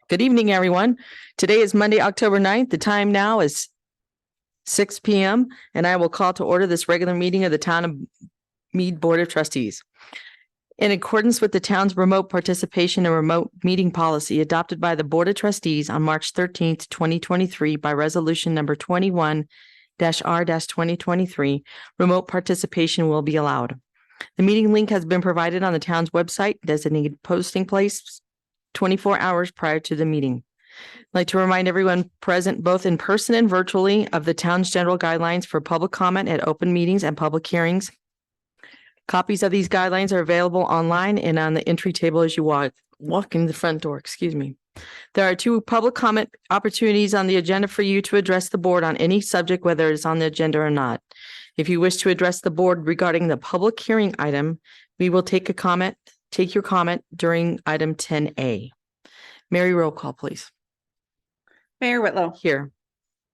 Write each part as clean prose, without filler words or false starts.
Good evening, everyone. Today is Monday, October 9th. The time now is 6 p.m. and I will call to order this regular meeting of the Town of Mead Board of Trustees. In accordance with the town's remote participation and remote meeting policy adopted by the Board of Trustees on March 13th, 2023 by resolution number 21-R-2023, remote participation will be allowed. The meeting link has been provided on the town's website, designated posting place 24 hours prior to the meeting. I'd like to remind everyone present, both in person and virtually, of the town's general guidelines for public comment at open meetings and public hearings. Copies of these guidelines are available online and on the entry table as you walk in the front door. Excuse me. There are 2 public comment opportunities on the agenda for you to address the board on any subject, whether it's on the agenda or not. If you wish to address the board regarding the public hearing item, we will take your comment during item 10A. Mary, roll call, please. Mayor Whitlow. Here.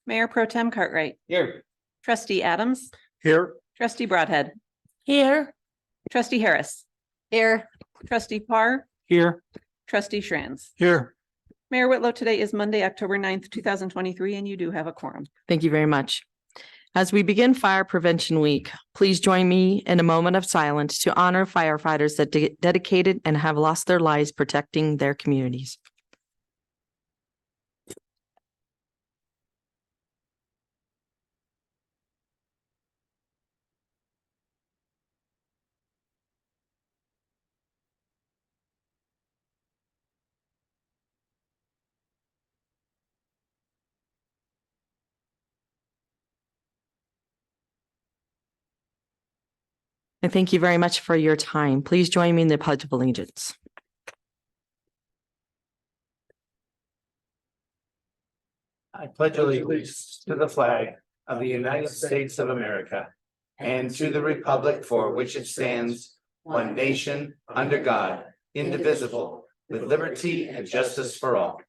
Mayor Pro Tem Cartwright. Here. Trustee Adams. Here. Trustee Broadhead. Here. Trustee Harris. Here. Trustee Parr. Here. Trustee Schranz. Here. Mayor Whitlow, today is Monday, October 9th, 2023, and you do have a quorum. Thank you very much. As we begin Fire Prevention Week, please join me in a moment of silence to honor firefighters that dedicated and have lost their lives protecting their communities. And thank you very much for your time. Please join me in the Pledge of Allegiance. I pledge allegiance to the flag of the United States of America and to the republic for which it stands, one nation, under God, indivisible, with liberty and justice for all.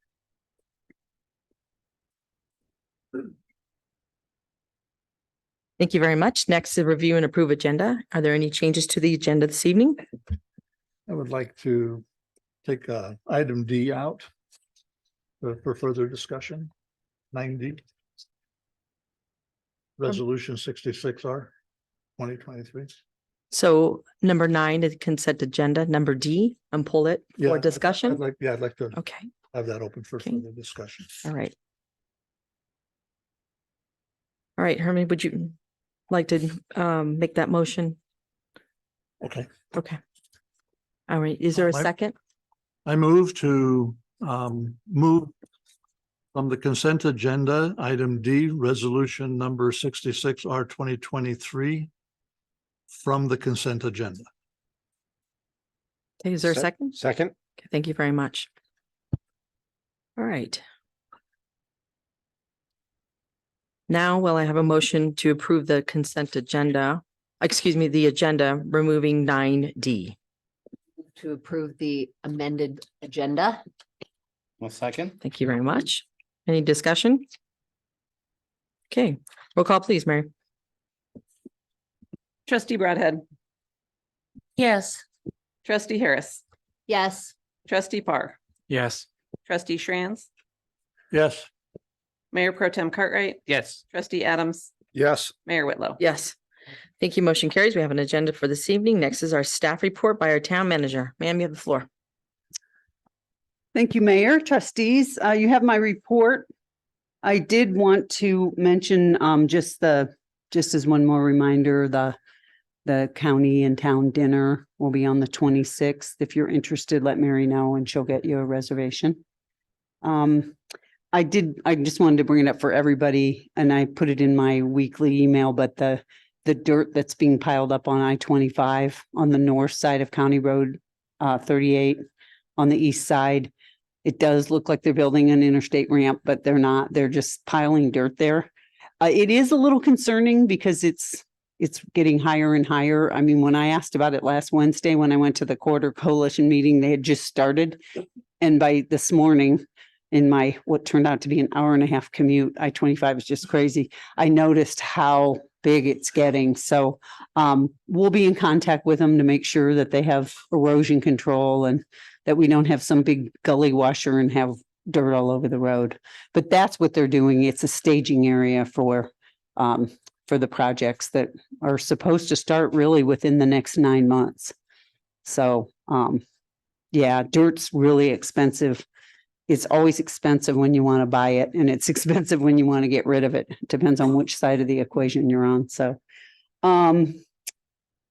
Thank you very much. Next, to review and approve agenda. Are there any changes to the agenda this evening? I would like to take item D out for further discussion. 9D. Resolution 66R 2023. So number 9 is consent agenda. Number D, and pull it for discussion. I'd like to Okay. have that open for Okay. further discussion. All right. All right, Herman, would you like to make that motion? Okay. Okay. All right. Is there a second? I move to move from the consent agenda, item D, resolution number 66R 2023 from the consent agenda. Okay, is there a second? Second. Okay, thank you very much. All right. Now, will I have a motion to approve the consent agenda? Excuse me, the agenda, removing 9D. To approve the amended agenda. 1 second. Thank you very much. Any discussion? Okay, roll call, please, Mary. Trustee Broadhead. Yes. Trustee Harris. Yes. Trustee Parr. Yes. Trustee Schranz. Yes. Mayor Pro Tem Cartwright. Yes. Trustee Adams. Yes. Mayor Whitlow. Yes. Thank you. Motion carries. We have an agenda for this evening. Next is our staff report by our town manager. Ma'am, you have the floor. Thank you, Mayor, trustees. You have my report. I did want to mention just as one more reminder, the county and town dinner will be on the 26th. If you're interested, let Mary know and she'll get you a reservation. I just wanted to bring it up for everybody, and I put it in my weekly email, but the dirt that's being piled up on I-25 on the north side of County Road 38 on the east side, it does look like they're building an interstate ramp, but they're not. They're just piling dirt there. It is a little concerning because it's getting higher and higher. I mean, when I asked about it last Wednesday, when I went to the Corridor Coalition meeting, they had just started. And by this morning, in my what turned out to be an hour and a half commute, I-25 is just crazy. I noticed how big it's getting. So we'll be in contact with them to make sure that they have erosion control and that we don't have some big gully washer and have dirt all over the road. But that's what they're doing. It's a staging area for the projects that are supposed to start really within the next 9 months. So yeah, dirt's really expensive. It's always expensive when you want to buy it, and it's expensive when you want to get rid of it. Depends on which side of the equation you're on. So and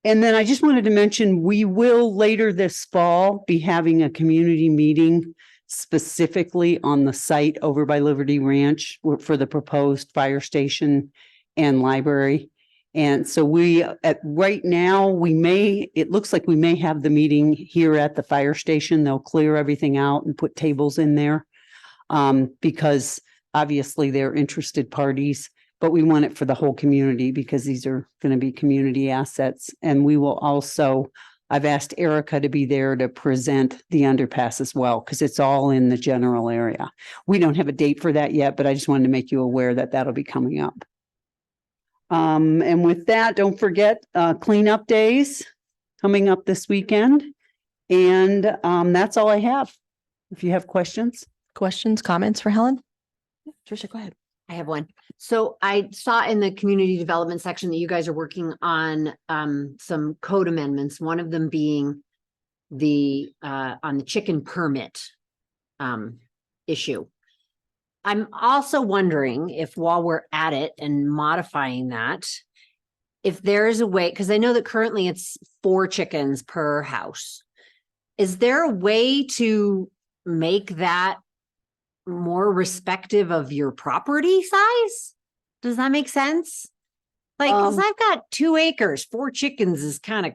then I just wanted to mention, we will later this fall be having a community meeting specifically on the site over by Liberty Ranch for the proposed fire station and library. And so right now, it looks like we may have the meeting here at the fire station. They'll clear everything out and put tables in there. Because obviously they're interested parties, but we want it for the whole community because these are going to be community assets. And we will also, I've asked Erica to be there to present the underpass as well, because it's all in the general area. We don't have a date for that yet, but I just wanted to make you aware that that'll be coming up. And with that, don't forget cleanup days coming up this weekend. And that's all I have. If you have questions. Questions, comments for Helen? Tricia, go ahead. I have one. So I saw in the community development section that you guys are working on some code amendments, one of them being on the chicken permit issue. I'm also wondering if while we're at it and modifying that, if there is a way, because I know that currently it's 4 chickens per house. Is there a way to make that more respective of your property size? Does that make sense? Like, 'cause I've got 2 acres, 4 chickens is kind of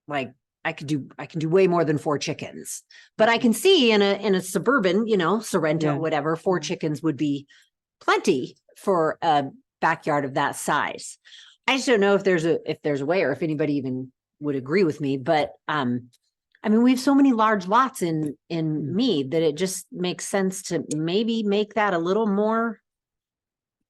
like, I could do way more than 4 chickens, but I can see in a suburban, Sorrento, Yeah. whatever, 4 chickens would be plenty for a backyard of that size. I just don't know if there's a way, or if anybody even would agree with me, but I mean, we have so many large lots in Mead that it just makes sense to maybe make that a little more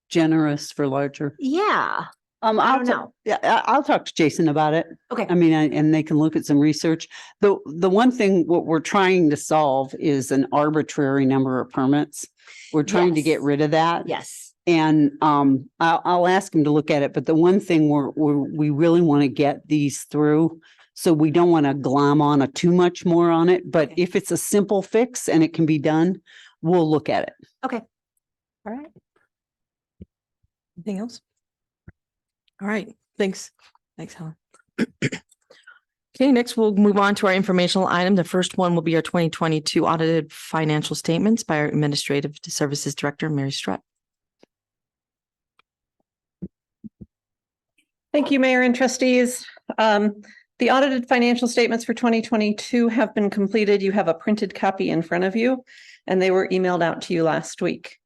Generous for larger. Yeah. I I'll don't know. Yeah, I'll talk to Jason about it. Okay. I mean, and they can look at some research. The one thing, what we're trying to solve is an arbitrary number of permits. We're trying to get Yes. rid of that. Yes. And I'll ask him to look at it. But the one thing we really want to get these through. So we don't want to glom on too much more on it. But Okay. if it's a simple fix and it can be done, we'll look at it. Okay. All right. Anything else? All right, thanks. Thanks, Helen. Okay, next we'll move on to our informational item. The first one will be our 2022 audited financial statements by our Administrative Services Director, Mary Strutt. Thank you, Mayor and trustees. The audited financial statements for 2022 have been completed. You have a printed copy in front of you, and they were emailed out to you last week.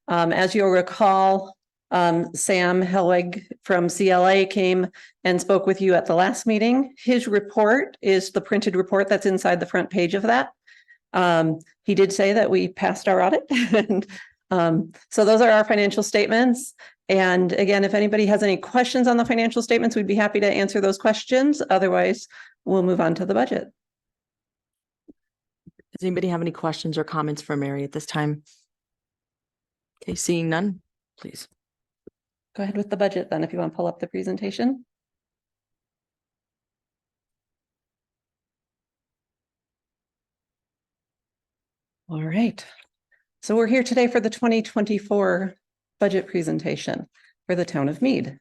As you'll recall, Sam Helwig from CLA came and spoke with you at the last meeting. His report is the printed report that's inside the front page of that. He did say that we passed our audit. And so those are our financial statements. And again, if anybody has any questions on the financial statements, we'd be happy to answer those questions. Otherwise, we'll move on to the budget. Does anybody have any questions or comments for Mary at this time? Okay, seeing none, please. Go ahead with the budget then, if you want to pull up the presentation. All right. So we're here today for the 2024 budget presentation for the town of Mead.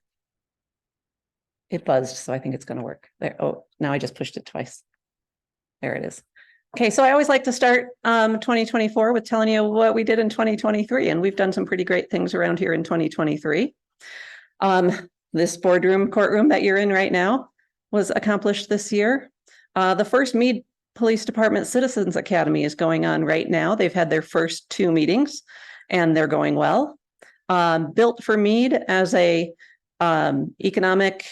It buzzed, so I think it's going to work. There. Oh, now I just pushed it twice. There it is. Okay, so I always like to start 2024 with telling you what we did in 2023, and we've done some pretty great things around here in 2023. This courtroom that you're in right now was accomplished this year. The first Mead Police Department Citizens Academy is going on right now. They've had their first 2 meetings and they're going well. Built for Mead as a economic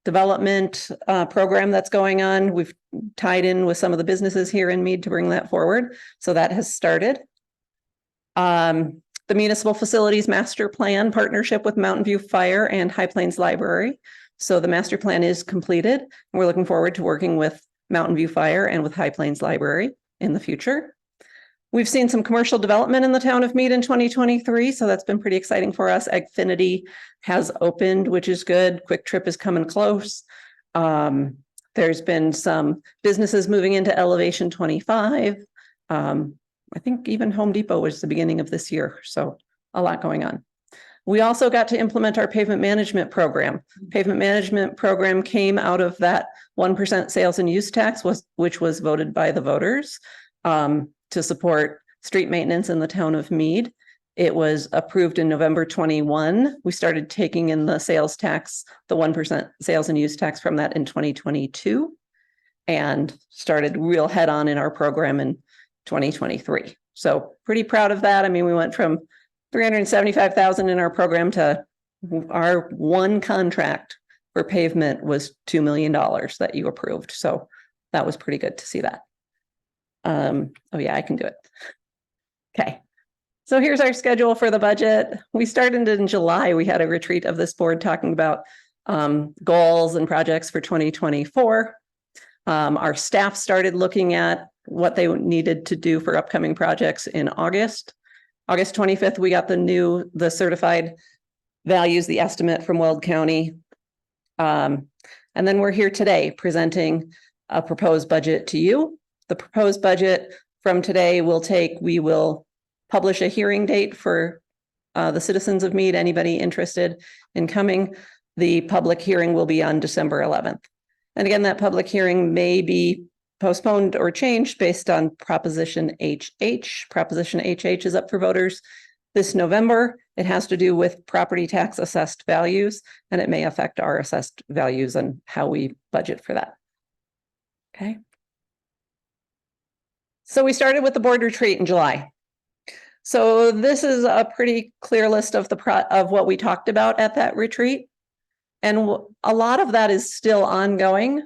development program that's going on. We've tied in with some of the businesses here in Mead to bring that forward. So that has started. the Municipal Facilities Master Plan partnership with Mountain View Fire and High Plains Library. So the master plan is completed. We're looking forward to working with Mountain View Fire and with High Plains Library in the future. We've seen some commercial development in the town of Mead in 2023, so that's been pretty exciting for us. Agfinity has opened, which is good. Quick Trip is coming close. There's been some businesses moving into Elevation 25. I think even Home Depot was the beginning of this year, so a lot going on. We also got to implement our pavement management program. Pavement management program came out of that 1% sales and use tax, which was voted by the voters to support street maintenance in the town of Mead. It was approved in November 21. We started taking in the sales tax, the 1% sales and use tax from that in 2022, and started real head on in our program in 2023. So pretty proud of that. I mean, we went from 375,000 in our program to our one contract for pavement was $2 million that you approved. So that was pretty good to see that. Oh yeah, I can do it. Okay. So here's our schedule for the budget. We started in July. We had a retreat of this board talking about goals and projects for 2024. Our staff started looking at what they needed to do for upcoming projects in August. August 25th, we got the certified values, the estimate from Weld County. And then we're here today presenting a proposed budget to you. The proposed budget from today we will publish a hearing date for the citizens of Mead, anybody interested in coming. The public hearing will be on December 11th. And again, that public hearing may be postponed or changed based on Proposition HH. Proposition HH is up for voters this November. It has to do with property tax assessed values, and it may affect our assessed values and how we budget for that. Okay. So we started with the board retreat in July. So this is a pretty clear list of what we talked about at that retreat. And a lot of that is still ongoing.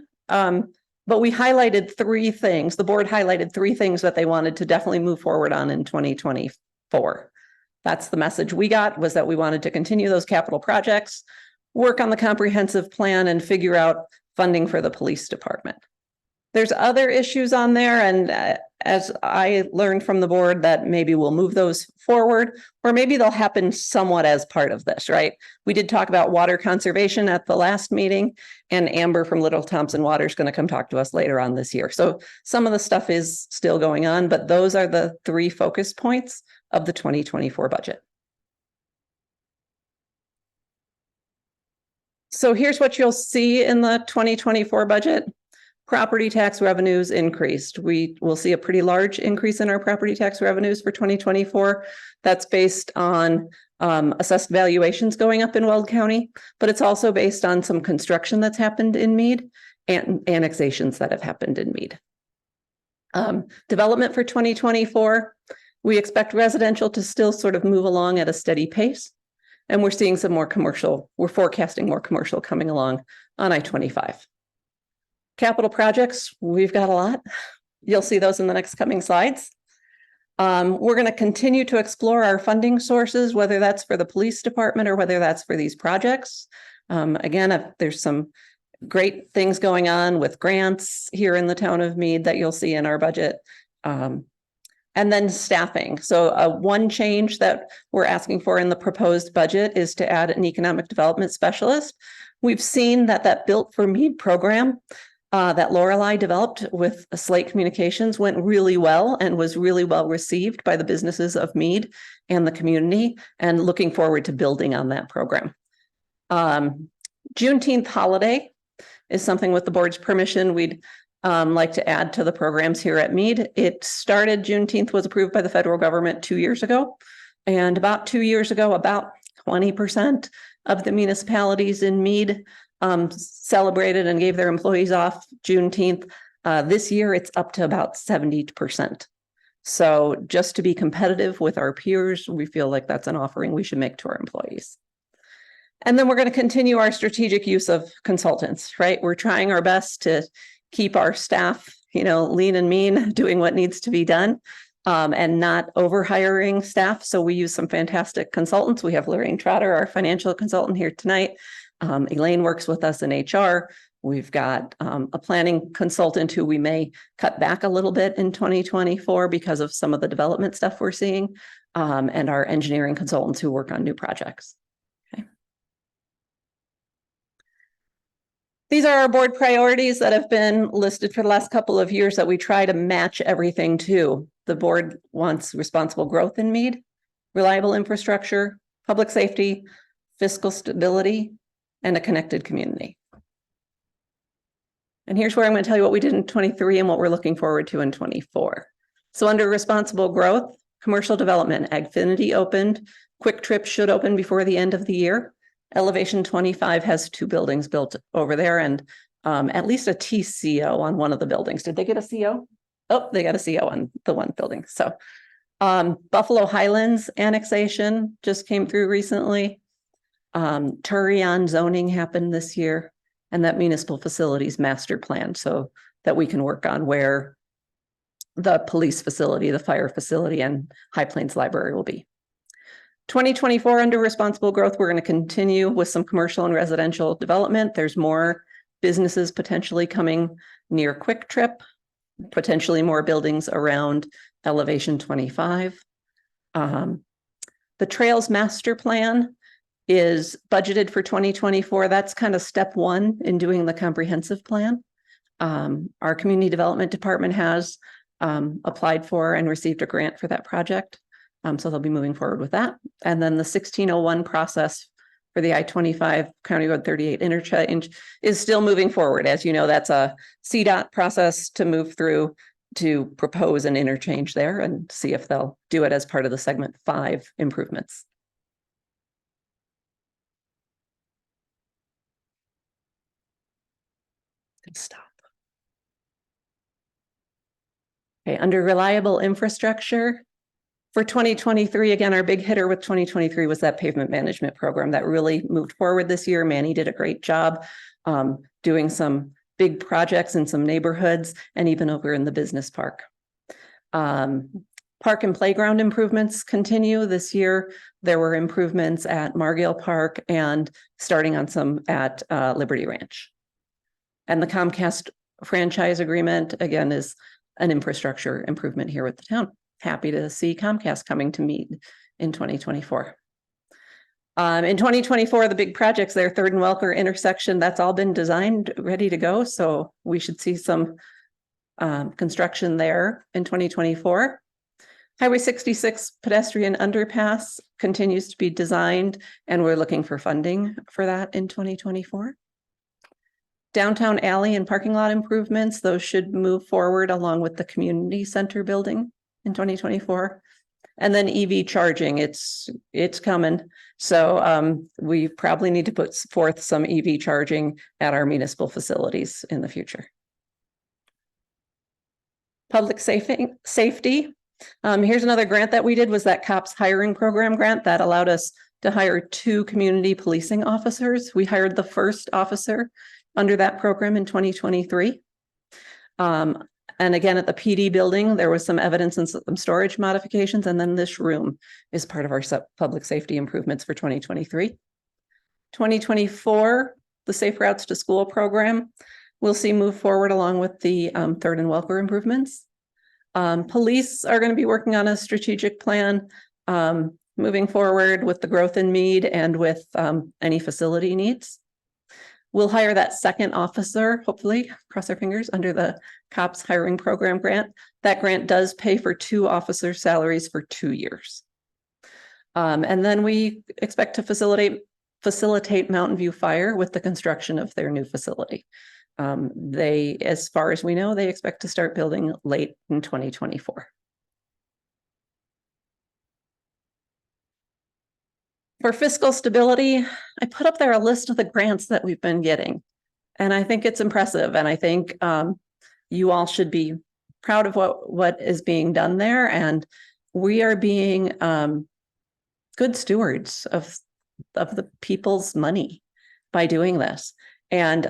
But we highlighted three things. The board highlighted three things that they wanted to definitely move forward on in 2024. That's the message we got, was that we wanted to continue those capital projects, work on the comprehensive plan, and figure out funding for the police department. There's other issues on there, and as I learned from the board, that maybe we'll move those forward, or maybe they'll happen somewhat as part of this, right? We did talk about water conservation at the last meeting, and Amber from Little Thompson Water is going to come talk to us later on this year. So some of the stuff is still going on, but those are the three focus points of the 2024 budget. So here's what you'll see in the 2024 budget. Property tax revenues increased. We will see a pretty large increase in our property tax revenues for 2024. That's based on assessed valuations going up in Weld County, but it's also based on some construction that's happened in Mead and annexations that have happened in Mead. Development for 2024, we expect residential to still sort of move along at a steady pace. And we're seeing some more commercial. We're forecasting more commercial coming along on I-25. Capital projects, we've got a lot. You'll see those in the next coming slides. We're going to continue to explore our funding sources, whether that's for the police department or whether that's for these projects. Again, there's some great things going on with grants here in the town of Mead that you'll see in our budget. And then staffing. So one change that we're asking for in the proposed budget is to add an economic development specialist. We've seen that Built for Mead program that Lorelei developed with Slate Communications went really well and was really well received by the businesses of Mead and the community, and looking forward to building on that program. Juneteenth holiday is something, with the board's permission, we'd like to add to the programs here at Mead. It started, Juneteenth was approved by the federal government 2 years ago. And about 2 years ago, about 20% of the municipalities in Mead celebrated and gave their employees off Juneteenth. This year, it's up to about 70%. So just to be competitive with our peers, we feel like that's an offering we should make to our employees. And then we're going to continue our strategic use of consultants, right? We're trying our best to keep our staff, lean and mean, doing what needs to be done. and not over hiring staff. So we use some fantastic consultants. We have Lorraine Trotter, our financial consultant, here tonight. Elaine works with us in HR. We've got a planning consultant who we may cut back a little bit in 2024 because of some of the development stuff we're seeing, and our engineering consultants who work on new projects. Okay. These are our board priorities that have been listed for the last couple of years that we try to match everything to. The board wants responsible growth in Mead, reliable infrastructure, public safety, fiscal stability, and a connected community. And here's where I'm going to tell you what we did in 23 and what we're looking forward to in 24. So under responsible growth, commercial development, Agfinity opened, Quick Trip should open before the end of the year. Elevation 25 has 2 buildings built over there and at least a TCO on one of the buildings. Did they get a CO? Oh, they got a CO on the one building. So Buffalo Highlands annexation just came through recently. Turion zoning happened this year, and that municipal facilities master plan so that we can work on where the police facility, the fire facility, and High Plains Library will be. 2024 under responsible growth, we're going to continue with some commercial and residential development. There's more businesses potentially coming near Quick Trip, potentially more buildings around Elevation 25. The Trails Master Plan is budgeted for 2024. That's kind of step one in doing the comprehensive plan. Our community development department has applied for and received a grant for that project. So they'll be moving forward with that. And then the 1601 process for the I-25 County Road 38 interchange is still moving forward. As you know, that's a CDOT process to move through to propose an interchange there and see if they'll do it as part of the segment 5 improvements. Stop. Okay, under reliable infrastructure, for 2023, again, our big hitter with 2023 was that pavement management program that really moved forward this year. Manny did a great job doing some big projects in some neighborhoods and even over in the business park. Park and playground improvements continue this year. There were improvements at Margale Park and starting on some at Liberty Ranch. And the Comcast franchise agreement, again, is an infrastructure improvement here with the town. Happy to see Comcast coming to Mead in 2024. In 2024, the big projects there, 3rd and Welker intersection, that's all been designed, ready to go. So we should see some construction there in 2024. Highway 66 pedestrian underpass continues to be designed, and we're looking for funding for that in 2024. Downtown alley and parking lot improvements, those should move forward along with the community center building in 2024. And then EV charging, it's coming. So we probably need to put forth some EV charging at our municipal facilities in the future. Public safety. Here's another grant that we did, was that COPS hiring program grant that allowed us to hire 2 community policing officers. We hired the first officer under that program in 2023. And again, at the PD building, there was some evidence and some storage modifications. And then this room is part of our public safety improvements for 2023. 2024, the Safe Routes to School program, we'll see move forward along with the 3rd and Welker improvements. Police are going to be working on a strategic plan moving forward with the growth in Mead and with any facility needs. We'll hire that second officer, hopefully, cross our fingers, under the COPS hiring program grant. That grant does pay for 2 officer salaries for 2 years. And then we expect to facilitate Mountain View Fire with the construction of their new facility. They, as far as we know, they expect to start building late in 2024. For fiscal stability, I put up there a list of the grants that we've been getting, and I think it's impressive. And I think you all should be proud of what is being done there. And we are being good stewards of the people's money by doing this. And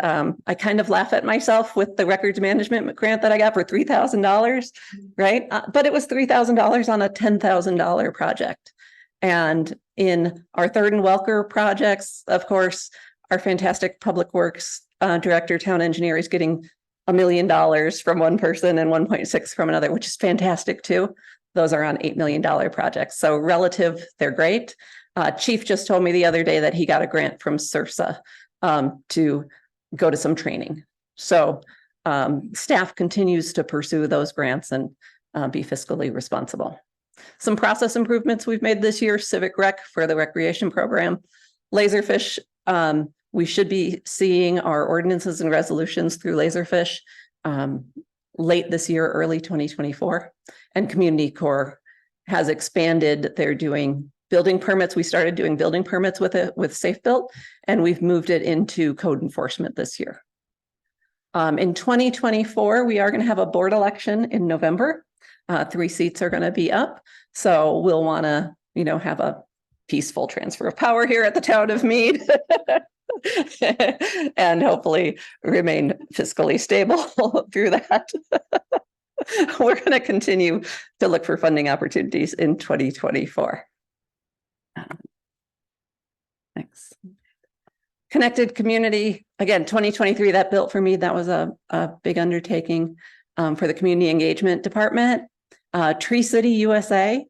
I kind of laugh at myself with the records management grant that I got for $3,000, right? But it was $3,000 on a $10,000 project. And in our Third and Welker projects, of course, our fantastic public works director, town engineer is getting $1 million from one person and 1.6 from another, which is fantastic too. Those are on $8 million projects. So relative, they're great. Chief just told me the other day that he got a grant from SURSA to go to some training. So staff continues to pursue those grants and be fiscally responsible. Some process improvements we've made this year: Civic Rec for the recreation program, Laserfish. We should be seeing our ordinances and resolutions through Laserfish late this year, early 2024. And Community Corps has expanded. They're doing building permits. We started doing building permits with Safe Built, and we've moved it into code enforcement this year. In 2024, we are going to have a board election in November. 3 seats are going to be up. So we'll want to, have a peaceful transfer of power here at the town of Mead and hopefully remain fiscally stable through that. We're going to continue to look for funding opportunities in 2024. Thanks. Connected community, again, 2023, that built for me. That was a big undertaking for the community engagement department. Tree City USA,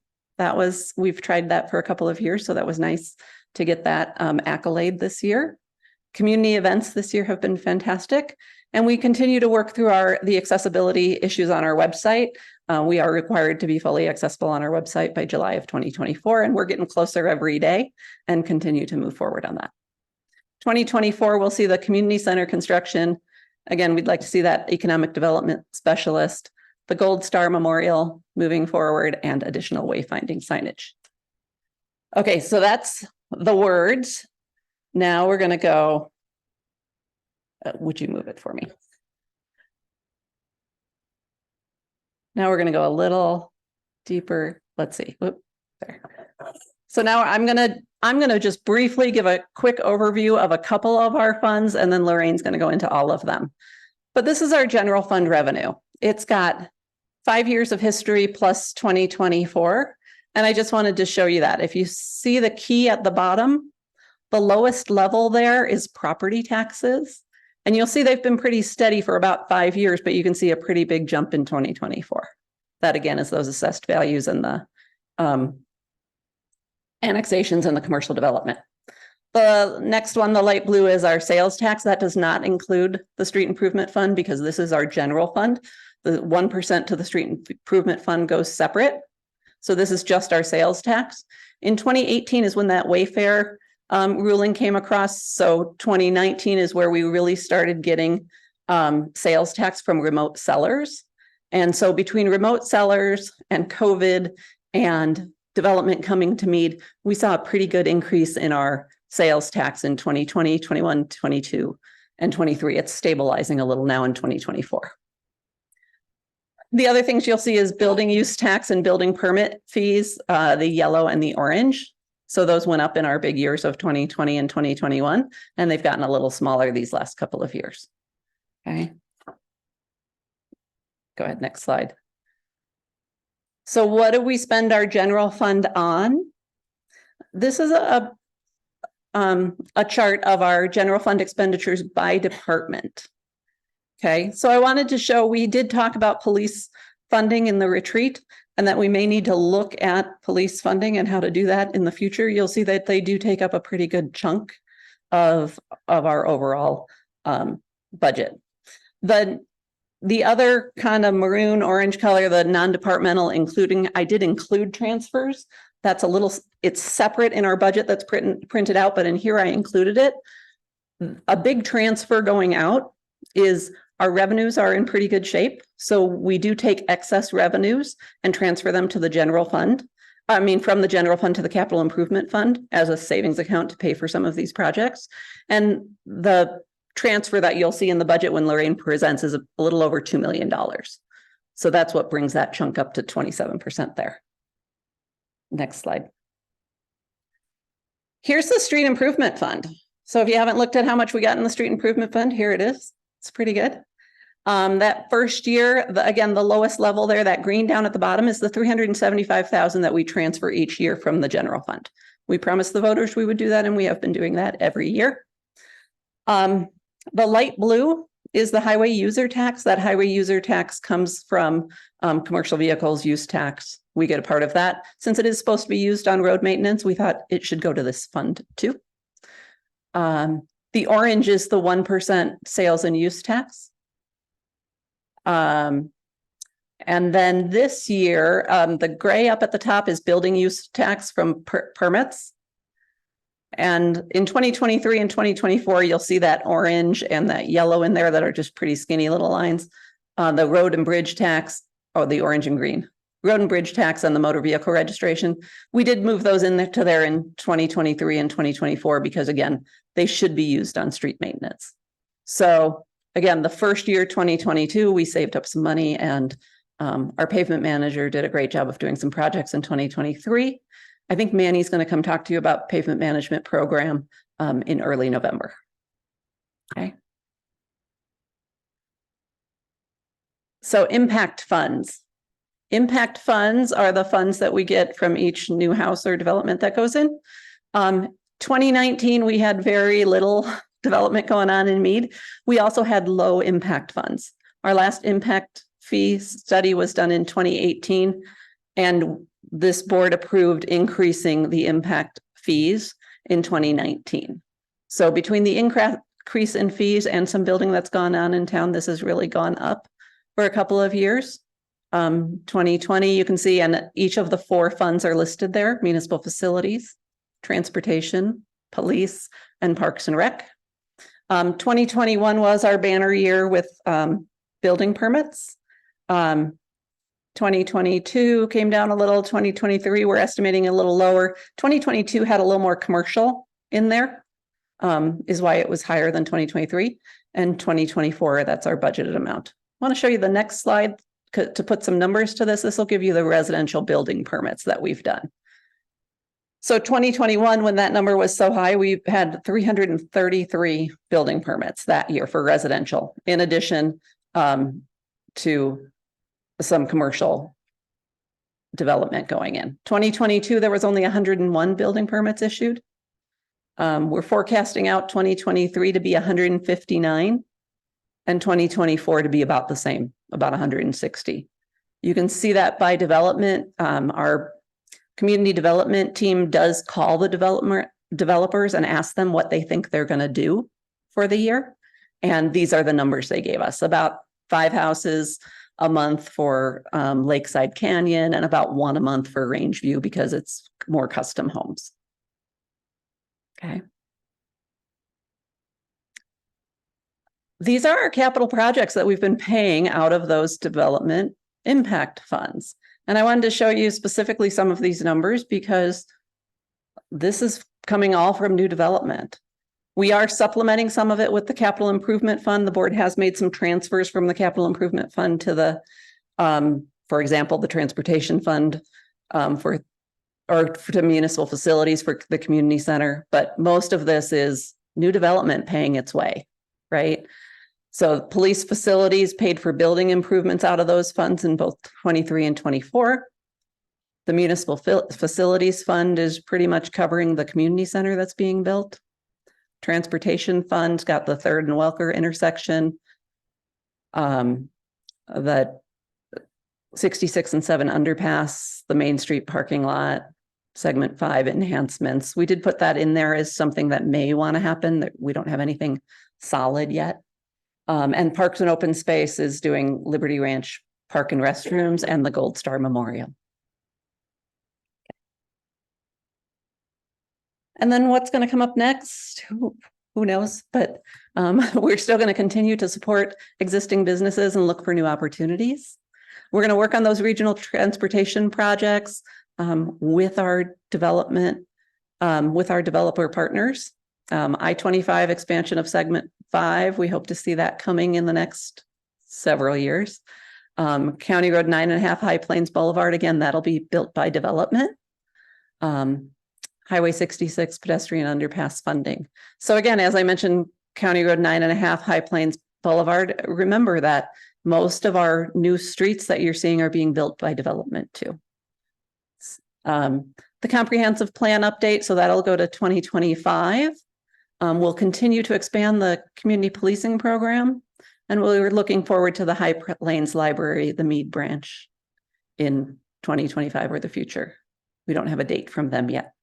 we've tried that for a couple of years, so that was nice to get that accolade this year. Community events this year have been fantastic, and we continue to work through the accessibility issues on our website. We are required to be fully accessible on our website by July of 2024, and we're getting closer every day and continue to move forward on that. 2024, we'll see the community center construction. Again, we'd like to see that economic development specialist, the Gold Star Memorial moving forward, and additional wayfinding signage. Okay, so that's the words. Now we're going to go. Would you move it for me? Now we're going to go a little deeper. Let's see. Whoop, there. So now I'm going to just briefly give a quick overview of a couple of our funds, and then Lorraine's going to go into all of them. But this is our general fund revenue. It's got 5 years of history plus 2024. And I just wanted to show you that. If you see the key at the bottom, the lowest level there is property taxes. And you'll see they've been pretty steady for about 5 years, but you can see a pretty big jump in 2024. That again is those assessed values and the annexations and the commercial development. The next one, the light blue, is our sales tax. That does not include the street improvement fund because this is our general fund. The 1% to the street improvement fund goes separate. So this is just our sales tax. In 2018 is when that Wayfair ruling came across. So 2019 is where we really started getting sales tax from remote sellers. And so between remote sellers and COVID and development coming to Mead, we saw a pretty good increase in our sales tax in 2020, 21, 22, and 23. It's stabilizing a little now in 2024. The other things you'll see is building use tax and building permit fees, the yellow and the orange. So those went up in our big years of 2020 and 2021, and they've gotten a little smaller these last couple of years. Okay. Go ahead, next slide. So what do we spend our general fund on? This is a chart of our general fund expenditures by department. Okay, so I wanted to show, we did talk about police funding in the retreat and that we may need to look at police funding and how to do that in the future. You'll see that they do take up a pretty good chunk of our overall budget. The other kind of maroon orange color, the non-departmental, I did include transfers. That's it's separate in our budget that's printed out, but in here I included it. A big transfer going out is our revenues are in pretty good shape. So we do take excess revenues and transfer them to the general fund. From the general fund to the capital improvement fund as a savings account to pay for some of these projects. And the transfer that you'll see in the budget when Lorraine presents is a little over $2 million. So that's what brings that chunk up to 27% there. Next slide. Here's the street improvement fund. So if you haven't looked at how much we got in the street improvement fund, here it is. It's pretty good. That first year, again, the lowest level there, that green down at the bottom is the 375,000 that we transfer each year from the general fund. We promised the voters we would do that, and we have been doing that every year. The light blue is the highway user tax. That highway user tax comes from commercial vehicles use tax. We get a part of that. Since it is supposed to be used on road maintenance, we thought it should go to this fund too. The orange is the 1% sales and use tax. And then this year, the gray up at the top is building use tax from permits. And in 2023 and 2024, you'll see that orange and that yellow in there that are just pretty skinny little lines. The road and bridge tax, or the orange and green, road and bridge tax and the motor vehicle registration. We did move those in there to there in 2023 and 2024 because again, they should be used on street maintenance. So again, the first year, 2022, we saved up some money, and our pavement manager did a great job of doing some projects in 2023. I think Manny's going to come talk to you about pavement management program in early November. Okay. So impact funds. Impact funds are the funds that we get from each new house or development that goes in. 2019, we had very little development going on in Mead. We also had low impact funds. Our last impact fee study was done in 2018, and this board approved increasing the impact fees in 2019. So between the increase in fees and some building that's gone on in town, this has really gone up for a couple of years. 2020, you can see, and each of the 4 funds are listed there: municipal facilities, transportation, police, and parks and rec. 2021 was our banner year with building permits. 2022 came down a little. 2023, we're estimating a little lower. 2022 had a little more commercial in there, is why it was higher than 2023. And 2024, that's our budgeted amount. I want to show you the next slide to put some numbers to this. This will give you the residential building permits that we've done. So 2021, when that number was so high, we had 333 building permits that year for residential, in addition to some commercial development going in. 2022, there was only 101 building permits issued. We're forecasting out 2023 to be 159 and 2024 to be about the same, about 160. You can see that by development. Our community development team does call the developers and ask them what they think they're going to do for the year. And these are the numbers they gave us: about 5 houses a month for Lakeside Canyon, and about 1 a month for Rangeview because it's more custom homes. Okay. These are our capital projects that we've been paying out of those development impact funds. And I wanted to show you specifically some of these numbers because this is coming all from new development. We are supplementing some of it with the capital improvement fund. The board has made some transfers from the capital improvement fund to the, for example, the transportation fund to municipal facilities for the community center. But most of this is new development paying its way, right? So police facilities paid for building improvements out of those funds in both 23 and 24. The municipal facilities fund is pretty much covering the community center that's being built. Transportation fund got the 3rd and Welker intersection. The 66 and 7 underpass, the Main Street parking lot, segment 5 enhancements. We did put that in there as something that may want to happen. That we don't have anything solid yet. And Parks and Open Space is doing Liberty Ranch Park and Restrooms and the Gold Star Memorial. And then what's going to come up next? Who knows? But we're still going to continue to support existing businesses and look for new opportunities. We're going to work on those regional transportation projects with our development, with our developer partners. I-25 expansion of segment 5. We hope to see that coming in the next several years. County Road 9.5 High Plains Boulevard. Again, that'll be built by development. Highway 66 pedestrian underpass funding. So again, as I mentioned, County Road 9.5, High Plains Boulevard, remember that most of our new streets that you're seeing are being built by development too. The comprehensive plan update, so that'll go to 2025. We'll continue to expand the community policing program, and we're looking forward to the High Plains Library, the Mead branch in 2025 or the future. We don't have a date from them yet.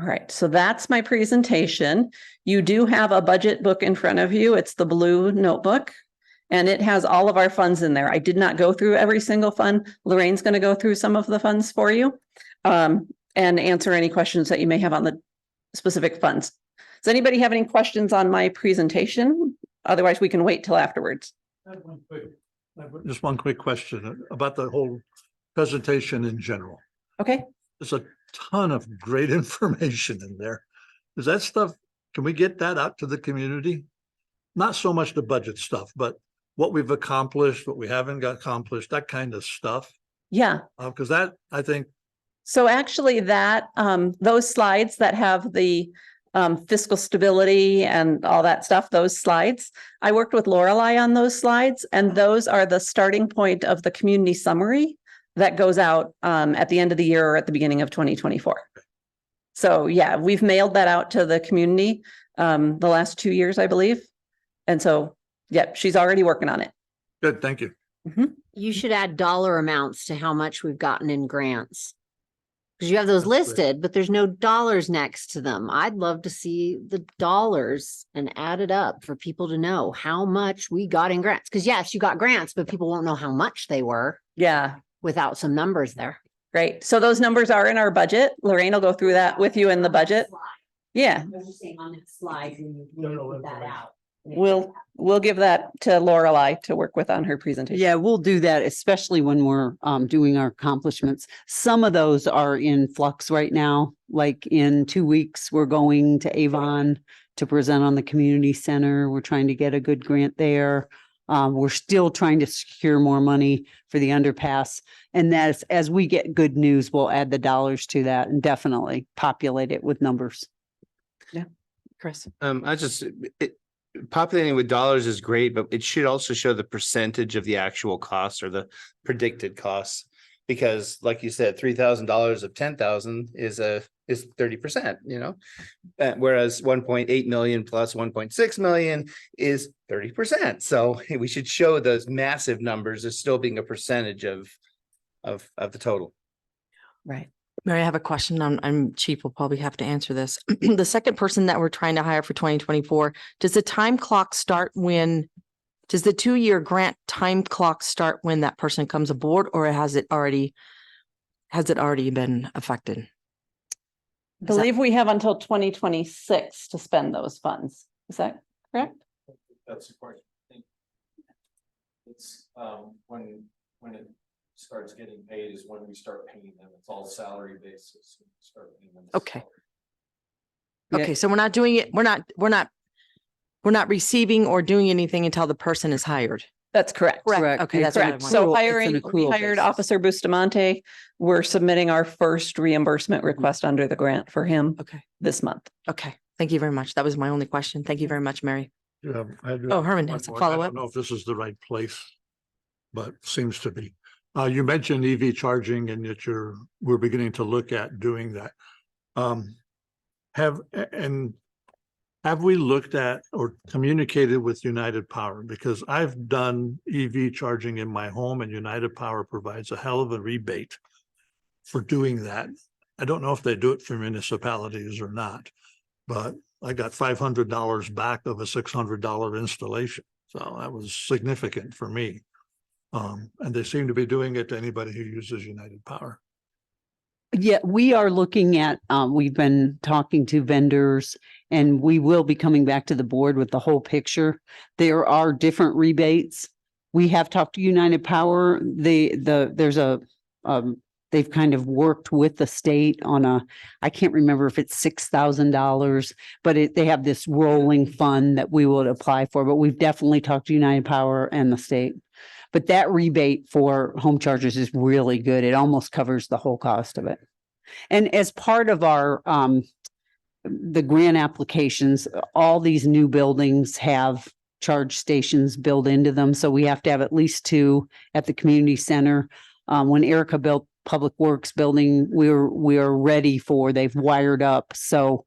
All right, so that's my presentation. You do have a budget book in front of you. It's the blue notebook, and it has all of our funds in there. I did not go through every single fund. Lorraine's going to go through some of the funds for you and answer any questions that you may have on the specific funds. Does anybody have any questions on my presentation? Otherwise, we can wait till afterwards. Just one quick question about the whole presentation in general. Okay. There's a ton of great information in there. Is that stuff, can we get that out to the community? Not so much the budget stuff, but what we've accomplished, what we haven't got accomplished, that kind of stuff. Yeah. Because that, I think, So actually that, those slides that have the fiscal stability and all that stuff, those slides, I worked with Lorelei on those slides, and those are the starting point of the community summary that goes out at the end of the year or at the beginning of 2024. So yeah, we've mailed that out to the community the last 2 years, I believe. And so, yeah, she's already working on it. good, thank you. You should add dollar amounts to how much we've gotten in grants. Because you have those That's great. listed, but there's no dollars next to them. I'd love to see the dollars and add it up for people to know how much we got in grants. Because yes, you got grants, but people won't know how much they were Yeah, without some numbers there. great. So those numbers are in our budget. Lorraine will go through that with you in the budget. Yeah, I was just saying on that slide, when you put that out. we'll give that to Lorelei to work with on her presentation. Yeah, we'll do that, especially when we're doing our accomplishments. Some of those are in flux right now. Like in 2 weeks, we're going to Avon to present on the community center. We're trying to get a good grant there. We're still trying to secure more money for the underpass. And that's, as we get good news, we'll add the dollars to that and definitely populate it with numbers. Chris. Populating with dollars is great, but it should also show the percentage of the actual costs or the predicted costs. Because like you said, $3,000 of 10,000 is 30%, you know? Whereas 1.8 million plus 1.6 million is 30%. So we should show those massive numbers as still being a percentage of the total. Right. Mary, I have a question. Chief will probably have to answer this. The second person that we're trying to hire for 2024, does the time clock start when, does the 2-year grant time clock start when that person comes aboard, or has it already been affected? Believe we have until 2026 to spend those funds. Is that correct? That's the question. It's when it starts getting paid is when we start paying them. It's all salary basis. We start paying them. Okay. Yeah. Okay, so we're not doing it, we're not receiving or doing anything until the person is hired. That's correct. Correct. Okay, that's what I Correct. wanted. So It's an hiring, we accrual hired basis. Officer Bustamante. We're submitting our first reimbursement request under the grant for him Okay, this month. okay. Thank you very much. That was my only question. Thank you very much, Mary. I do Oh, have Herman one has a more. I follow-up. don't know if this is the right place, but seems to be. You mentioned EV charging and that we're beginning to look at doing that. Have we looked at or communicated with United Power? Because I've done EV charging in my home, and United Power provides a hell of a rebate for doing that. I don't know if they do it for municipalities or not, but I got $500 back of a $600 installation. So that was significant for me. And they seem to be doing it to anybody who uses United Power. Yeah, we are looking at, we've been talking to vendors, and we will be coming back to the board with the whole picture. There are different rebates. We have talked to United Power. They've kind of worked with the state on I can't remember if it's $6,000, but they have this rolling fund that we would apply for, but we've definitely talked to United Power and the state. But that rebate for home chargers is really good. It almost covers the whole cost of it. And as part of our, the grant applications, all these new buildings have charge stations built into them. So we have to have at least 2 at the community center. When Erica built Public Works building, we're ready for, they've wired up. So,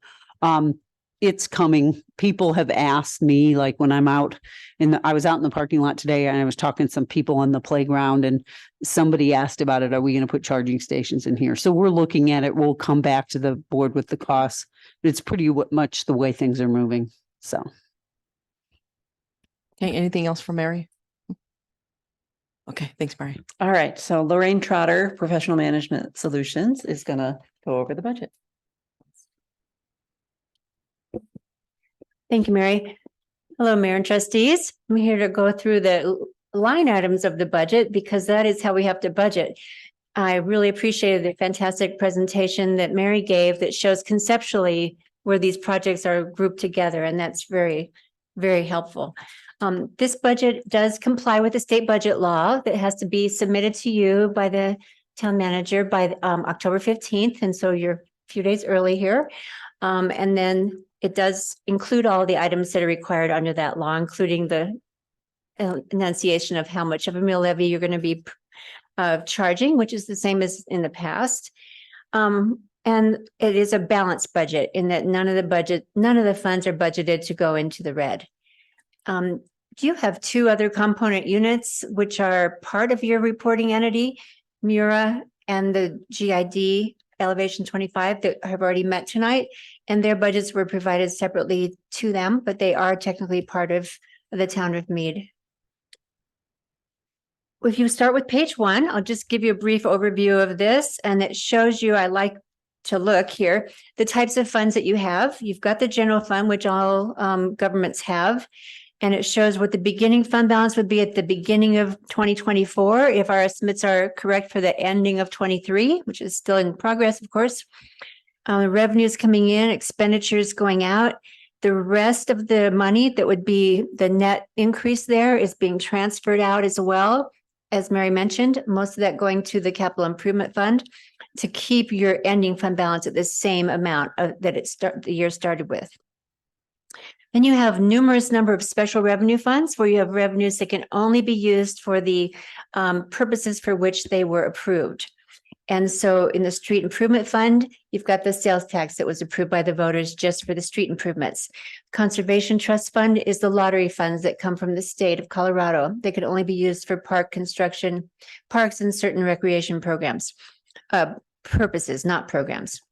it's coming. People have asked me, like when I'm out I was out in the parking lot today and I was talking to some people on the playground and somebody asked about it. Are we going to put charging stations in here? So we're looking at it. We'll come back to the board with the costs. It's pretty much the way things are moving. So. Okay, anything else for Mary? Okay, thanks, Mary. All right, so Lorraine Trotter, Professional Management Solutions, is gonna go over the budget. Thank you, Mary. Hello, Mayor and trustees. I'm here to go through the line items of the budget because that is how we have to budget. I really appreciated the fantastic presentation that Mary gave that shows conceptually where these projects are grouped together, and that's very, very helpful. This budget does comply with the state budget law that has to be submitted to you by the town manager by October 15th, and so you're a few days early here. And then it does include all the items that are required under that law, including the enunciation of how much of a mill levy you're going to be charging, which is the same as in the past. And it is a balanced budget in that none of the funds are budgeted to go into the red. You have 2 other component units, which are part of your reporting entity, Mura and the GID Elevation 25 that have already met tonight, and their budgets were provided separately to them, but they are technically part of the town of Mead. If you start with page 1, I'll just give you a brief overview of this, and it shows you, I like to look here, the types of funds that you have. You've got the general fund, which all governments have, and it shows what the beginning fund balance would be at the beginning of 2024, if our estimates are correct for the ending of 23, which is still in progress, of course. Revenues coming in, expenditures going out. The rest of the money that would be the net increase there is being transferred out as well. As Mary mentioned, most of that going to the capital improvement fund to keep your ending fund balance at the same amount that the year started with. Then you have numerous number of special revenue funds where you have revenues that can only be used for the purposes for which they were approved. And so in the street improvement fund, you've got the sales tax that was approved by the voters just for the street improvements. Conservation Trust Fund is the lottery funds that come from the state of Colorado. They could only be used for park construction, parks and certain recreation programs, purposes, not programs.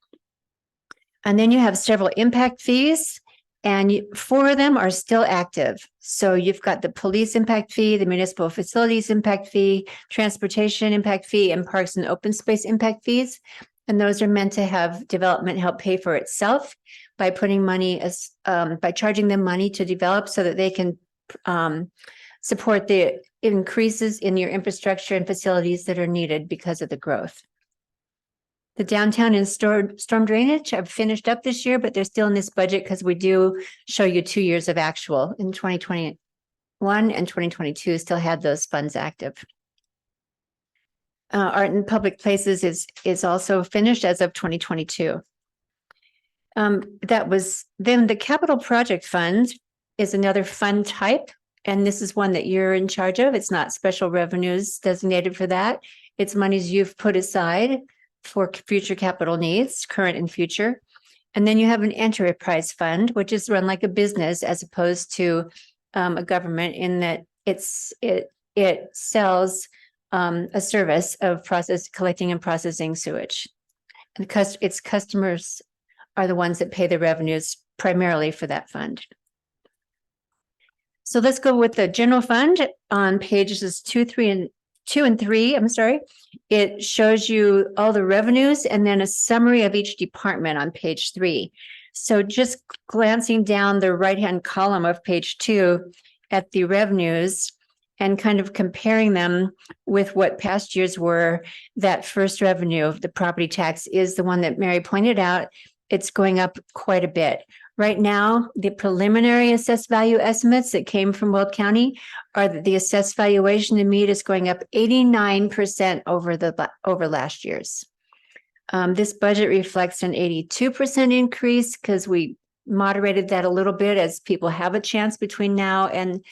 And then you have several impact fees. And 4 of them are still active. So you've got the police impact fee, the municipal facilities impact fee, transportation impact fee, and parks and open space impact fees. And those are meant to have development help pay for itself by putting money by charging them money to develop so that they can support the increases in your infrastructure and facilities that are needed because of the growth. The downtown and storm drainage have finished up this year, but they're still in this budget because we do show you 2 years of actual. In 2021 and 2022 still had those funds active. Art in public places is also finished as of 2022. That was then the capital project fund is another fund type. And this is one that you're in charge of. It's not special revenues designated for that. It's monies you've put aside for future capital needs, current and future. And then you have an enterprise fund, which is run like a business as opposed to a government in that it sells a service of collecting and processing sewage. And its customers are the ones that pay the revenues primarily for that fund. So let's go with the general fund on pages 2 and 3. I'm sorry. It shows you all the revenues and then a summary of each department on page 3. So just glancing down the right-hand column of page 2 at the revenues and kind of comparing them with what past years were, that first revenue, the property tax, is the one that Mary pointed out. It's going up quite a bit. Right now, the preliminary assessed value estimates that came from Weld County are that the assessed valuation in Mead is going up 89% over last year's. This budget reflects an 82% increase because we moderated that a little bit as people have a chance between now and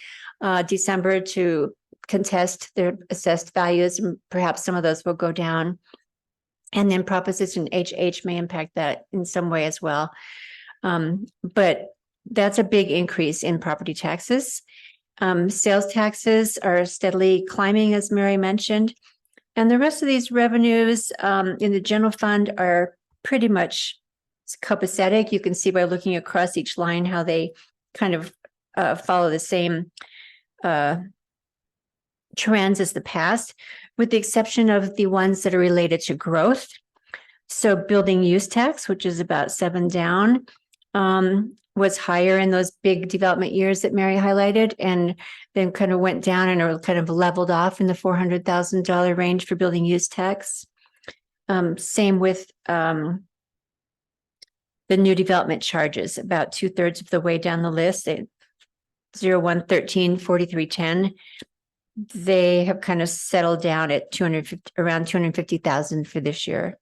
December to contest their assessed values, and perhaps some of those will go down. And then Proposition HH may impact that in some way as well. But that's a big increase in property taxes. Sales taxes are steadily climbing, as Mary mentioned. And the rest of these revenues in the general fund are pretty much copacetic. You can see by looking across each line how they kind of follow the same trends as the past, with the exception of the ones that are related to growth. So building use tax, which is about 7 down, was higher in those big development years that Mary highlighted, and then kind of went down and are kind of leveled off in the $400,000 range for building use tax. Same with the new development charges, about 2/3 of the way down the list, 0113, 4310. They have kind of settled down at around 250,000 for this year.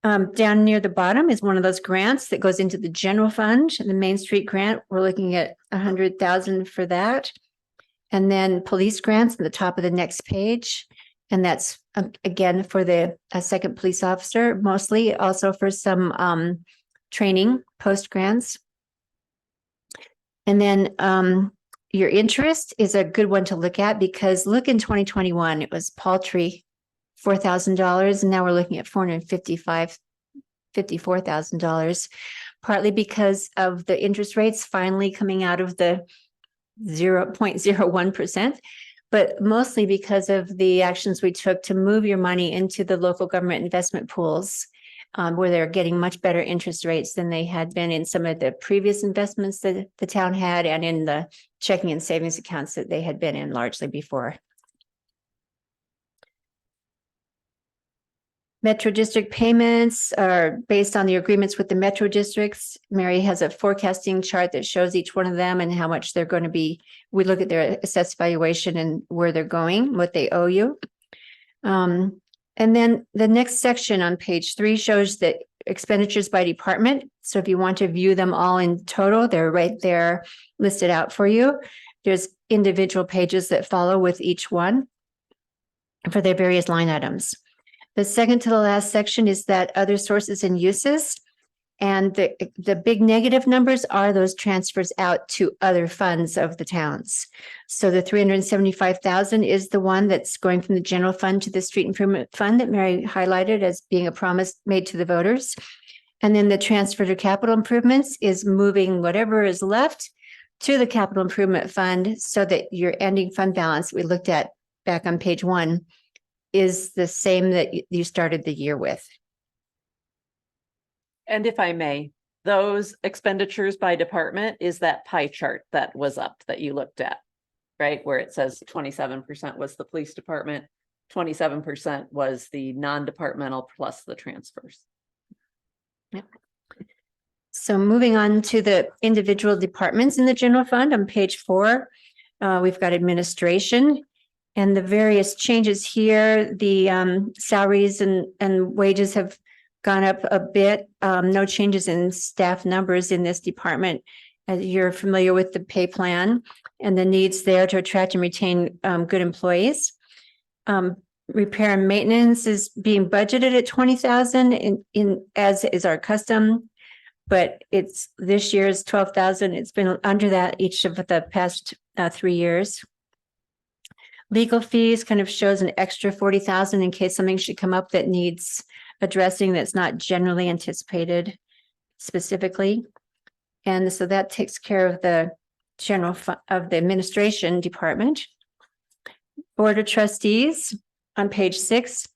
Down near the bottom is one of those grants that goes into the general fund, the Main Street grant. We're looking at 100,000 for that. And then police grants at the top of the next page. And that's again for the second police officer, mostly also for some training post grants. And then your interest is a good one to look at, because look, in 2021, it was paltry $4,000, and now we're looking at $54,000, partly because of the interest rates finally coming out of the 0.01%, but mostly because of the actions we took to move your money into the local government investment pools, where they're getting much better interest rates than they had been in some of the previous investments that the town had, and in the checking and savings accounts that they had been in largely before. Metro district payments are based on the agreements with the metro districts. Mary has a forecasting chart that shows each one of them and how much they're going to be. We look at their assessed valuation and where they're going, what they owe you. And then the next section on page 3 shows the expenditures by department. So if you want to view them all in total, they're right there listed out for you. There's individual pages that follow with each one for their various line items. The second to the last section is that other sources and uses. And the big negative numbers are those transfers out to other funds of the towns. So the 375,000 is the one that's going from the general fund to the street improvement fund that Mary highlighted as being a promise made to the voters. And then the transfer to capital improvements is moving whatever is left to the capital improvement fund, so that your ending fund balance we looked at back on page 1 is the same that you started the year with. And if I may, those expenditures by department is that pie chart that was up that you looked at, right? Where it says 27% was the police department, 27% was the non-departmental plus the transfers. Yep. So moving on to the individual departments in the general fund on page 4, we've got administration. And the various changes here, the salaries and wages have gone up a bit. No changes in staff numbers in this department, as you're familiar with the pay plan and the needs there to attract and retain good employees. Repair and maintenance is being budgeted at 20,000 in as is our custom, but it's this year's 12,000. It's been under that each of the past 3 years. Legal fees kind of shows an extra 40,000 in case something should come up that needs addressing that's not generally anticipated specifically. And so that takes care of the general of the administration department. Board of Trustees on page 6.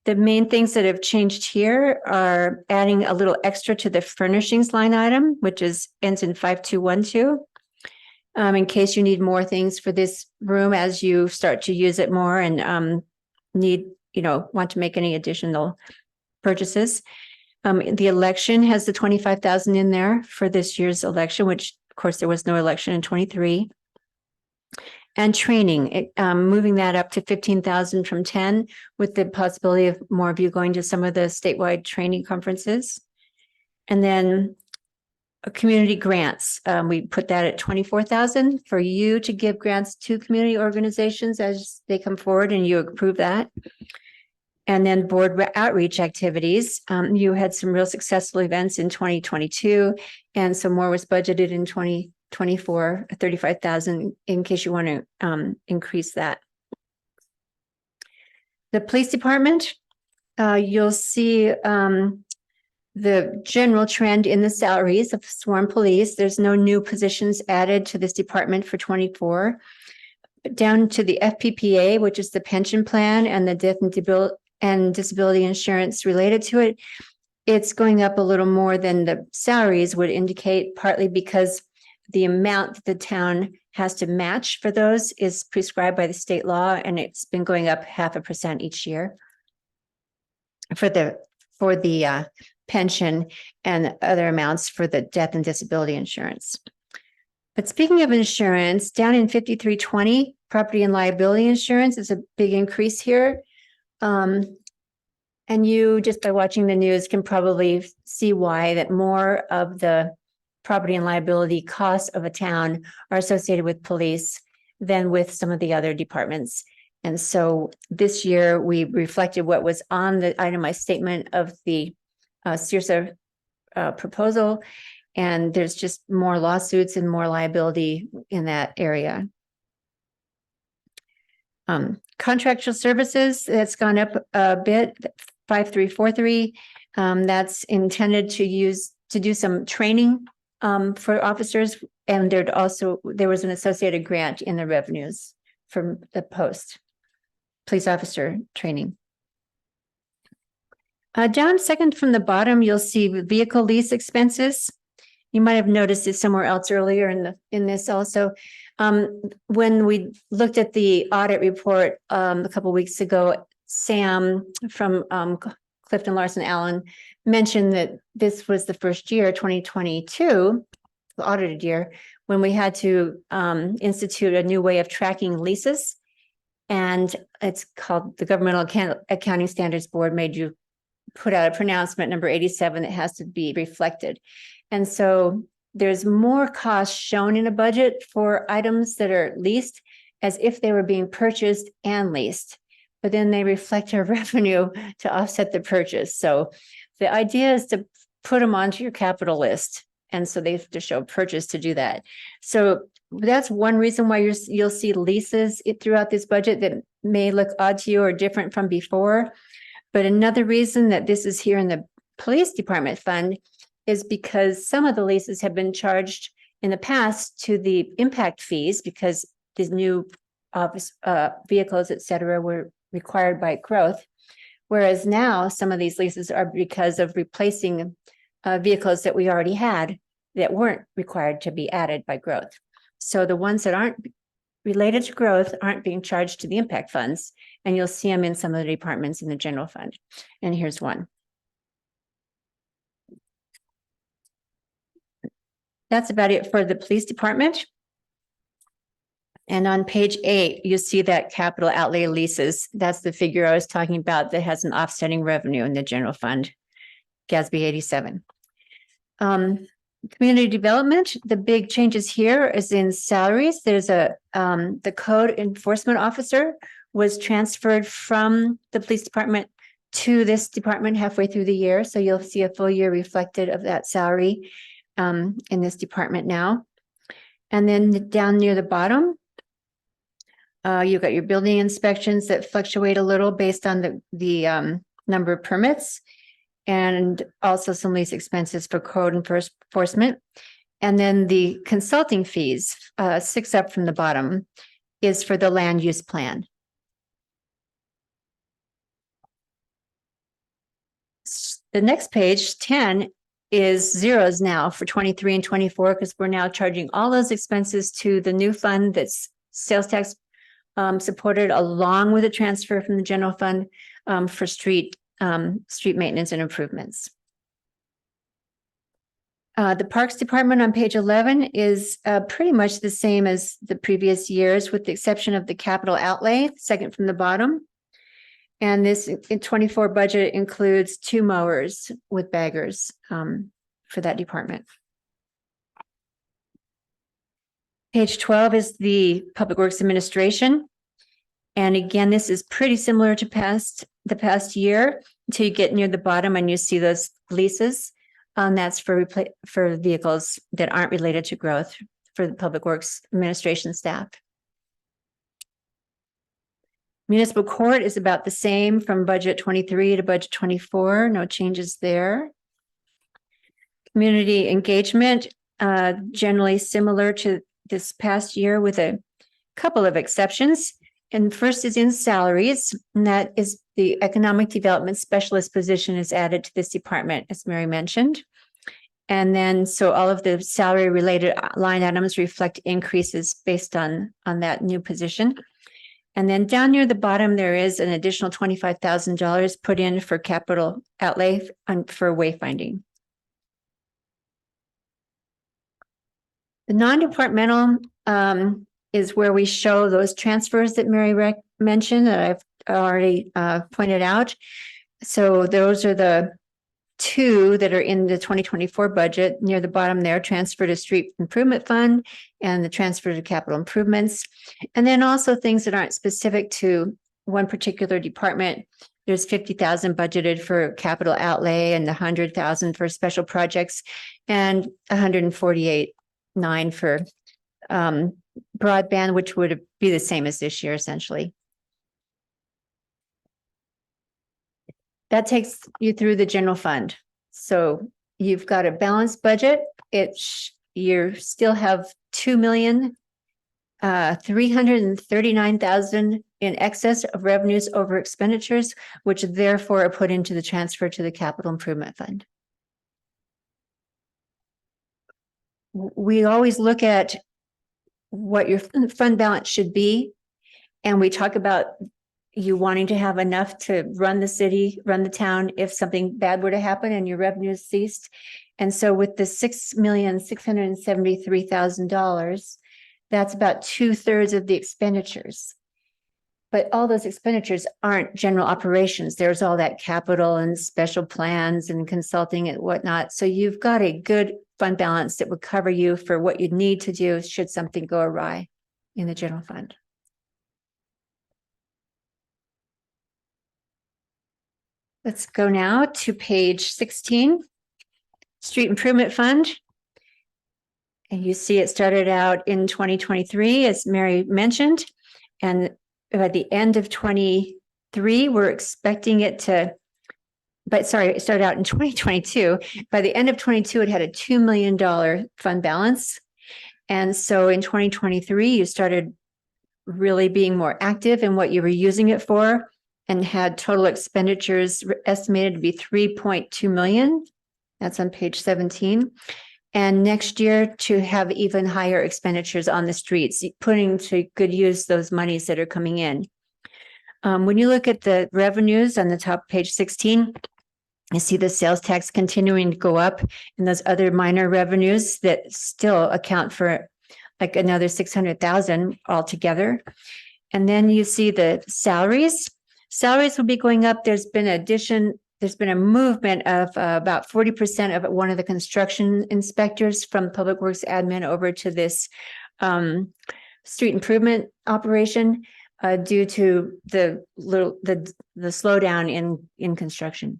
The main things that have changed here are adding a little extra to the furnishings line item, which ends in 5212. In case you need more things for this room as you start to use it more and want to make any additional purchases. The election has the 25,000 in there for this year's election, which of course there was no election in 23. And training, moving that up to 15,000 from 10, with the possibility of more of you going to some of the statewide training conferences. And then community grants, we put that at 24,000 for you to give grants to community organizations as they come forward and you approve that. And then board outreach activities. You had some real successful events in 2022, and some more was budgeted in 2024, 35,000 in case you want to increase that. The police department, you'll see the general trend in the salaries of sworn police. There's no new positions added to this department for 24. Down to the FPPA, which is the pension plan and the death and disability insurance related to it, it's going up a little more than the salaries would indicate, partly because the amount that the town has to match for those is prescribed by the state law, and it's been going up 0.5% each year for the pension and other amounts for the death and disability insurance. But speaking of insurance, down in 5320, property and liability insurance is a big increase here. And you, just by watching the news, can probably see why that more of the property and liability costs of a town are associated with police than with some of the other departments. And so this year we reflected what was on the itemized statement of the CIRSA proposal, and there's just more lawsuits and more liability in that area. Contractual services, that's gone up a bit, 5343. That's intended to do some training for officers, and there was an associated grant in the revenues from the police officer training. Down second from the bottom, you'll see vehicle lease expenses. You might have noticed it somewhere else earlier in this also. When we looked at the audit report a couple of weeks ago, Sam from Clifton Larson Allen mentioned that this was the first year, 2022, the audited year, when we had to institute a new way of tracking leases. And it's called the Governmental Accounting Standards Board made you put out a pronouncement number 87 that has to be reflected. And so there's more costs shown in a budget for items that are leased as if they were being purchased and leased, but then they reflect our revenue to offset the purchase. So the idea is to put them onto your capital list. And so they have to show purchase to do that. So that's one reason why you'll see leases throughout this budget that may look odd to you or different from before. But another reason that this is here in the police department fund is because some of the leases have been charged in the past to the impact fees because these new office vehicles, et cetera, were required by growth. Whereas now some of these leases are because of replacing vehicles that we already had that weren't required to be added by growth. So the ones that aren't related to growth aren't being charged to the impact funds, and you'll see them in some of the departments in the general fund. And here's one. That's about it for the police department. And on page 8, you see that capital outlay leases. That's the figure I was talking about that has an offsetting revenue in the general fund, GASB 87. Community development, the big changes here is in salaries. There's the code enforcement officer was transferred from the police department to this department halfway through the year. So you'll see a full year reflected of that salary in this department now. And then down near the bottom, you've got your building inspections that fluctuate a little based on the number of permits, and also some lease expenses for code enforcement. And then the consulting fees, 6 up from the bottom, is for the land use plan. The next page, 10, is zeros now for 23 and 24, because we're now charging all those expenses to the new fund that's sales tax supported, along with a transfer from the general fund for street maintenance and improvements. The Parks Department on page 11 is pretty much the same as the previous years, with the exception of the capital outlay, second from the bottom. And this in 24 budget includes 2 mowers with baggers for that department. Page 12 is the Public Works Administration. And again, this is pretty similar to the past year until you get near the bottom and you see those leases. That's for vehicles that aren't related to growth for the Public Works Administration staff. Municipal Court is about the same from budget 23 to budget 24, no changes there. Community engagement, generally similar to this past year with a couple of exceptions. And first is in salaries, and that is the economic development specialist position is added to this department, as Mary mentioned. And then, so all of the salary related line items reflect increases based on that new position. And then down near the bottom, there is an additional $25,000 put in for capital outlay for wayfinding. The non-departmental is where we show those transfers that Mary mentioned that I've already pointed out. So those are the 2 that are in the 2024 budget. Near the bottom there, transfer to street improvement fund and the transfer to capital improvements. And then also things that aren't specific to one particular department. There's 50,000 budgeted for capital outlay and 100,000 for special projects and 148,900 for broadband, which would be the same as this year, essentially. That takes you through the general fund. So you've got a balanced budget. You still have 2,339,000 in excess of revenues over expenditures, which therefore are put into the transfer to the capital improvement fund. We always look at what your fund balance should be, and we talk about you wanting to have enough to run the city, run the town if something bad were to happen and your revenues ceased. And so with the $6,673,000, that's about 2/3 of the expenditures. But all those expenditures aren't general operations. There's all that capital and special plans and consulting and whatnot. So you've got a good fund balance that would cover you for what you need to do should something go awry in the general fund. Let's go now to page 16, Street Improvement Fund. And you see it started out in 2023, as Mary mentioned. And by the end of 23, we're expecting it to, it started out in 2022. By the end of 22, it had a $2 million fund balance. And so in 2023, you started really being more active in what you were using it for, and had total expenditures estimated to be 3.2 million. That's on page 17. And next year to have even higher expenditures on the streets, putting to good use those monies that are coming in. When you look at the revenues on the top of page 16, you see the sales tax continuing to go up and those other minor revenues that still account for like another 600,000 altogether. And then you see the salaries. Salaries will be going up. There's been a movement of about 40% of one of the construction inspectors from Public Works admin over to this street improvement operation due to the slowdown in construction.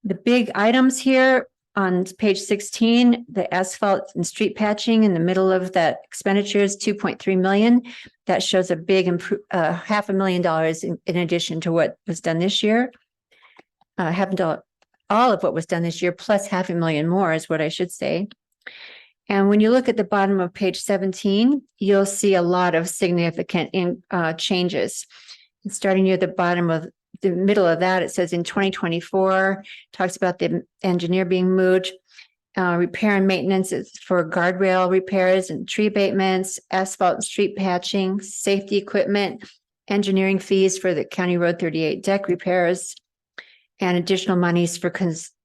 The big items here on page 16, the asphalt and street patching in the middle of that expenditure is 2.3 million. That shows a big $500,000 in addition to what was done this year. Happened to all of what was done this year, plus $500,000 more is what I should say. And when you look at the bottom of page 17, you'll see a lot of significant changes. And starting near the bottom of the middle of that, it says in 2024, talks about the engineer being moved, repair and maintenance is for guardrail repairs and tree abatements, asphalt and street patching, safety equipment, engineering fees for the County Road 38 deck repairs, and additional monies for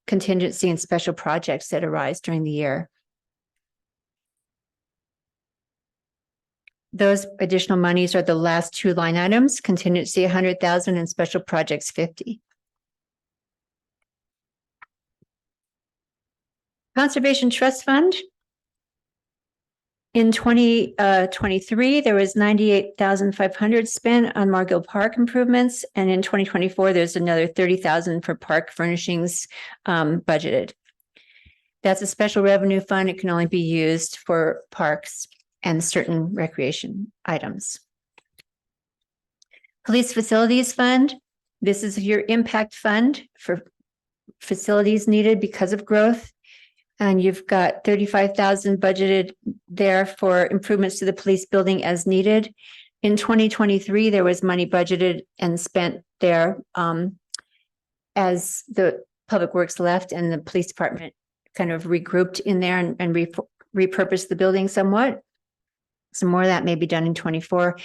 contingency and special projects that arise during the year. Those additional monies are the last two line items, contingency 100,000 and special projects 50. Conservation Trust Fund. In 2023, there was 98,500 spent on Margill Park improvements. And in 2024, there's another 30,000 for park furnishings budgeted. That's a special revenue fund. It can only be used for parks and certain recreation items. Police Facilities Fund. This is your impact fund for facilities needed because of growth. And you've got 35,000 budgeted there for improvements to the police building as needed. In 2023, there was money budgeted and spent there as the public works left and the police department kind of regrouped in there and repurposed the building somewhat. Some more of that may be done in 24.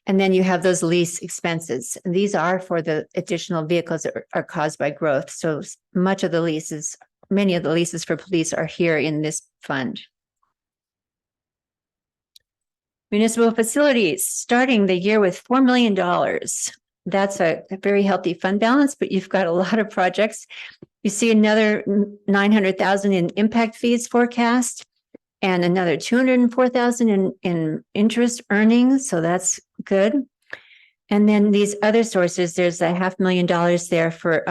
And then you have those lease expenses. And these are for the additional vehicles that are caused by growth. So much of the leases, many of the leases for police are here in this fund. Municipal facilities, starting the year with $4 million. That's a very healthy fund balance, but you've got a lot of projects. You see another 900,000 in impact fees forecast and another 204,000 in interest earnings. So that's good. And then these other sources, there's a $500,000 there for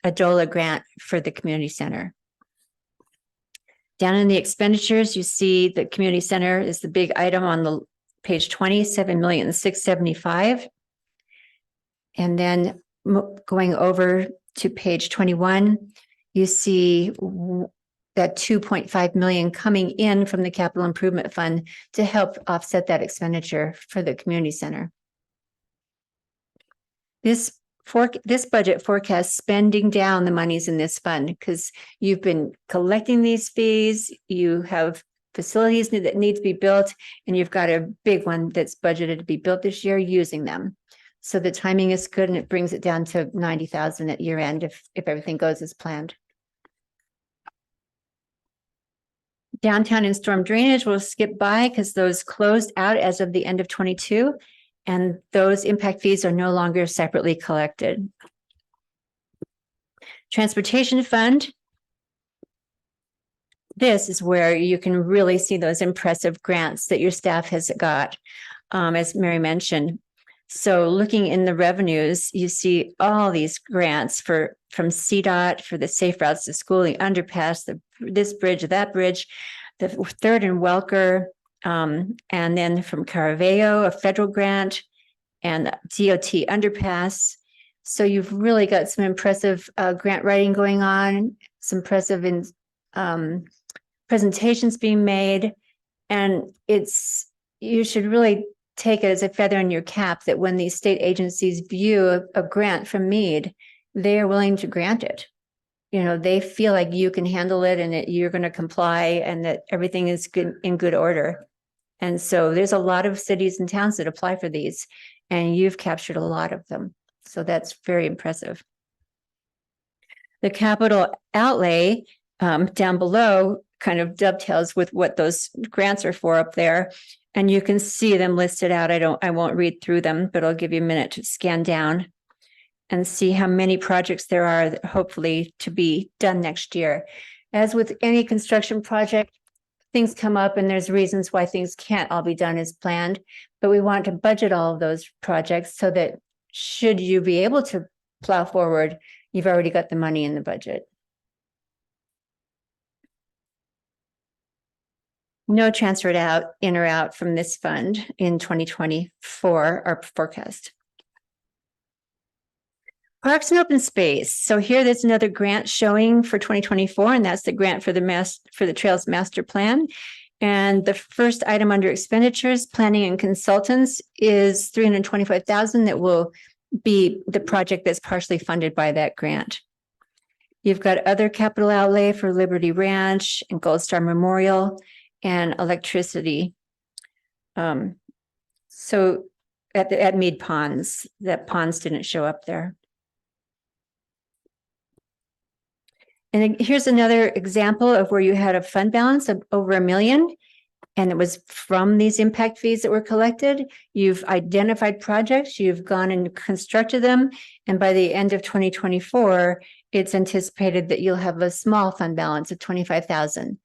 a DOLA grant for the community center. Down in the expenditures, you see the community center is the big item on the page 20, 7,675,000. And then going over to page 21, you see that 2.5 million coming in from the capital improvement fund to help offset that expenditure for the community center. This budget forecasts spending down the monies in this fund because you've been collecting these fees, you have facilities that need to be built, and you've got a big one that's budgeted to be built this year using them. So the timing is good and it brings it down to 90,000 at year end if everything goes as planned. Downtown and storm drainage will skip by because those closed out as of the end of 22. And those impact fees are no longer separately collected. Transportation fund. This is where you can really see those impressive grants that your staff has got, as Mary mentioned. So looking in the revenues, you see all these grants from CDOT for the safe routes to school, the underpass, this bridge, that bridge, the third and Welker, and then from Caraveo, a federal grant, and DOT underpass. So you've really got some impressive grant writing going on, some impressive presentations being made, and you should really take it as a feather in your cap that when these state agencies view a grant from Mead, they are willing to grant it. You know, they feel like you can handle it and that you're going to comply and that everything is good in good order. And so there's a lot of cities and towns that apply for these, and you've captured a lot of them. So that's very impressive. The capital outlay down below kind of dovetails with what those grants are for up there. And you can see them listed out. I won't read through them, but I'll give you a minute to scan down and see how many projects there are that hopefully to be done next year. As with any construction project, things come up and there's reasons why things can't all be done as planned, but we want to budget all of those projects so that should you be able to plow forward, you've already got the money in the budget. No transfer in or out from this fund in 2024, our forecast. Parks and open space. So here there's another grant showing for 2024, and that's the grant for the Trails Master Plan. And the first item under expenditures, planning and consultants, is 325,000 that will be the project that's partially funded by that grant. You've got other capital outlay for Liberty Ranch and Gold Star Memorial and electricity. So at Mead Ponds, that ponds didn't show up there. And then here's another example of where you had a fund balance of over $1 million. And it was from these impact fees that were collected. You've identified projects, you've gone and constructed them. And by the end of 2024, it's anticipated that you'll have a small fund balance of 25,000.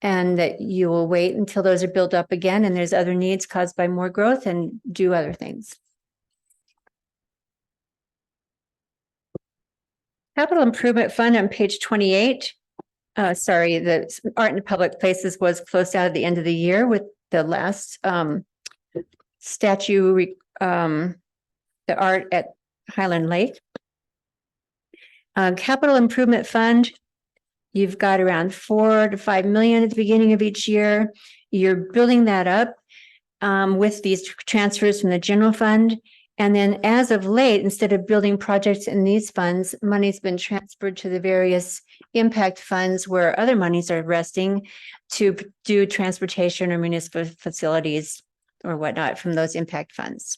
And that you will wait until those are built up again and there's other needs caused by more growth and do other things. Capital Improvement Fund on page 28. Sorry, the Art in Public Places was closed out at the end of the year with the last statue, the art at Highland Lake. Capital Improvement Fund, you've got around 4 to 5 million at the beginning of each year. You're building that up with these transfers from the general fund. And then as of late, instead of building projects in these funds, money's been transferred to the various impact funds where other monies are resting to do transportation or municipal facilities or whatnot from those impact funds.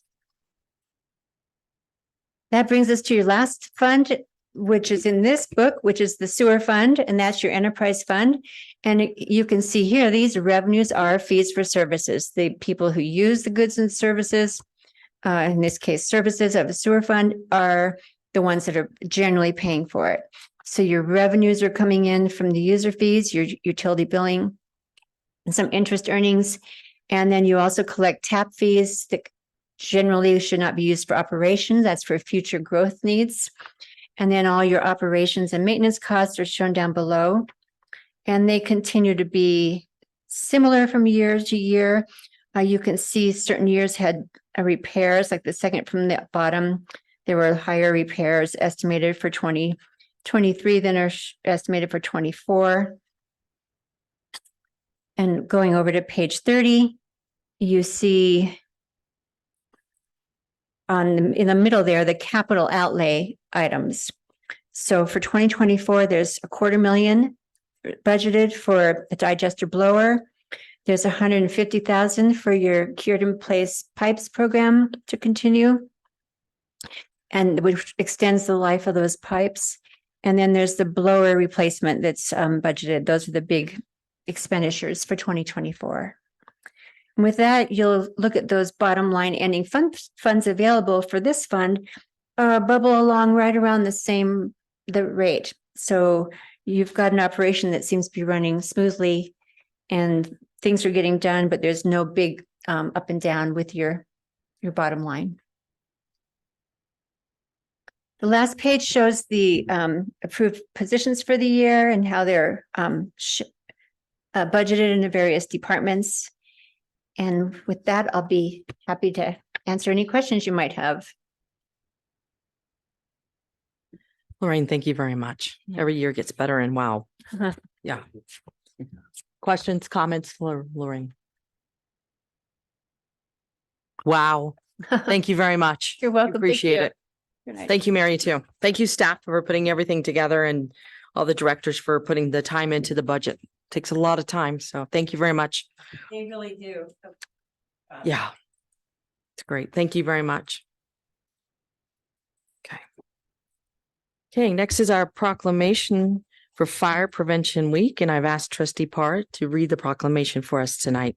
That brings us to your last fund, which is in this book, which is the sewer fund, and that's your enterprise fund. And you can see here, these revenues are fees for services. The people who use the goods and services, in this case, services of a sewer fund, are the ones that are generally paying for it. So your revenues are coming in from the user fees, your utility billing, and some interest earnings. And then you also collect tap fees that generally should not be used for operations. That's for future growth needs. And then all your operations and maintenance costs are shown down below. And they continue to be similar from year to year. You can see certain years had repairs, like the second from the bottom. There were higher repairs estimated for 2023 than are estimated for 24. And going over to page 30, you see in the middle there, the capital outlay items. So for 2024, there's $250,000 budgeted for a digester blower. There's $150,000 for your cured in place pipes program to continue, and which extends the life of those pipes. And then there's the blower replacement that's budgeted. Those are the big expenditures for 2024. And with that, you'll look at those bottom line ending funds available for this fund bubble along right around the rate. So you've got an operation that seems to be running smoothly and things are getting done, but there's no big up and down with your bottom line. The last page shows the approved positions for the year and how they're budgeted in the various departments. And with that, I'll be happy to answer any questions you might have. Lorraine, thank you very much. Every year gets better and wow. Yeah. Questions, comments, Lorraine? Wow. Thank you very much. You're welcome. Appreciate it. Good night. Thank you, Mary, too. Thank you, staff, for putting everything together and all the directors for putting the time into the budget. Takes a lot of time. So thank you very much. They really do. Yeah. It's great. Thank you very much. Okay. Okay, next is our proclamation for Fire Prevention Week, and I've asked Trustee Parr to read the proclamation for us tonight.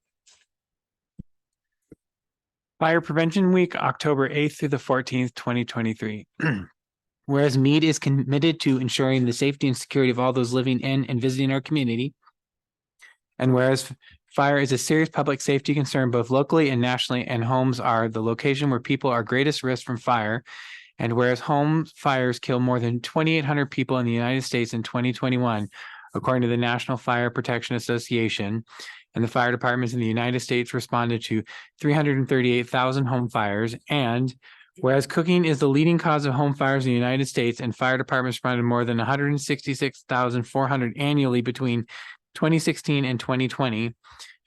Fire Prevention Week, October 8th through the 14th, 2023. Whereas Mead is committed to ensuring the safety and security of all those living in and visiting our community. And whereas fire is a serious public safety concern both locally and nationally, and homes are the location where people are greatest risk from fire. And whereas home fires kill more than 2,800 people in the United States in 2021, according to the National Fire Protection Association, and the fire departments in the United States responded to 338,000 home fires. And whereas cooking is the leading cause of home fires in the United States, and fire departments responded more than 166,400 annually between 2016 and 2020.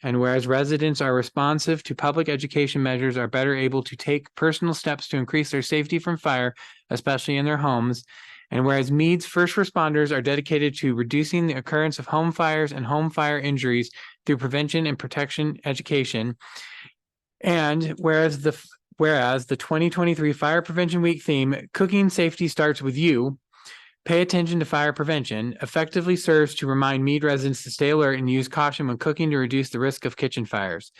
And whereas residents are responsive to public education measures, are better able to take personal steps to increase their safety from fire, especially in their homes. And whereas Mead's first responders are dedicated to reducing the occurrence of home fires and home fire injuries through prevention and protection education. And whereas the 2023 Fire Prevention Week theme, Cooking Safety Starts With You, Pay attention to fire prevention effectively serves to remind Mead residents to stay alert and use caution when cooking to reduce the risk of kitchen fires.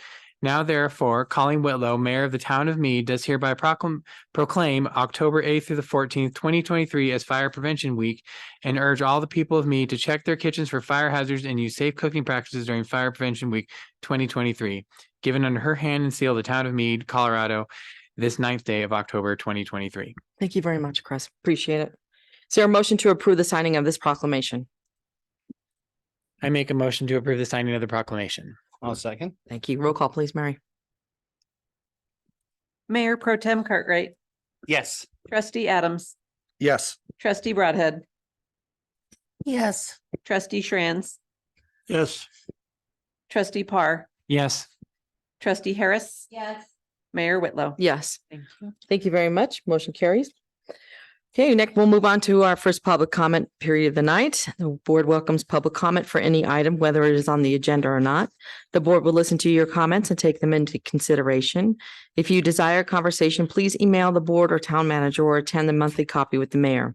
Now therefore, Colleen Whitlow, Mayor of the Town of Mead, does hereby proclaim October 8th through the 14th, 2023 as Fire Prevention Week and urge all the people of Mead to check their kitchens for fire hazards and use safe cooking practices during Fire Prevention Week 2023. Given under her hand and seal, the Town of Mead, Colorado, this 9th day of October 2023. Thank you very much, Chris. Appreciate it. Is there a motion to approve the signing of this proclamation? I make a motion to approve the signing of the proclamation. I'll second. Thank you. Roll call, please, Mary. Mayor Pro Tem Cartwright, Yes. trustee Adams, Yes. trustee Broadhead, Yes. trustee Shranz, Yes, trustee Parr, Yes. trustee Harris, Yes. Mayor Whitlow. Yes. Thank you. Thank you very much. Motion carries. Okay, next we'll move on to our first public comment period of the night. The board welcomes public comment for any item, whether it is on the agenda or not. The board will listen to your comments and take them into consideration. If you desire conversation, please email the board or town manager or attend the monthly copy with the mayor.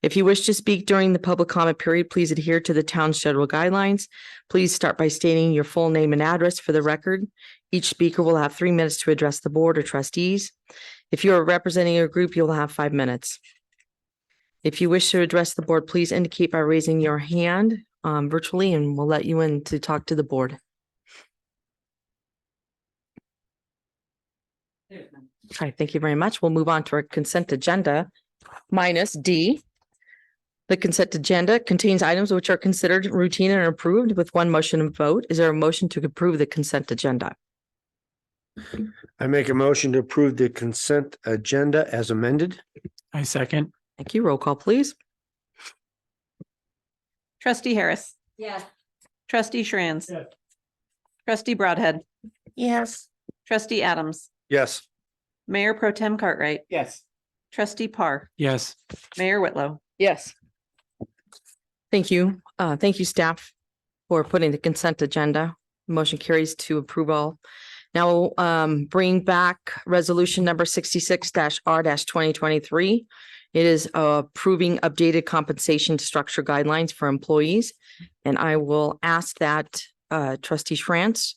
If you wish to speak during the public comment period, please adhere to the town's general guidelines. Please start by stating your full name and address for the record. Each speaker will have 3 minutes to address the board or trustees. If you are representing a group, you will have 5 minutes. If you wish to address the board, please indicate by raising your hand virtually, and we'll let you in to talk to the board. Okay, thank you very much. We'll move on to our consent agenda minus D. The consent agenda contains items which are considered routine and approved with one motion and vote. Is there a motion to approve the consent agenda? I make a motion to approve the consent agenda as amended. I second. Thank you. Roll call, please. Trustee Harris, Yes. trustee Shranz, Yes. trustee Broadhead, Yes. trustee Adams, Yes. Mayor Pro Tem Cartwright, Yes. trustee Parr, Yes. Mayor Whitlow. Yes. Thank you. Thank you, staff, for putting the consent agenda. Motion carries to approve all. Now, bring back resolution number 66-R-2023. It is approving updated compensation structure guidelines for employees. And I will ask that trustee Shranz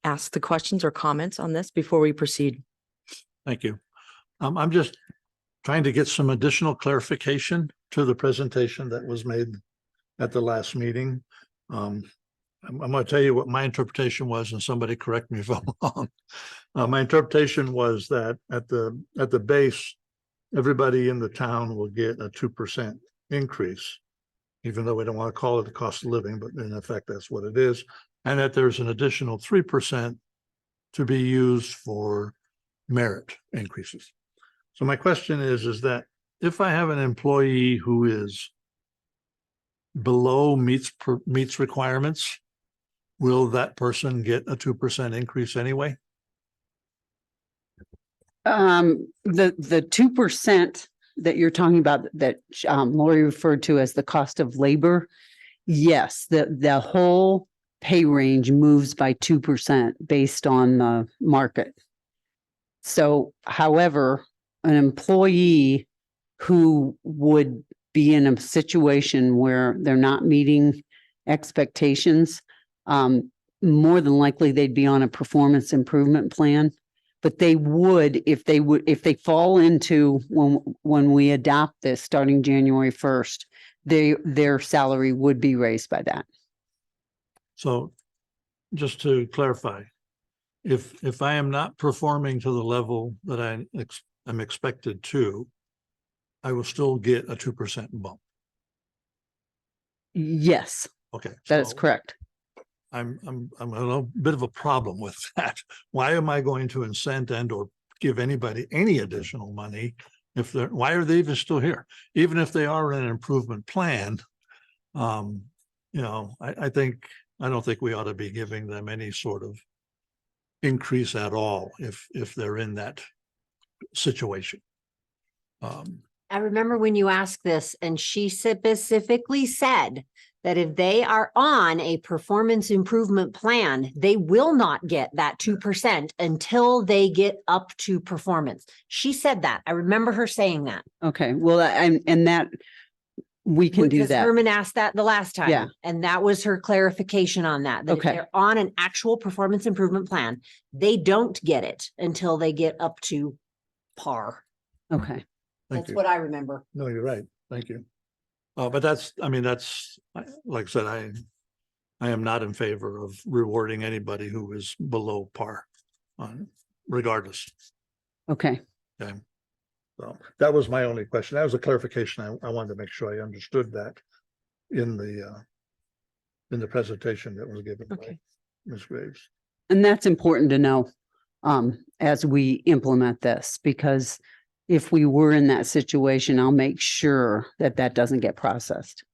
ask the questions or comments on this before we proceed. thank you. I'm just trying to get some additional clarification to the presentation that was made at the last meeting. I'm going to tell you what my interpretation was, and somebody correct me if I'm wrong. My interpretation was that at the base, everybody in the town will get a 2% increase, even though we don't want to call it the cost of living, but in effect, that's what it is. And that there's an additional 3% to be used for merit increases. So my question is that if I have an employee who is below meets requirements, will that person get a 2% increase anyway? The 2% that you're talking about that Lori referred to as the cost of labor. Yes, the whole pay range moves by 2% based on the market. So however, an employee who would be in a situation where they're not meeting expectations, more than likely they'd be on a performance improvement plan. But they would, if they fall into when we adopt this starting January 1st, their salary would be raised by that. So just to clarify, if I am not performing to the level that I'm expected to, I will still get a 2% bump. Yes, Okay. that is so correct. I'm a little bit of a problem with that. Why am I going to incent and or give anybody any additional money why are they even still here? Even if they are in an improvement plan, I don't think we ought to be giving them any sort of increase at all if they're in that situation. I remember when you asked this and she specifically said that if they are on a performance improvement plan, they will not get that 2% until they get up to performance. She said that. I remember her saying that. Okay, well, and that we can do Because that. Herman asked that the last time. Yeah. And that was her clarification on that. That if Okay. they're on an actual performance improvement plan, they don't get it until they get up to par. Okay. Thank That's you. what I remember. No, you're right. Thank you. But that's, I mean, that's, like I said, I am not in favor of rewarding anybody who is below par regardless. Okay. Okay. So that was my only question. That was a clarification. I wanted to make sure I understood that in the presentation that was given by Okay. Ms. Graves. And that's important to know as we implement this, because if we were in that situation, I'll make sure that that doesn't get processed.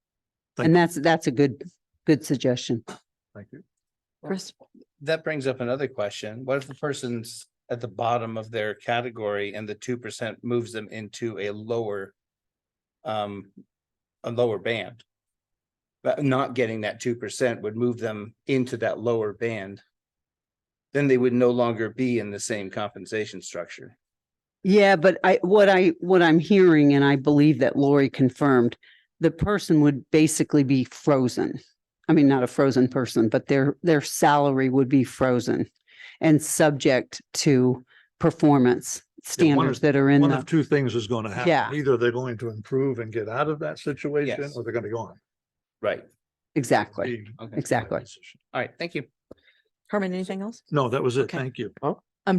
Thank And that's a good suggestion. Thank you. Chris? That brings up another question. What if the person's at the bottom of their category and the 2% moves them into a lower band? But not getting that 2% would move them into that lower band. Then they would no longer be in the same compensation structure. Yeah, but what I'm hearing, and I believe that Lori confirmed, the person would basically be frozen. I mean, not a frozen person, but their salary would be frozen and subject to performance standards that are in One the, of two things is going to happen. Yeah. Either they're going to improve and get out of that situation, Yes. or they're going to go on. Right. exactly, Okay. exactly. All right. Thank you. Herman, anything else? No, that was it. Okay. Thank you.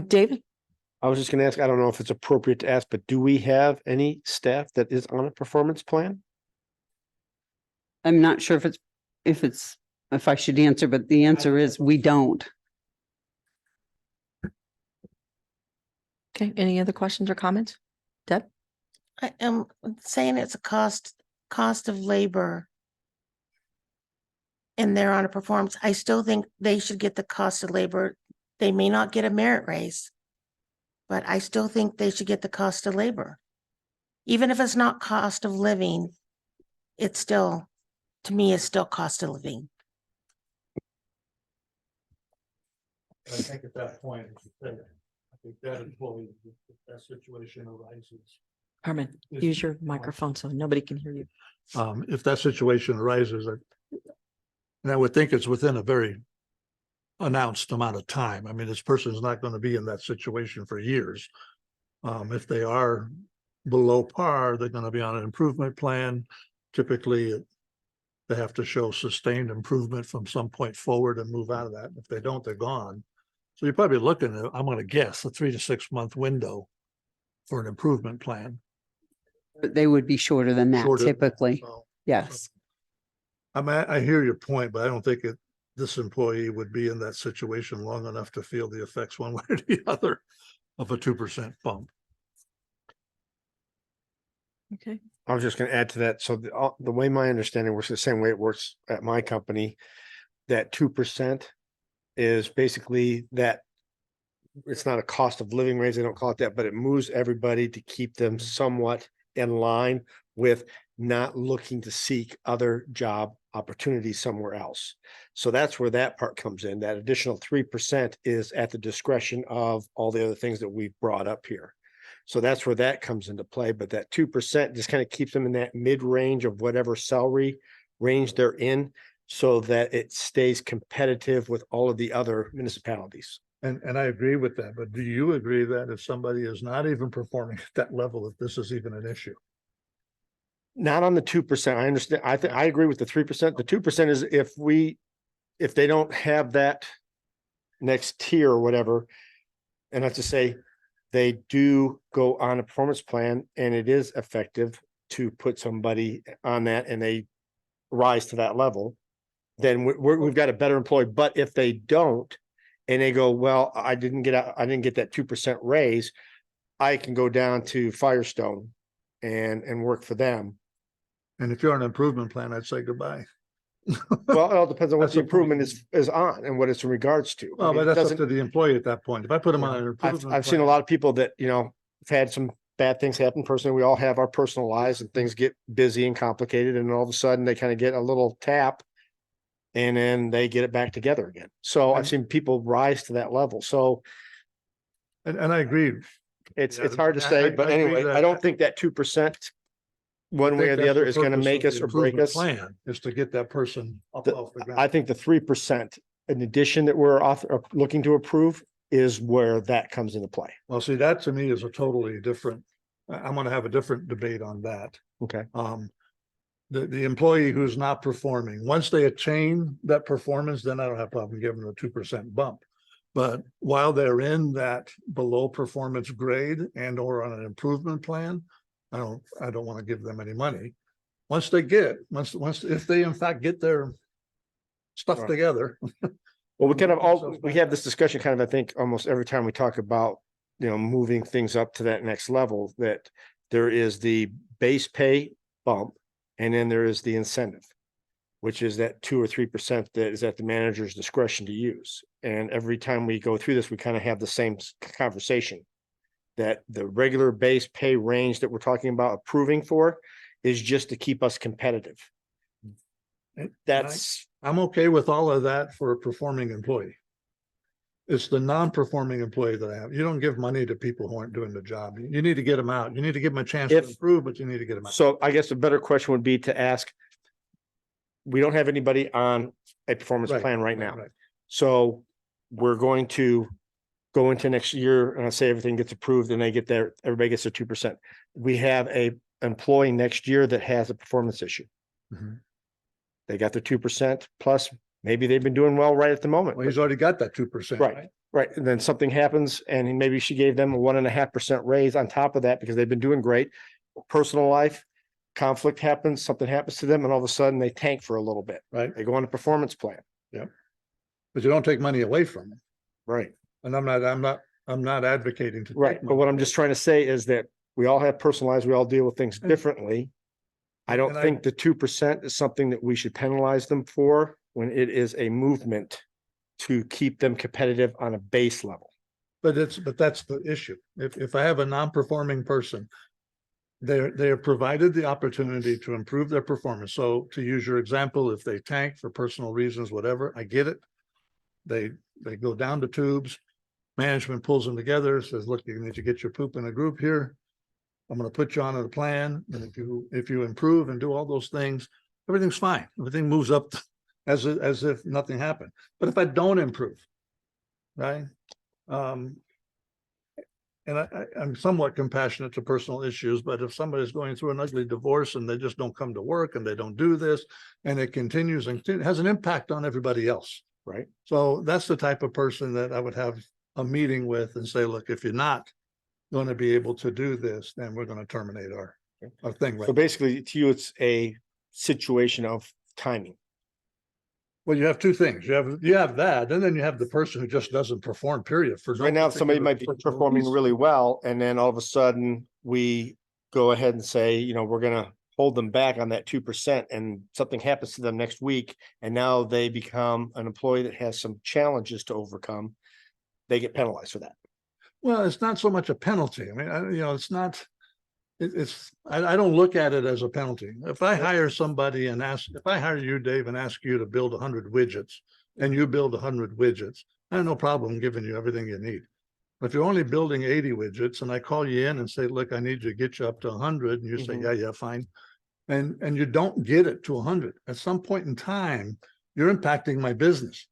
David? I was just gonna ask, I don't know if it's appropriate to ask, but do we have any staff that is on a performance plan? I'm not sure if I should answer, but the answer is we don't. Okay, any other questions or comments? Deb? I am saying it's a cost of labor. And they're on a performance. I still think they should get the cost of labor. They may not get a merit raise. But I still think they should get the cost of labor. Even if it's not cost of living, it's still, to me, it's still cost of living. I think at that point, as you said, I think that employee, if that situation arises, Herman, Yes. use your microphone so nobody can hear you. if that situation arises, and I would think it's within a very announced amount of time. I mean, this person is not going to be in that situation for years. If they are below par, they're going to be on an improvement plan. Typically, they have to show sustained improvement from some point forward and move out of that. If they don't, they're gone. So you're probably looking at, I'm going to guess, a 3 to 6 month window for an improvement plan. But they would be shorter than that Shorter than that, typically. so- Yes. I mean, I hear your point, but I don't think this employee would be in that situation long enough to feel the effects one way or the other of a 2% bump. Okay. I was just gonna add to that. So the way my understanding works, the same way it works at my company, that 2% is basically that it's not a cost of living raise, they don't call it that, but it moves everybody to keep them somewhat in line with not looking to seek other job opportunities somewhere else. So that's where that part comes in. That additional 3% is at the discretion of all the other things that we've brought up here. So that's where that comes into play, but that 2% just kind of keeps them in that mid-range of whatever salary range they're in, so that it stays competitive with all of the other municipalities. And I agree with that, but do you agree that if somebody is not even performing at that level, that this is even an issue? Not on the 2%. I understand. I agree with the 3%. The 2% is if they don't have that next tier or whatever, and that's to say, they do go on a performance plan and it is effective to put somebody on that and they rise to that level, then we've got a better employee. But if they don't, and they go, well, I didn't get that 2% raise, I can go down to Firestone and work for them. And if you're on an improvement plan, I'd say goodbye. Well, it all depends on what That's the the point. improvement is on and what it's in regards to. I Well, mean, but it that's up doesn't- to the employee at that point. If I put them on an improvement. I've seen a lot of people that, have had some bad things happen personally. We all have our personal lives and things get busy and complicated, and all of a sudden they kind of get a little tap and then they get it back together again. So I've seen people rise to that level. So And I agree. it's Yeah, hard to I- say, I but agree anyway, that- I don't think that 2% one way or the other is going to make us or break us. Plan is to get that person up The- off the I ground. think the 3% in addition that we're looking to approve is where that comes into play. Well, see, that to me is a totally different, I'm gonna have a different debate on that. Okay. The employee who's not performing, once they attain that performance, then I don't have a problem giving them a 2% bump. But while they're in that below performance grade and or on an improvement plan, I don't want to give them any money. Once if they in fact get their stuff Right. together. Well, we have this discussion kind of, I think, almost every time we talk about, moving things up to that next level, that there is the base pay bump and then there is the incentive, which is that 2 or 3% that is at the manager's discretion to use. And every time we go through this, we kind of have the same conversation that the regular base pay range that we're talking about approving for is just to keep us competitive. I'm okay with all of that for a performing employee. It's the non-performing employee that I have. You don't give money to people who aren't doing the job. You need to get them out. You need to give them a chance to improve, but you need to get them out. So I guess a better question would be to ask, we don't have anybody on a performance plan right now. So we're going to go into next year and I say everything gets approved and they get there, everybody gets their 2%. We have a employee next year that has a performance issue. Mhm. They got their 2% plus maybe they've been doing well right at the moment. Well, he's already got that 2%. Right. Right. And then something happens and maybe she gave them a 1.5% raise on top of that because they've been doing great. Personal life, conflict happens, something happens to them and all of a sudden they tank for a little bit. Right. They go on a performance plan. But you don't take money away from them. Right. And I'm not advocating to. Right. But what I'm just trying to say is that we all have personal lives. We all deal with things differently. I don't think the 2% is something that we should penalize them for when it is a movement to keep them competitive on a base level. But that's the issue. If I have a non-performing person, they are provided the opportunity to improve their performance. So to use your example, if they tank for personal reasons, whatever, I get it. They go down the tubes. Management pulls them together, says, look, you need to get your poop in a group here. I'm going to put you on a plan. And if you improve and do all those things, everything's fine. Everything moves up as if nothing happened. But if I don't improve, right? And I'm somewhat compassionate to personal issues, but if somebody's going through an ugly divorce and they just don't come to work and they don't do this and it continues and it has an impact on everybody else. Right. So that's the type of person that I would have a meeting with and say, look, if you're not going to be able to do this, then we're going to terminate our thing. Right. So basically to you, it's a situation of timing. Well, you have two things. You have that, and then you have the person who just doesn't perform, period. For Right now, somebody might be performing really well, and then all of a sudden we go ahead and say, we're gonna hold them back on that 2%, and something happens to them next week, and now they become an employee that has some challenges to overcome. They get penalized for that. Well, it's not so much a penalty. I mean, it's not. I don't look at it as a penalty. If I hire somebody and if I hire you, Dave, and ask you to build 100 widgets and you build 100 widgets, I have no problem giving you everything you need. But if you're only building 80 widgets and I call you in and say, look, I need you to get you up to 100 and you say, yeah, fine. And you don't get it to 100 at some point in time, you're impacting my business.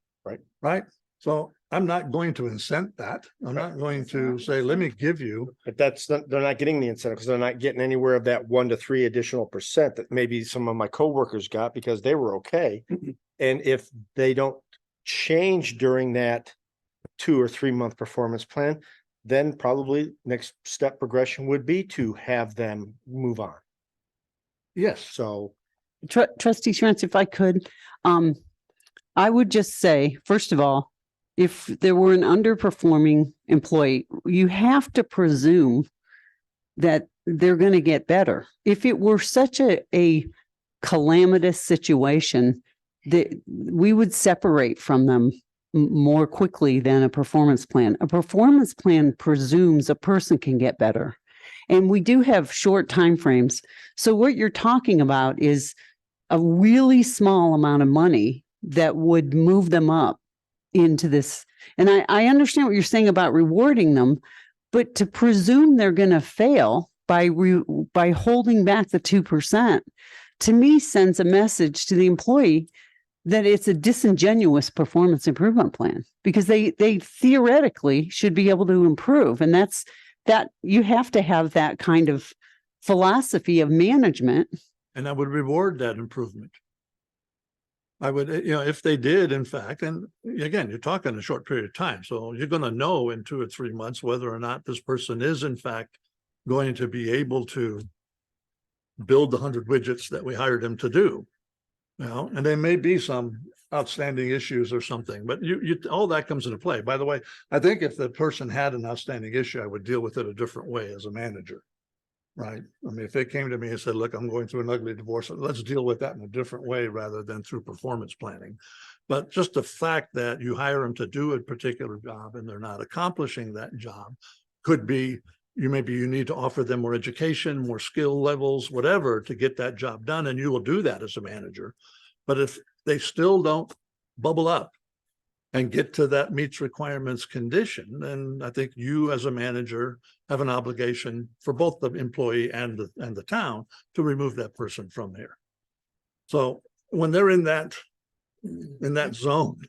Right. So I'm not going to incent that. I'm not going to say, let me give you. But they're not getting the incentive because they're not getting anywhere of that 1 to 3 additional percent that maybe some of my coworkers got because they were okay. And if they don't change during that 2 or 3 month performance plan, then probably next step progression would be to have them move on. Yes. So Trustee Schmitz, if I could, I would just say, first of all, if there were an underperforming employee, you have to presume that they're going to get better. If it were such a calamitous situation, that we would separate from them more quickly than a performance plan. A performance plan presumes a person can get better. And we do have short timeframes. So what you're talking about is a really small amount of money that would move them up into this. And I understand what you're saying about rewarding them, but to presume they're going to fail by holding back the 2%, to me sends a message to the employee that it's a disingenuous performance improvement plan, because they theoretically should be able to improve. And that you have to have that kind of philosophy of management. And I would reward that improvement. I would, if they did, in fact, and again, you're talking a short period of time, so you're going to know in 2 or 3 months whether or not this person is in fact going to be able to build the 100 widgets that we hired him to do. And there may be some outstanding issues or something, but all that comes into play. By the way, I think if the person had an outstanding issue, I would deal with it a different way as a manager. Right. I mean, if they came to me and said, look, I'm going through an ugly divorce, let's deal with that in a different way rather than through performance planning. But just the fact that you hire them to do a particular job and they're not accomplishing that job could be, you need to offer them more education, more skill levels, whatever, to get that job done. And you will do that as a manager. But if they still don't bubble up and get to that meets requirements condition, then I think you as a manager have an obligation for both the employee and the town to remove that person from here. So when they're in that zone,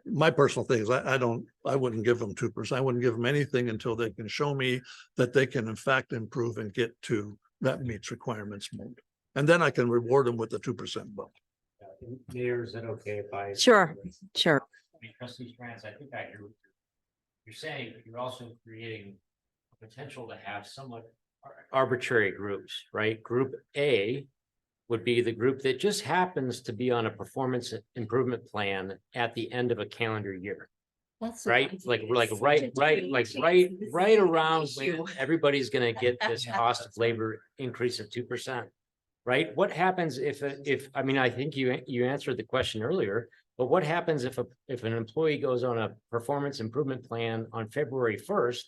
my personal thing is I wouldn't give them 2%. I wouldn't give them anything until they can show me that they can in fact improve and get to that meets requirements mode. And then I can reward them with the 2% bump. Mayor, is that okay if I? Sure. I mean, Trustee Strands, I think I hear what you're saying, but you're also creating a potential to have somewhat arbitrary groups, right? Group A would be the group that just happens to be on a performance improvement plan at the end of a calendar year. Right? Like right around when everybody's gonna get this cost of labor increase of 2%. Right? What happens if I mean, I think you answered the question earlier, but what happens if an employee goes on a performance improvement plan on February 1st,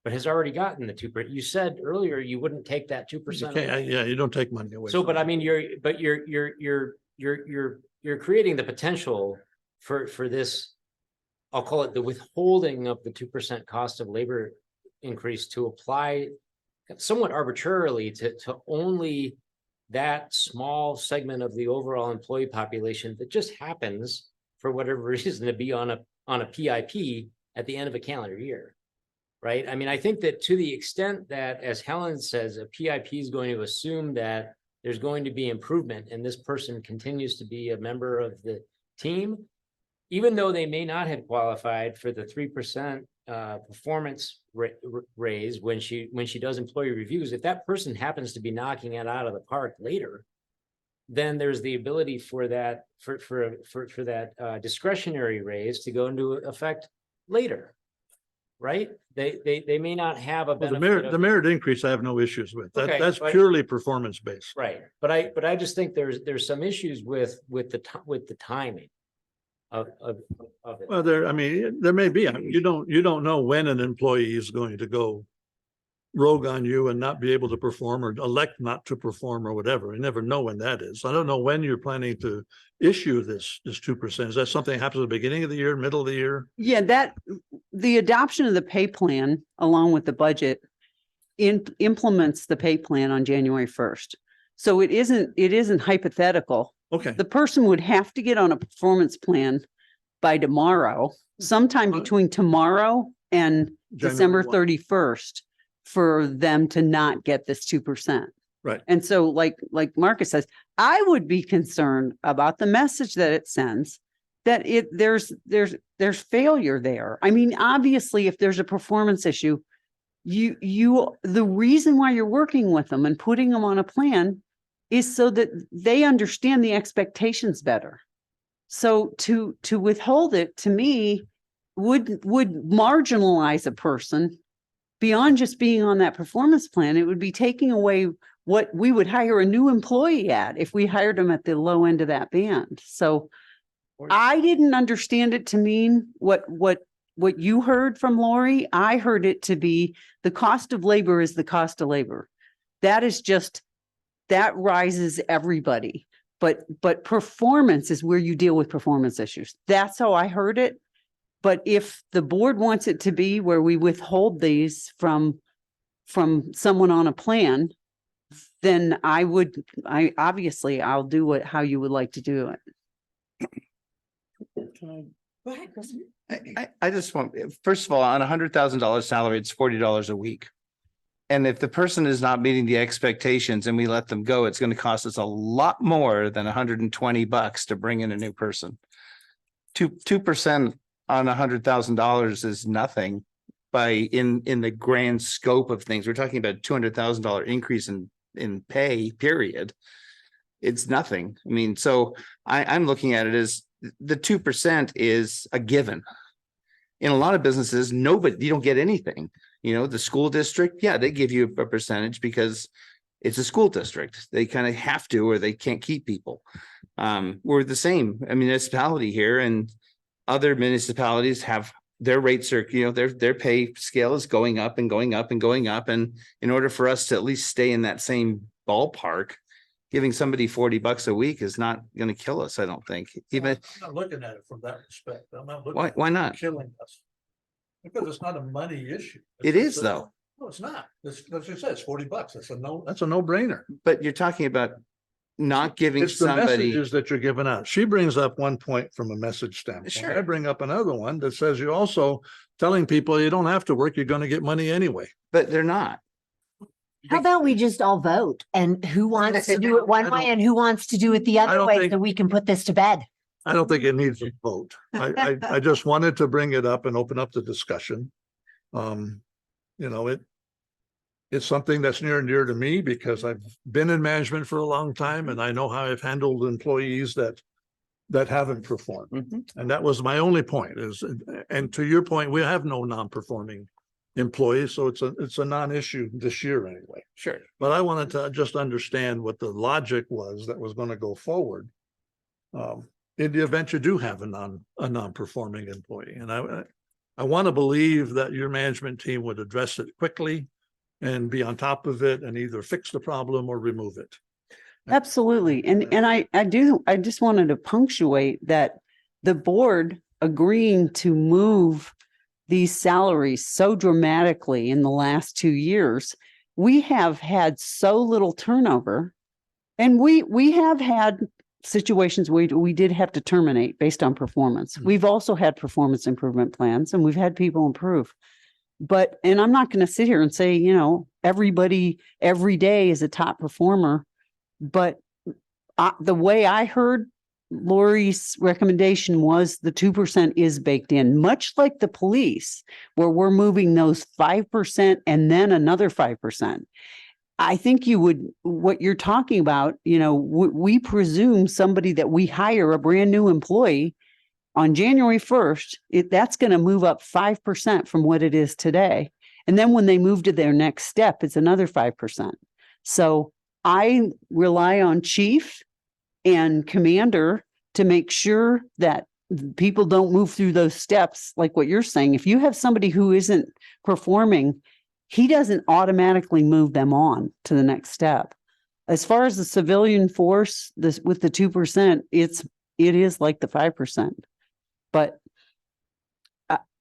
but has already gotten the 2%? You said earlier you wouldn't take that 2%. Yeah, you don't take money away. So, but I mean, you're creating the potential for this, I'll call it the withholding of the 2% cost of labor increase to apply somewhat arbitrarily to only that small segment of the overall employee population that just happens for whatever reason to be on a PIP at the end of a calendar year. Right. I mean, I think that to the extent that, as Helen says, a PIP is going to assume that there's going to be improvement and this person continues to be a member of the team, even though they may not have qualified for the 3% performance raise when she does employee reviews, if that person happens to be knocking it out of the park later, then there's the ability for that discretionary raise to go into effect later. Right? They may not have a benefit. The merit increase I have no issues with. Okay, That's purely performance based. Right. But I just think there's some issues with the timing of it. Well, there may be. I mean, you don't know when an employee is going to go rogue on you and not be able to perform, or elect not to perform, or whatever. You never know when that is. I don't know when you're planning to issue this 2%. Is that something that happens at the beginning of the year, middle of the year? Yeah, the adoption of the pay plan along with the budget implements the pay plan on January 1st. So it isn't hypothetical. Okay. The person would have to get on a performance plan by tomorrow, sometime between tomorrow and December 31st, for them to not get this 2%. Right. And so like Marcus says, I would be concerned about the message that it sends, that there's failure there. I mean, obviously, if there's a performance issue, the reason why you're working with them and putting them on a plan is so that they understand the expectations better. So to withhold it, to me, would marginalize a person beyond just being on that performance plan. It would be taking away what we would hire a new employee at if we hired them at the low end of that band. So I didn't understand it to mean what you heard from Lori. I heard it to be the cost of labor is the cost of labor. That rises everybody. But performance is where you deal with performance issues. That's how I heard it. But if the board wants it to be where we withhold these from from someone on a plan, then obviously I'll do how you would like to do it. I just want, first of all, on $100,000 salary, it's $40 a week. And if the person is not meeting the expectations and we let them go, it's going to cost us a lot more than $120 to bring in a new person. 2% on $100,000 is nothing in the grand scope of things. We're talking about $200,000 increase in pay, period. It's nothing. I mean, so I'm looking at it as the 2% is a given. In a lot of businesses, you don't get anything. The school district, yeah, they give you a percentage because it's a school district. They kind of have to, or they can't keep people. We're the same. A municipality here, and other municipalities have their rates are, their pay scale is going up and going up and going up. And in order for us to at least stay in that same ballpark, giving somebody $40 a week is not going to kill us, I don't think. Even I'm not looking at it from that respect. I'm not looking. Why at it not? Killing us. Because it's not a money issue. It is though. No, it's not. It's, as you said, it's $40. That's a no-brainer. But you're talking about not giving It's the somebody. messages that you're giving out. She brings up one point from a message standpoint. Sure. I bring up another one that says you're also telling people you don't have to work, you're going to get money anyway. But they're not. How about we just all vote and who wants to do it I one don't- way and who wants to do it the other don't way think- so we can put this to bed? I don't think it needs a vote. I just wanted to bring it up and open up the discussion. It's something that's near and dear to me because I've been in management for a long time and I know how I've handled employees that haven't performed. And that was my only point and to your point, we have no non-performing employees, so it's a non-issue this year anyway. Sure. But I wanted to just understand what the logic was that was going to go forward. In the event you do have a non-performing employee. And I want to believe that your management team would address it quickly and be on top of it and either fix the problem or remove it. Absolutely. And I just wanted to punctuate that the board agreeing to move these salaries so dramatically in the last 2 years, we have had so little turnover. And we have had situations where we did have to terminate based on performance. We've also had performance improvement plans and we've had people improve. And I'm not going to sit here and say, everybody every day is a top performer. But the way I heard Lori's recommendation was the 2% is baked in, much like the police, where we're moving those 5% and then another 5%. I think what you're talking about, we presume somebody that we hire, a brand new employee on January 1st, that's going to move up 5% from what it is today. And then when they move to their next step, it's another 5%. So I rely on chief and commander to make sure that people don't move through those steps. Like what you're saying, if you have somebody who isn't performing, he doesn't automatically move them on to the next step. As far as the civilian force, with the 2%, it is like the 5%. But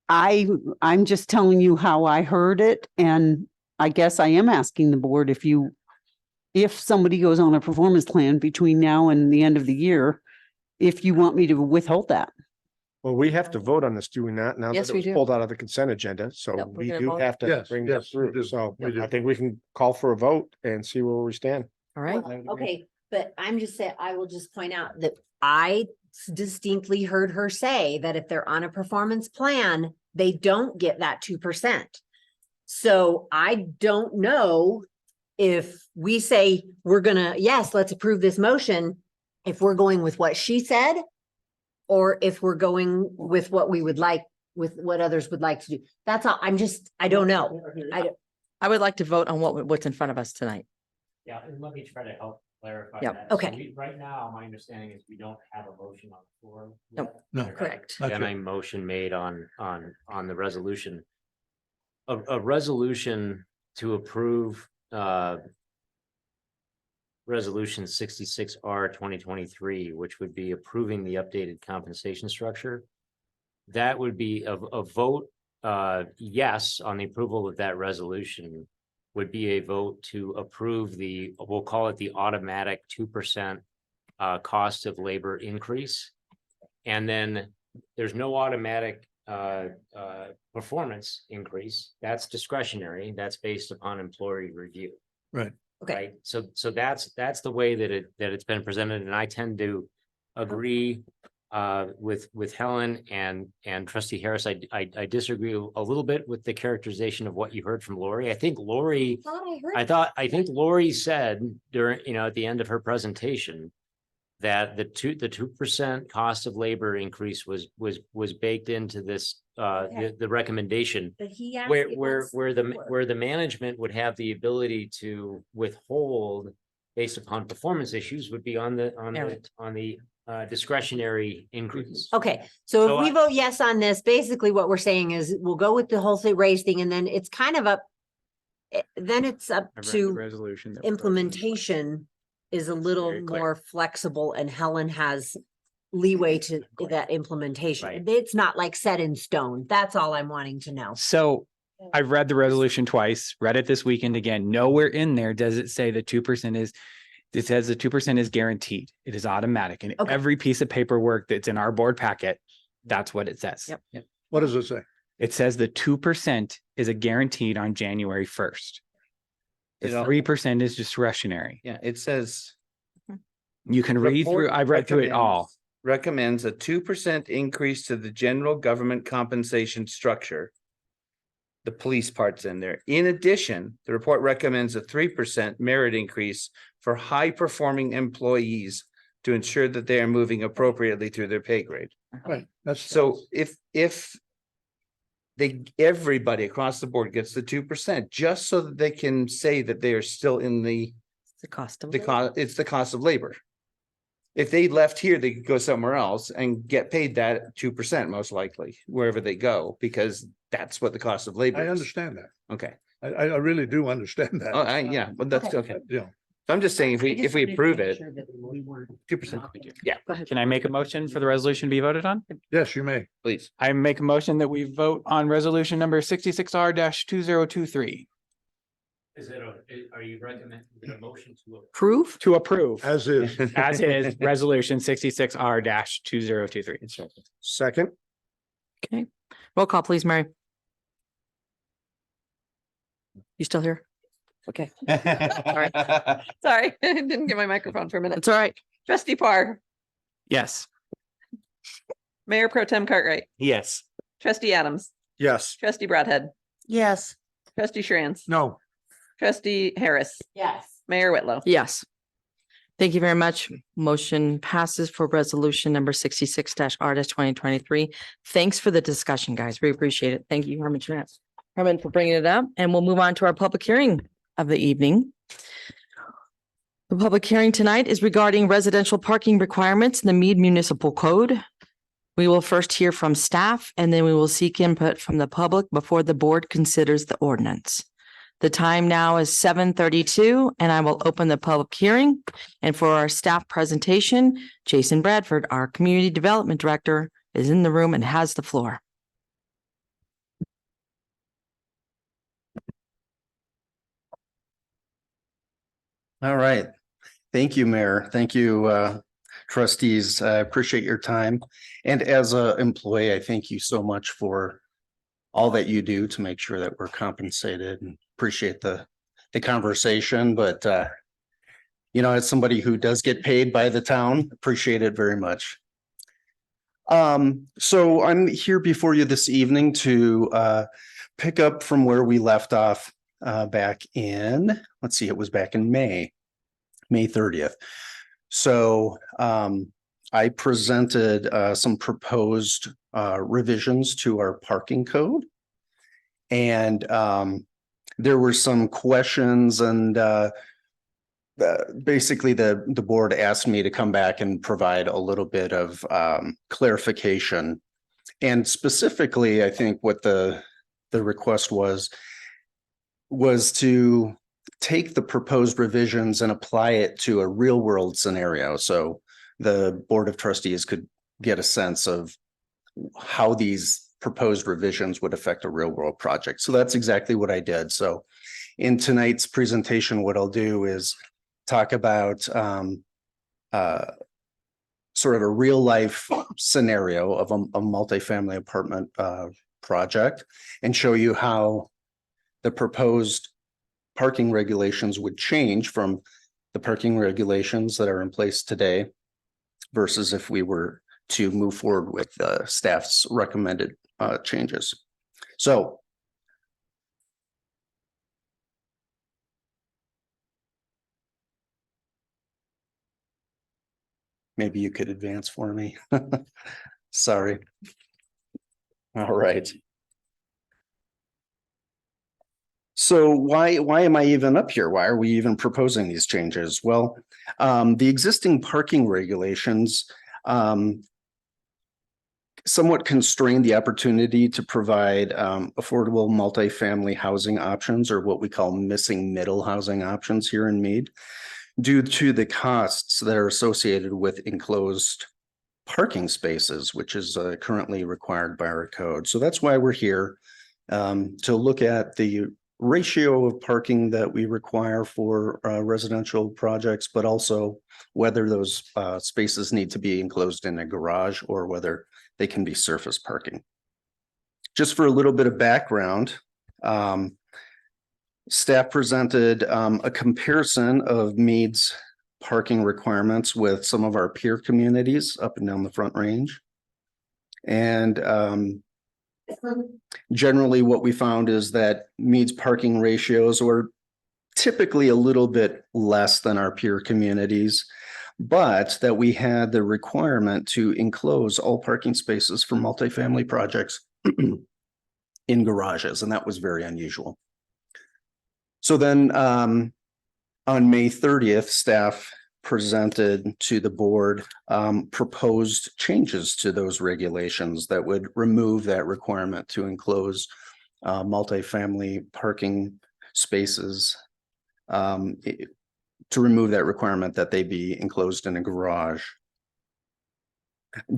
I'm just telling you how I heard it. And I guess I am asking the board if somebody goes on a performance plan between now and the end of the year, if you want me to withhold that. Well, we have to vote on this, do we not? Now Yes, that it we was do. pulled out of the consent agenda, so Yep, we're we gonna do vote. have to Yes, bring that yes, we do. through. So We do. I think we can call for a vote and see where we stand. All right. Okay, but I'm just saying, I will just point out that I distinctly heard her say that if they're on a performance plan, they don't get that 2%. So I don't know if we say yes, let's approve this motion, if we're going with what she said, or if we're going with what we would like, with what others would like to do. That's all. I don't know. I would like to vote on what's in front of us tonight. Yeah, and let me try to help clarify Yep. that. So Okay. Right now, my understanding is we don't have a motion on the floor. Nope. No. Correct. Not And yet. a motion made on the resolution. A resolution to approve, resolution 66R 2023, which would be approving the updated compensation structure. That would be a vote, yes, on the approval of that resolution. would be a vote to approve the, we'll call it the automatic 2% cost of labor increase. And then there's no automatic performance increase. That's discretionary. That's based upon employee review. Right. Okay. Right. So that's the way that it's been presented, and I tend to agree with Helen and Trustee Harris. I disagree a little bit with the characterization of what you heard from Lori. I think Lori, I think Lori said during, at the end of her presentation that the 2% cost of labor increase was baked into this the recommendation. But he asked. Where the management would have the ability to withhold based upon performance issues would be on the discretionary increase. Okay, so So if we I- vote yes on this, basically what we're saying is we'll go with the wholesale raise thing, and then it's kind of up. Then it's up I read the to resolution. that was voted on. implementation is a little Very clear. more flexible, and Helen has leeway to that implementation. Right. It's not like set in stone. That's all I'm wanting to know. So I've read the resolution twice, read it this weekend again. Nowhere in there does it say the 2% is, it says the 2% is guaranteed. It is automatic. And Okay. every piece of paperwork that's in our board packet, that's what it says. Yep. What does it say? It says the 2% is a guaranteed on January 1st. The You know- 3% is discretionary. Yeah, it says. You can read through, I've read through it all. Recommends a 2% increase to the general government compensation structure. The police part's in there. In addition, the report recommends a 3% merit increase for high-performing employees to ensure that they are moving appropriately through their pay grade. Right, that's. So if everybody across the board gets the 2%, just so that they can say that they are still in the cost of. it's the cost of labor. If they left here, they could go somewhere else and get paid that 2% most likely, wherever they go, because that's what the cost of labor I is. understand that. Okay. I really do understand that. Oh, yeah, but that's okay. Yeah. I'm just saying, if we approve it, 2%, yeah, Can I make a motion for the resolution to be voted on? Yes, you may. please. I make a motion that we vote on resolution number 66R-2023 Are you recommending a motion to Proof? to approve As is. as is resolution 66R-2023. Second, Okay. Roll call, please, Mary. You still here? Okay, Sorry, I didn't get my microphone for a minute. that's all right. Trustee Parr, Yes. Mayor Pro Tem Cartwright, Yes. Trustee Adams, yes. Trustee Broadhead, Yes, Trustee Shreens, No, Trustee Harris, Yes. Mayor Whitlow. Yes. Thank you very much. Motion passes for resolution number 66-R-2023. Thanks for the discussion, guys. We appreciate it. Thank you, Herman, for bringing it up. And we'll move on to our public hearing of the evening. The public hearing tonight is regarding residential parking requirements in the Mead Municipal Code. We will first hear from staff, and then we will seek input from the public before the board considers the ordinance. The time now is 7:32, and I will open the public hearing. And for our staff presentation, Jason Bradford, our Community Development Director, is in the room and has the floor. All right. Thank you, Mayor. Thank you, trustees. I appreciate your time. And as an employee, I thank you so much for all that you do to make sure that we're compensated, and appreciate the conversation. But as somebody who does get paid by the town, appreciate it very much. So I'm here before you this evening to pick up from where we left off back in, let's see, it was back in May 30th. So I presented some proposed revisions to our parking code. And there were some questions, and basically the board asked me to come back and provide a little bit of clarification. And specifically, I think what the request was to take the proposed revisions and apply it to a real world scenario. So the Board of Trustees could get a sense of how these proposed revisions would affect a real world project. So that's exactly what I did. So in tonight's presentation, what I'll do is talk about sort of a real life scenario of a multifamily apartment project and show you how the proposed parking regulations would change from the parking regulations that are in place today versus if we were to move forward with staff's recommended changes. So maybe you could advance for me. Sorry. All right. So why am I even up here? Why are we even proposing these changes? Well, the existing parking regulations somewhat constrain the opportunity to provide affordable multifamily housing options, or what we call missing middle housing options here in Mead, due to the costs that are associated with enclosed parking spaces, which is currently required by our code. So that's why we're here, to look at the ratio of parking that we require for residential projects, but also whether those spaces need to be enclosed in a garage or whether they can be surface parking. Just for a little bit of background, staff presented a comparison of Mead's parking requirements with some of our peer communities up and down the Front Range. And generally what we found is that Mead's parking ratios were typically a little bit less than our peer communities, but that we had the requirement to enclose all parking spaces for multifamily projects in garages, and that was very unusual. So then on May 30th, staff presented to the board proposed changes to those regulations that would remove that requirement to enclose multifamily parking spaces, to remove that requirement that they be enclosed in a garage.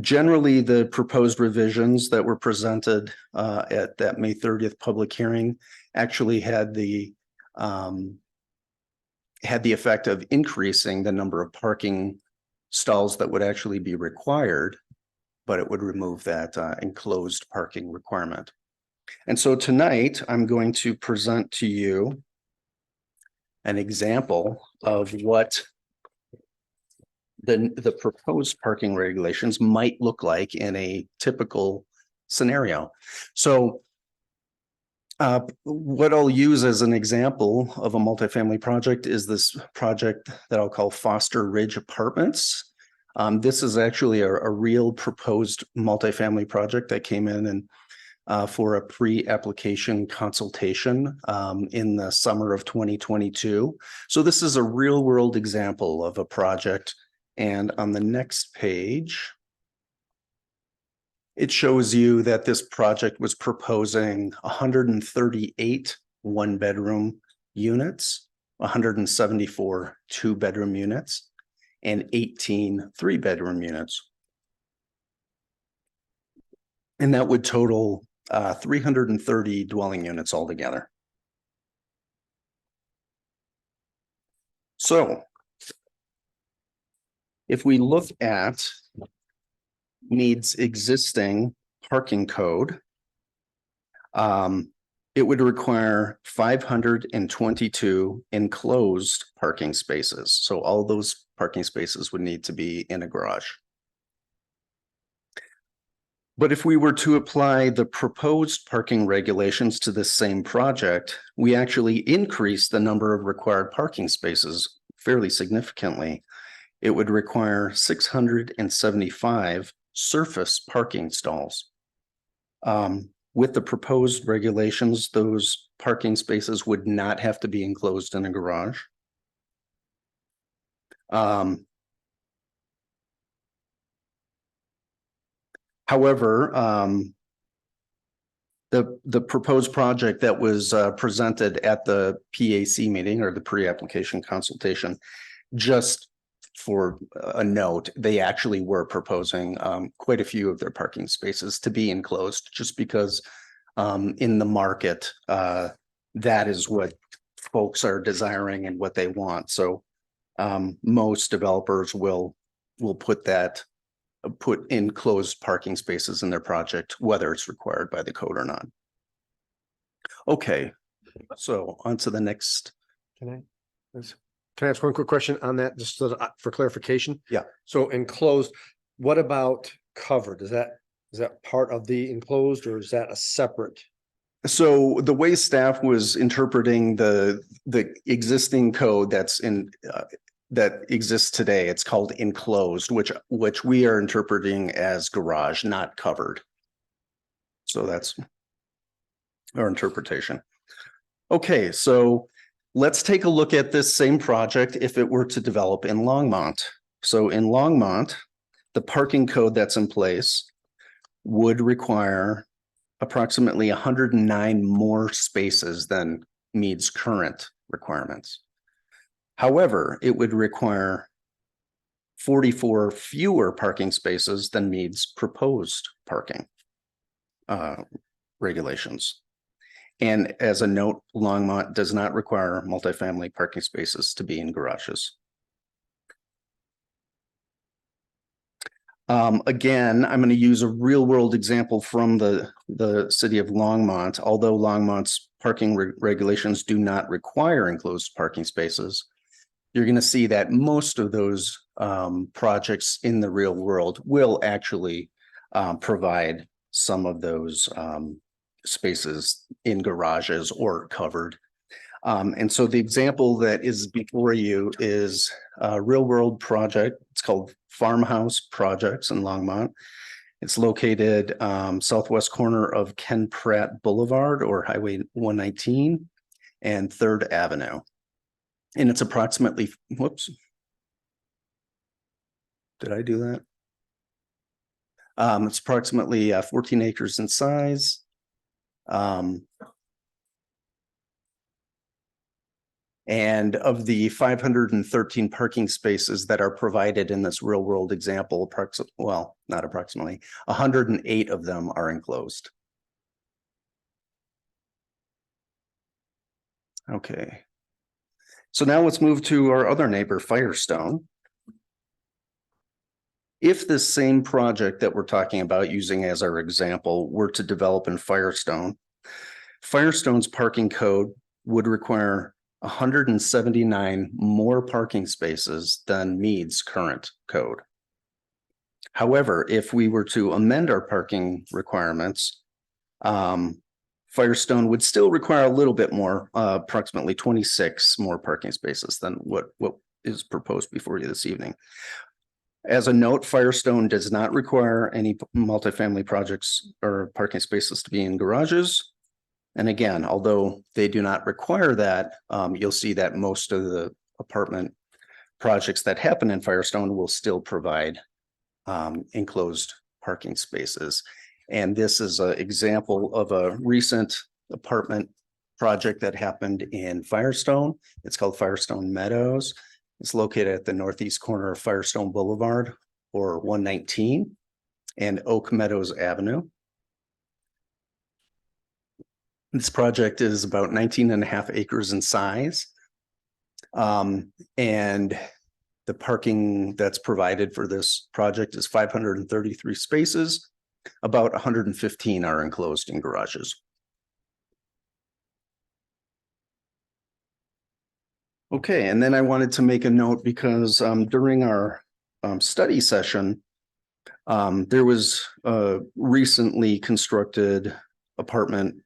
Generally, the proposed revisions that were presented at that May 30th public hearing actually had the effect of increasing the number of parking stalls that would actually be required, but it would remove that enclosed parking requirement. And so tonight, I'm going to present to you an example of what the proposed parking regulations might look like in a typical scenario. So what I'll use as an example of a multifamily project is this project that I'll call Foster Ridge Apartments. This is actually a real proposed multifamily project that came in and for a pre-application consultation in the summer of 2022. So this is a real world example of a project. And on the next page, it shows you that this project was proposing 138 one-bedroom units, 174 two-bedroom units, and 18 three-bedroom units. And that would total 330 dwelling units altogether. So if we look at Mead's existing parking code, it would require 522 enclosed parking spaces. So all those parking spaces would need to be in a garage. But if we were to apply the proposed parking regulations to this same project, we actually increase the number of required parking spaces fairly significantly. It would require 675 surface parking stalls. With the proposed regulations, those parking spaces would not have to be enclosed in a garage. However, the proposed project that was presented at the PAC meeting, or the pre-application consultation, just for a note, they actually were proposing quite a few of their parking spaces to be enclosed, just because in the market, that is what folks are desiring and what they want. So most developers will put enclosed parking spaces in their project, whether it's required by the code or not. Okay, so on to the next. Can I ask one quick question on that, just so that, for clarification? Yeah. So enclosed, what about covered? Is that part of the enclosed, or is that a separate? So the way staff was interpreting the existing code that's that exists today, it's called enclosed, which we are interpreting as garage, not covered. So that's our interpretation. Okay, so let's take a look at this same project if it were to develop in Longmont. So in Longmont, the parking code that's in place would require approximately 109 more spaces than Mead's current requirements. However, it would require 44 fewer parking spaces than Mead's proposed parking regulations. And as a note, Longmont does not require multifamily parking spaces to be in garages. Again, I'm going to use a real world example from the city of Longmont. Although Longmont's parking regulations do not require enclosed parking spaces, you're going to see that most of those projects in the real world will actually provide some of those spaces in garages or covered. And so the example that is before you is a real world project. It's called Farmhouse Projects in Longmont. It's located southwest corner of Ken Pratt Boulevard or Highway 119 and 3rd Avenue. And it's approximately, whoops. Did I do that? It's approximately 14 acres in size. And of the 513 parking spaces that are provided in this real world example, well, not approximately, 108 of them are enclosed. Okay. So now let's move to our other neighbor, Firestone. If this same project that we're talking about using as our example were to develop in Firestone, Firestone's parking code would require 179 more parking spaces than Mead's current code. However, if we were to amend our parking requirements, Firestone would still require a little bit more, approximately 26 more parking spaces than what is proposed before you this evening. As a note, Firestone does not require any multifamily projects or parking spaces to be in garages. And again, although they do not require that, you'll see that most of the apartment projects that happen in Firestone will still provide enclosed parking spaces. And this is an example of a recent apartment project that happened in Firestone. It's called Firestone Meadows. It's located at the northeast corner of Firestone Boulevard or 119 and Oak Meadows Avenue. This project is about 19.5 acres in size. And the parking that's provided for this project is 533 spaces. About 115 are enclosed in garages. Okay, and then I wanted to make a note because during our study session, there was a recently constructed apartment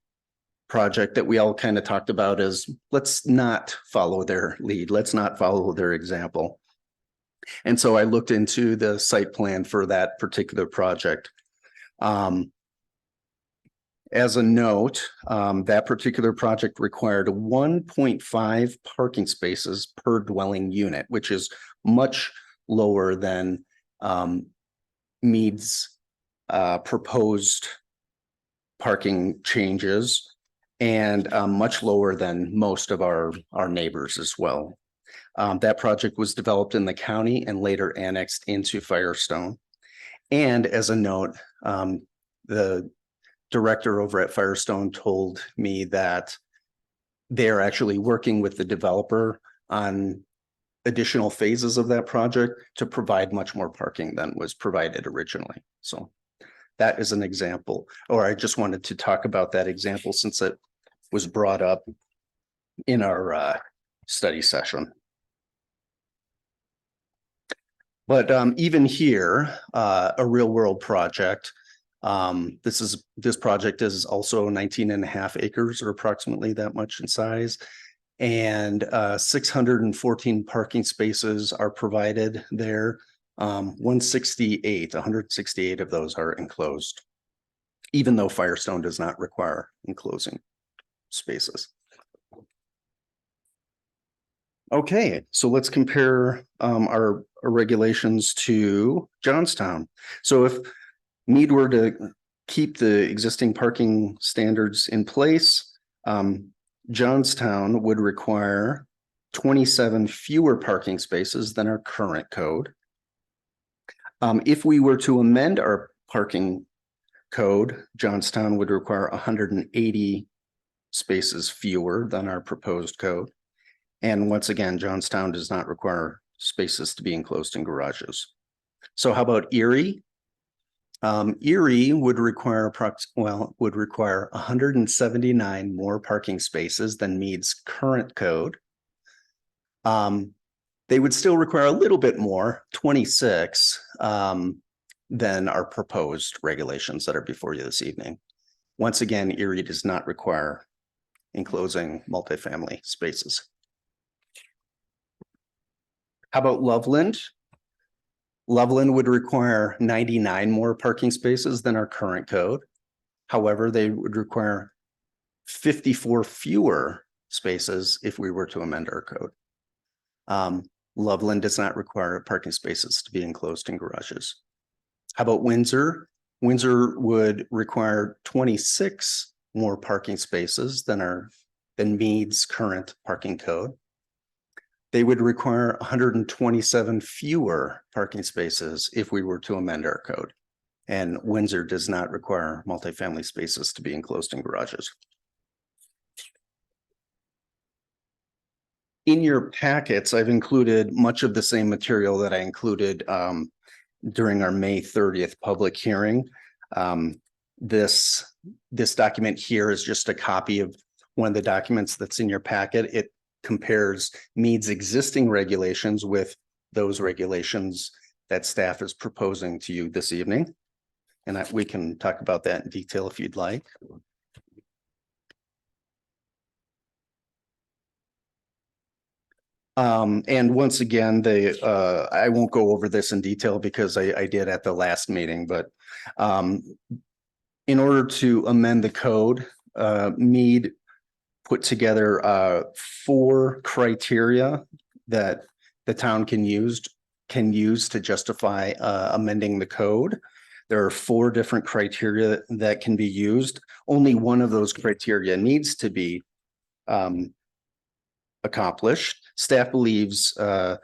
project that we all kind of talked about as let's not follow their lead, let's not follow their example. And so I looked into the site plan for that particular project. As a note, that particular project required 1.5 parking spaces per dwelling unit, which is much lower than Mead's proposed parking changes and much lower than most of our neighbors as well. That project was developed in the county and later annexed into Firestone. And as a note, the director over at Firestone told me that they're actually working with the developer on additional phases of that project to provide much more parking than was provided originally. So that is an example, or I just wanted to talk about that example since it was brought up in our study session. But even here, a real world project. This project is also 19.5 acres, or approximately that much in size. And 614 parking spaces are provided there. 168 of those are enclosed, even though Firestone does not require enclosing spaces. Okay, so let's compare our regulations to Johnstown. So if Mead were to keep the existing parking standards in place, Johnstown would require 27 fewer parking spaces than our current code. If we were to amend our parking code, Johnstown would require 180 spaces fewer than our proposed code. And once again, Johnstown does not require spaces to be enclosed in garages. So how about Erie? Erie would require 179 more parking spaces than Mead's current code. They would still require a little bit more, 26, than our proposed regulations that are before you this evening. Once again, Erie does not require enclosing multifamily spaces. How about Loveland? Loveland would require 99 more parking spaces than our current code. However, they would require 54 fewer spaces if we were to amend our code. Loveland does not require parking spaces to be enclosed in garages. How about Windsor? Windsor would require 26 more parking spaces than Mead's current parking code. They would require 127 fewer parking spaces if we were to amend our code. And Windsor does not require multifamily spaces to be enclosed in garages. In your packets, I've included much of the same material that I included during our May 30th public hearing. This document here is just a copy of one of the documents that's in your packet. It compares Mead's existing regulations with those regulations that staff is proposing to you this evening. And we can talk about that in detail if you'd like. And once again, I won't go over this in detail because I did at the last meeting, but in order to amend the code, Mead put together 4 criteria that the town can use to justify amending the code. There are 4 different criteria that can be used. Only one of those criteria needs to be accomplished. Staff believes the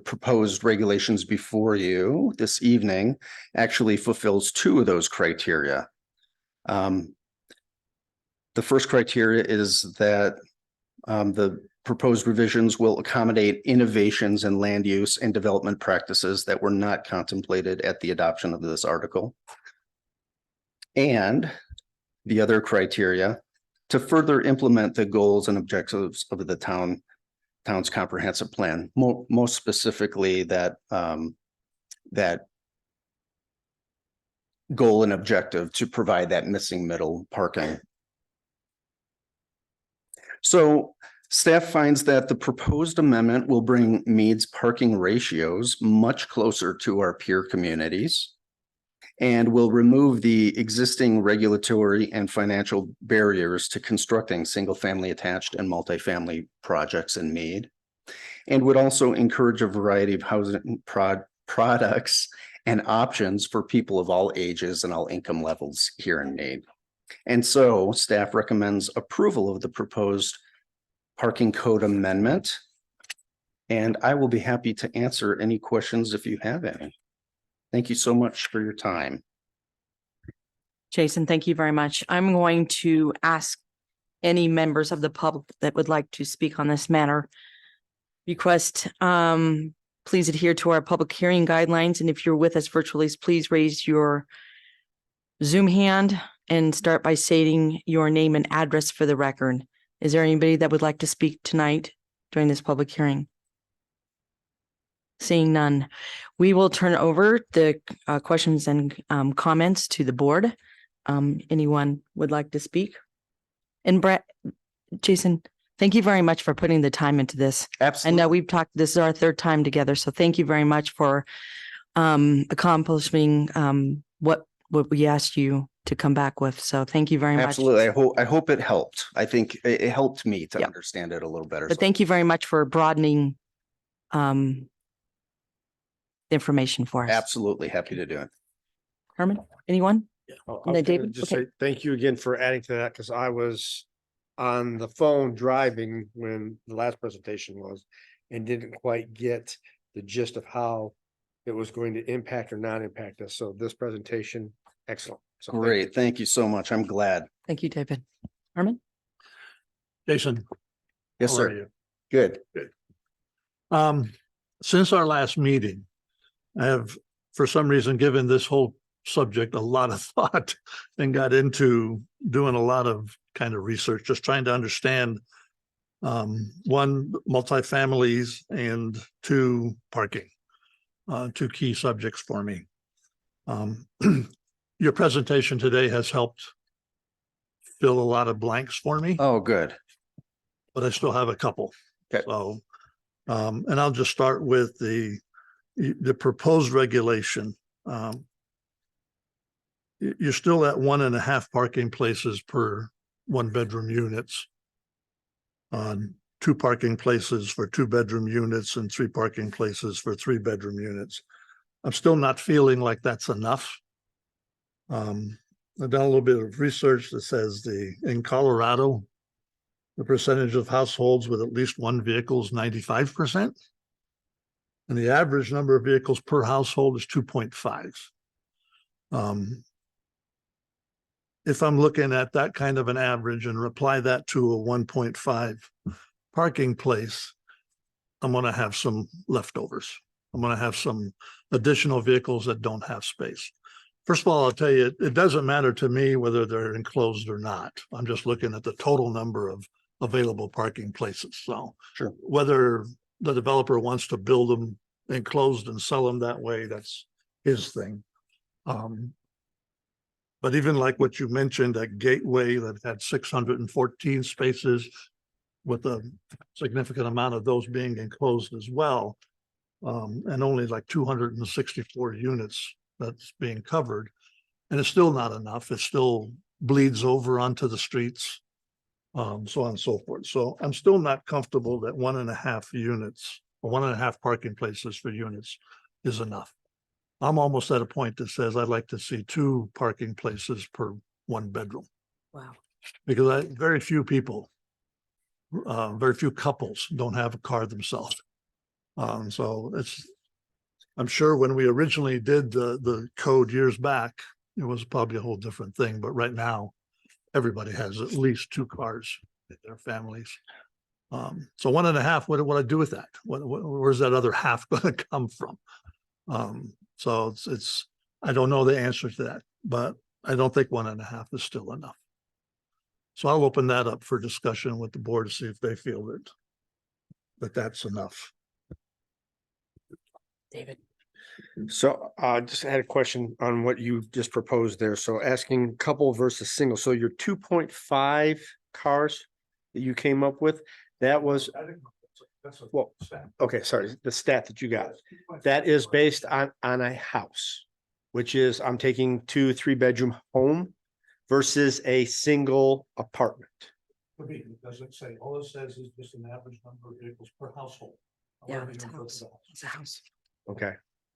proposed regulations before you this evening actually fulfills 2 of those criteria. The first criteria is that the proposed revisions will accommodate innovations in land use and development practices that were not contemplated at the adoption of this article. And the other criteria, to further implement the goals and objectives of the town's comprehensive plan, most specifically that goal and objective to provide that missing middle parking. So staff finds that the proposed amendment will bring Mead's parking ratios much closer to our peer communities and will remove the existing regulatory and financial barriers to constructing single-family attached and multifamily projects in Mead, and would also encourage a variety of housing products and options for people of all ages and all income levels here in Mead. And so staff recommends approval of the proposed parking code amendment. And I will be happy to answer any questions if you have any. Thank you so much for your time. Jason, thank you very much. I'm going to ask any members of the public that would like to speak on this matter. Request, please adhere to our public hearing guidelines, and if you're with us virtually, please raise your Zoom hand and start by stating your name and address for the record. Is there anybody that would like to speak tonight during this public hearing? Seeing none, we will turn over the questions and comments to the board. Anyone would like to speak? And Brett, Jason, thank you very much for putting the time into this. I Absolutely. know we've talked, this is our third time together, so thank you very much for accomplishing what we asked you to come back with. So thank you very much. Absolutely. I hope it helped. I think it helped me to Yep. understand it a little better. But So thank you very much for broadening information for us. absolutely happy to do it. Herman, anyone? I No, was gonna David? just Okay. say thank you again for adding to that, because I was on the phone driving when the last presentation was and didn't quite get the gist of how it was going to impact or not impact us. So this presentation, excellent. So thank you. Great. Thank you so much. I'm glad. Thank you, David. Herman? Jason. Yes, how are sir. you? Good. Since our last meeting, I have, for some reason, given this whole subject a lot of thought and got into doing a lot of kind of research, just trying to understand one, multifamilies, and two, parking, two key subjects for me. Your presentation today has helped fill a lot of blanks for me, Oh, good. but I still have a couple. Okay. So, and I'll just start with the proposed regulation. You're still at 1.5 parking places per 1-bedroom units. On 2 parking places for 2-bedroom units and 3 parking places for 3-bedroom units. I'm still not feeling like that's enough. I've done a little bit of research that says in Colorado, the percentage of households with at least one vehicle is 95%. And the average number of vehicles per household is 2.5. If I'm looking at that kind of an average and apply that to a 1.5 parking place, I'm going to have some leftovers. I'm going to have some additional vehicles that don't have space. First of all, I'll tell you, it doesn't matter to me whether they're enclosed or not. I'm just looking at the total number of available parking places. So Sure. whether the developer wants to build them enclosed and sell them that way, that's his thing. But even like what you mentioned, that Gateway that had 614 spaces with a significant amount of those being enclosed as well. And only like 264 units that's being covered. And it's still not enough. It still bleeds over onto the streets, so on and so forth. So I'm still not comfortable that 1.5 units or 1.5 parking places for units is enough. I'm almost at a point that says I'd like to see 2 parking places per 1 bedroom. Wow. Because very few people, very few couples don't have a car themselves. So I'm sure when we originally did the code years back, it was probably a whole different thing, but right now, everybody has at least 2 cars in their families. So 1.5, what do I do with that? Where's that other half going to come from? So I don't know the answer to that, but I don't think 1.5 is still enough. So I'll open that up for discussion with the board to see if they feel that that's enough. David. So just had a question on what you just proposed there. So asking couple versus single. So your 2.5 cars that you came up with, that was, well, okay, sorry, the stat that you got. That is based on a house, which is I'm taking 2 3-bedroom home versus a single apartment. It doesn't say, all it says is just an average number of vehicles per household. Yeah, it's a house. It's a house. Okay,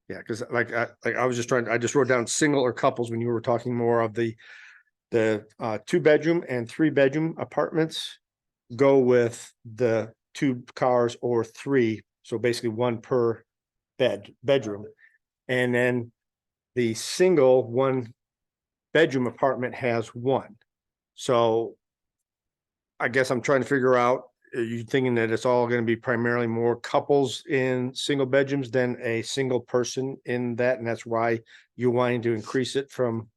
yeah, because I was just I just wrote down single or couples when you were talking more of the 2-bedroom and 3-bedroom apartments. Go with the 2 cars or 3, so basically 1 per bedroom, and then the single 1-bedroom apartment has 1. So I guess I'm trying to figure out, are you thinking that it's all gonna be primarily more couples in single bedrooms than a single person in that, and that's why you're wanting to increase it from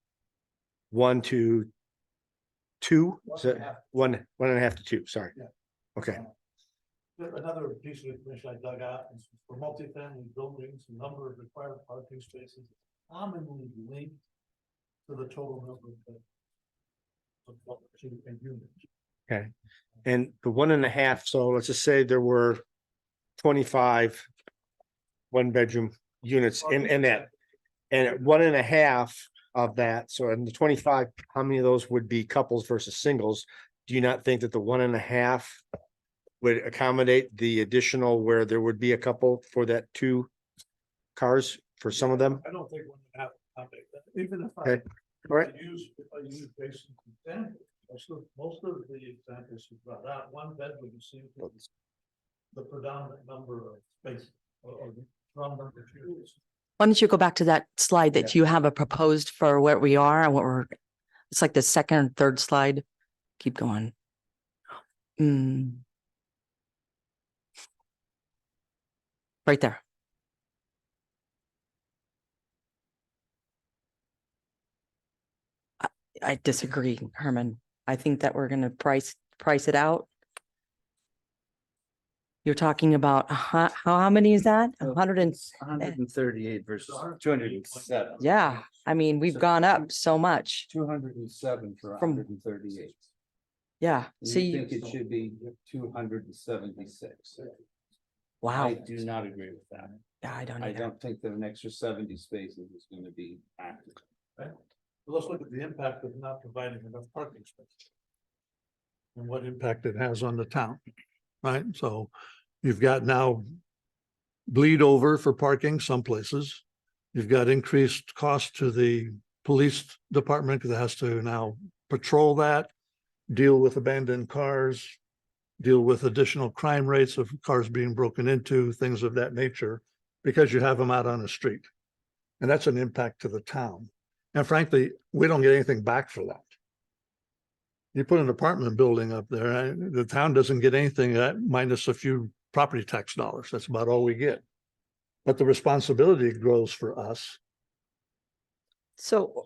1 to 2? Is that 1.5 to 2, sorry. Yeah. Okay, Another piece of information I dug out is for multifamily buildings, the number of required parking spaces is commonly linked to the total number of units. okay. And the 1.5, so let's just say there were 25 one-bedroom units in that. And at 1.5 of that, so in the 25, how many of those would be couples versus singles? Do you not think that the 1.5 would accommodate the additional where there would be a couple for that 2 cars for some of them? I don't think one would have to accommodate that, even if Okay, all right. if I use basic examples, most of the examples you brought out, one bedroom seems to be the predominant number of spaces or the number of units. Why don't you go back to that slide that you have a proposed for where we are and what we're, it's like the second or third slide. Keep going. Right there. I disagree, Herman. I think that we're gonna price it out. You're talking about how many is that? 138 versus 207. Yeah, I mean, we've gone up so much. 207 for From- 138. Yeah, You see, think it should be 276? wow. I do not agree with that. Yeah, I don't I either. don't think that an extra 70 spaces is going to be active. Right? But let's look at the impact of not providing enough parking spaces. And what impact it has on the town, right? So you've got now bleed over for parking some places. You've got increased cost to the police department because it has to now patrol that, deal with abandoned cars, deal with additional crime rates of cars being broken into, things of that nature, because you have them out on the street. And that's an impact to the town. And frankly, we don't get anything back for that. You put an apartment building up there, the town doesn't get anything minus a few property tax dollars. That's about all we get. But the responsibility grows for us. So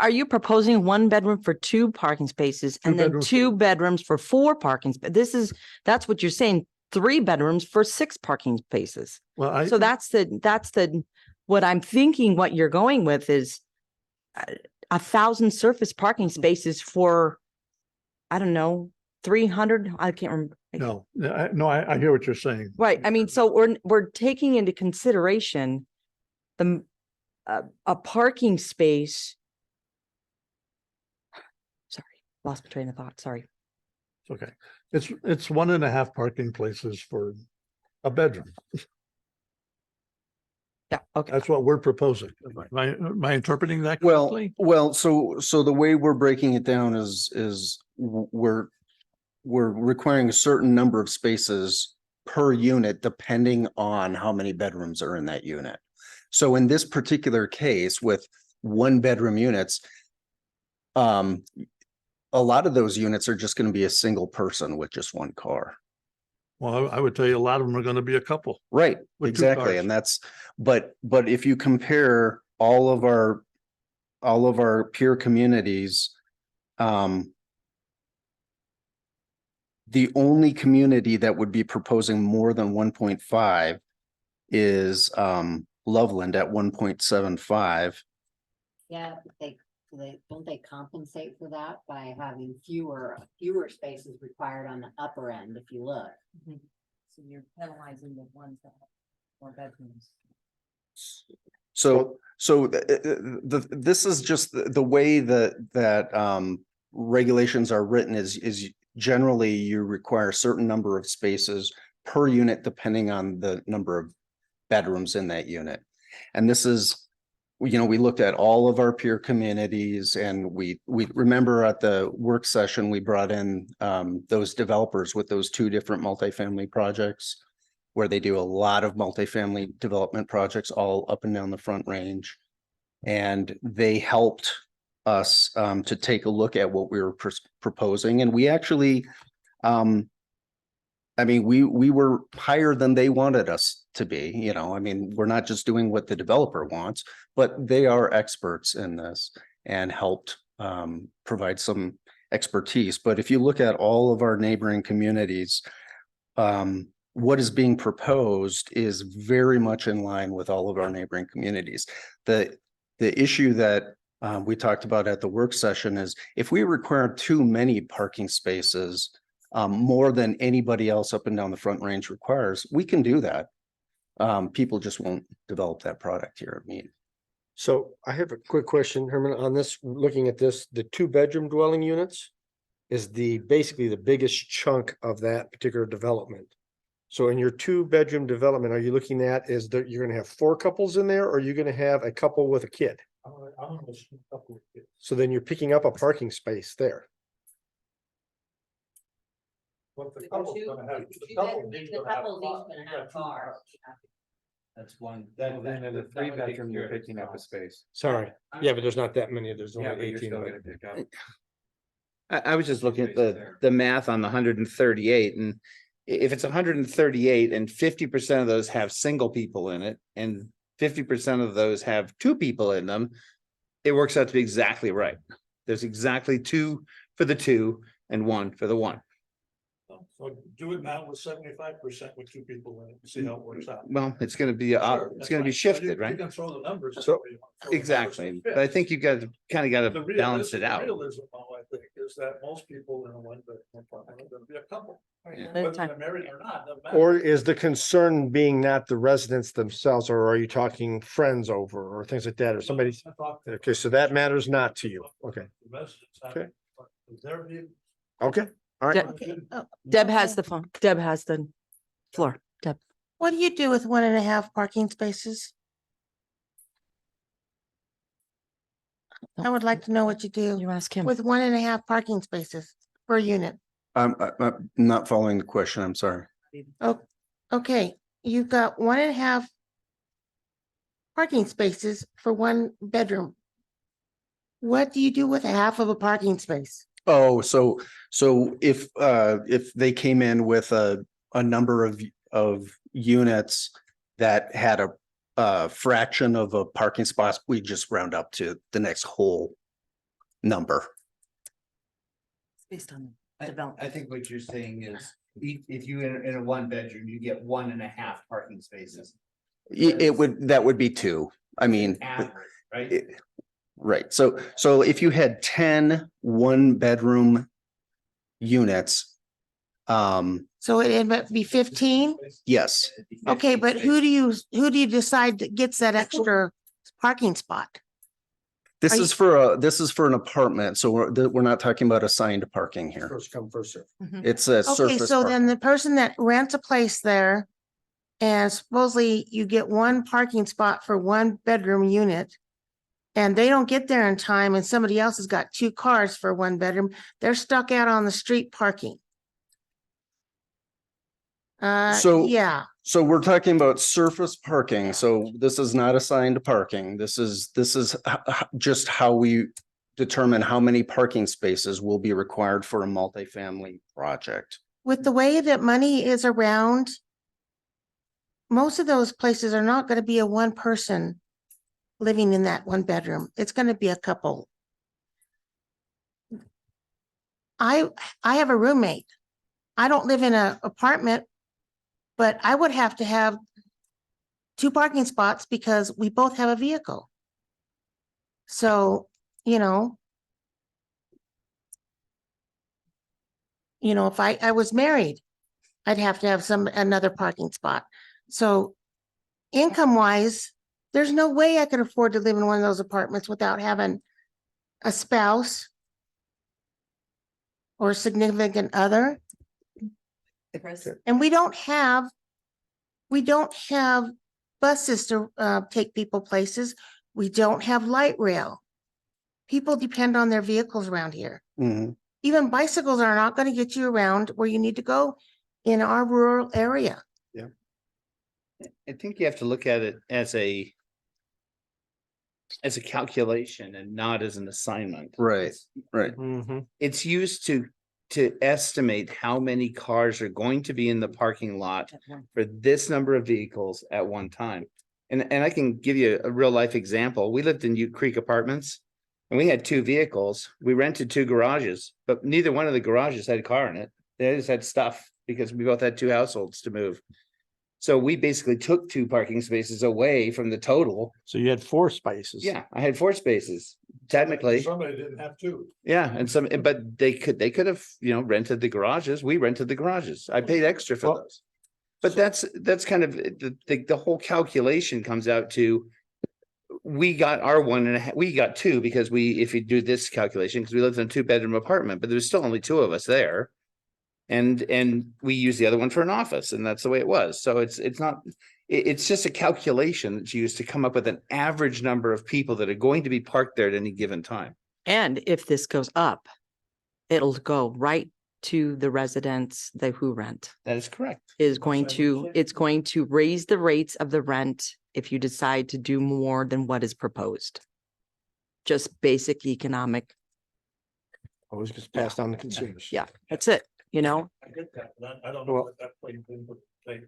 are you proposing 1 bedroom for 2 parking spaces and then bedrooms 2 bedrooms for 4 parking? That's what you're saying, 3 bedrooms for 6 parking spaces. Well, So that's what I'm thinking, what you're going with is 1,000 surface parking spaces for, I don't know, 300, I can't remember. I hear what you're saying. Right, I mean, so we're taking into consideration a parking space. Sorry, lost my train of thought, sorry. It's okay. It's 1.5 parking places for a bedroom. Yeah, okay. That's what we're proposing. Am I interpreting that Well, correctly? so the way we're breaking it down is we're requiring a certain number of spaces per unit, depending on how many bedrooms are in that unit. So in this particular case with 1-bedroom units, a lot of those units are just going to be a single person with just 1 car. Well, I would tell you a lot of them are going to be a couple. Right, With 2 exactly. cars. And that's, but if you compare all of our peer communities, the only community that would be proposing more than 1.5 is Loveland at 1.75. Yeah, don't they compensate for that by having fewer spaces required on the upper end, if you look? So you're penalizing the ones that have more bedrooms. So this is just the way that regulations are written is generally you require a certain number of spaces per unit depending on the number of bedrooms in that unit. And this is, we looked at all of our peer communities, and we remember at the work session, we brought in those developers with those 2 different multifamily projects where they do a lot of multifamily development projects all up and down the Front Range. And they helped us to take a look at what we were proposing, and we actually I mean, we were higher than they wanted us to be, you know, I mean, we're not just doing what the developer wants, but they are experts in this and helped provide some expertise. But if you look at all of our neighboring communities, what is being proposed is very much in line with all of our neighboring communities. The issue that we talked about at the work session is if we require too many parking spaces, more than anybody else up and down the Front Range requires, we can do that. People just won't develop that product here at Mead. So I have a quick question, Herman, on this, looking at this, the 2-bedroom dwelling units is basically the biggest chunk of that particular development. So in your 2-bedroom development, are you looking at is that you're gonna have 4 couples in there, or are you gonna have a couple with a kid? So then you're picking up a parking space there. That's one. Then in the 3-bedroom, you're picking up a space. Sorry, yeah, but there's not that many, there's only 18. I was just looking at the math on the 138, and if it's 138 and 50% of those have single people in it and 50% of those have 2 people in them, it works out to be exactly right. There's exactly 2 for the 2 and 1 for the 1. So do it now with 75% with 2 people in it, and see how it works out. Well, it's gonna be, Sure, it's that's gonna be fine. shifted, You right? can throw the numbers. So- Exactly, but I think you guys kind of got to balance it out. Realism, though, I think, is that most people in a 1-bedroom apartment are gonna be a couple. Yeah. Whether they're married or not, doesn't matter. Or is the concern being not the residents themselves, or are you talking friends over or things like that, or somebody? I thought that Okay, so that matters not to you. Okay, the residents have- Okay. Their view. okay, all right. Deb, Okay, Deb has the phone. Deb has the floor. Deb. what do you do with 1.5 parking spaces? I would like to know what you do You ask him. with 1.5 parking spaces per unit. I'm not following the question, I'm sorry. Oh, okay, you've got 1.5 parking spaces for 1 bedroom. What do you do with half of a parking space? Oh, so if they came in with a number of units that had a fraction of a parking spot, we just round up to the next whole number. Based on I think what you're saying is, if you in a 1-bedroom, you get 1.5 parking spaces. That would be 2. I mean, Average, right? right. So if you had 10 1-bedroom units, So it might be 15? yes, Okay, but who do you decide that gets that extra parking spot? this Are is for an apartment. So we're not talking about assigned parking here. First come, first serve. It's a Okay, surface so then parking. the person that rents a place there and supposedly you get 1 parking spot for 1-bedroom unit and they don't get there in time and somebody else has got 2 cars for 1 bedroom, they're stuck out on the street parking. So- Yeah, So we're talking about surface parking. So this is not assigned parking. This is just how we determine how many parking spaces will be required for a multifamily project. with the way that money is around, most of those places are not gonna be a 1 person living in that 1 bedroom. It's gonna be a couple. I have a roommate. I don't live in an apartment, but I would have to have 2 parking spots because we both have a vehicle. So, if I was married, I'd have to have another parking spot. So income wise, there's no way I could afford to live in one of those apartments without having a spouse or a significant other. And we don't have buses to take people places. We don't have light rail. People depend on their vehicles around here. Mhm. Even bicycles are not going to get you around where you need to go in our rural area. I think you have to look at it as as a calculation and not as an assignment. Right, right. It's used to estimate how many cars are going to be in the parking lot for this number of vehicles at one time. And I can give you a real life example. We lived in Ute Creek Apartments and we had 2 vehicles. We rented 2 garages, but neither one of the garages had a car in it. They just had stuff because we both had 2 households to move. So we basically took 2 parking spaces away from the total. So you had 4 spaces. Yeah, I had 4 spaces technically. Somebody didn't have to. Yeah, and some, but they could have, rented the garages. We rented the garages. I paid extra for Well, those. But that's kind of the whole calculation comes out to, we got our 1.5, we got 2 because if you do this calculation, because we lived in a 2-bedroom apartment, but there was still only 2 of us there. And we used the other one for an office, and that's the way it was. So it's just a calculation that's used to come up with an average number of people that are going to be parked there at any given time. And if this goes up, it'll go right to the residents, who rent. That is correct. It's going to raise the rates of the rent if you decide to do more than what is proposed. Just basic economic. Always gets passed on to consumers. Yeah, that's it, I get that, but I don't know what that plays into the thing.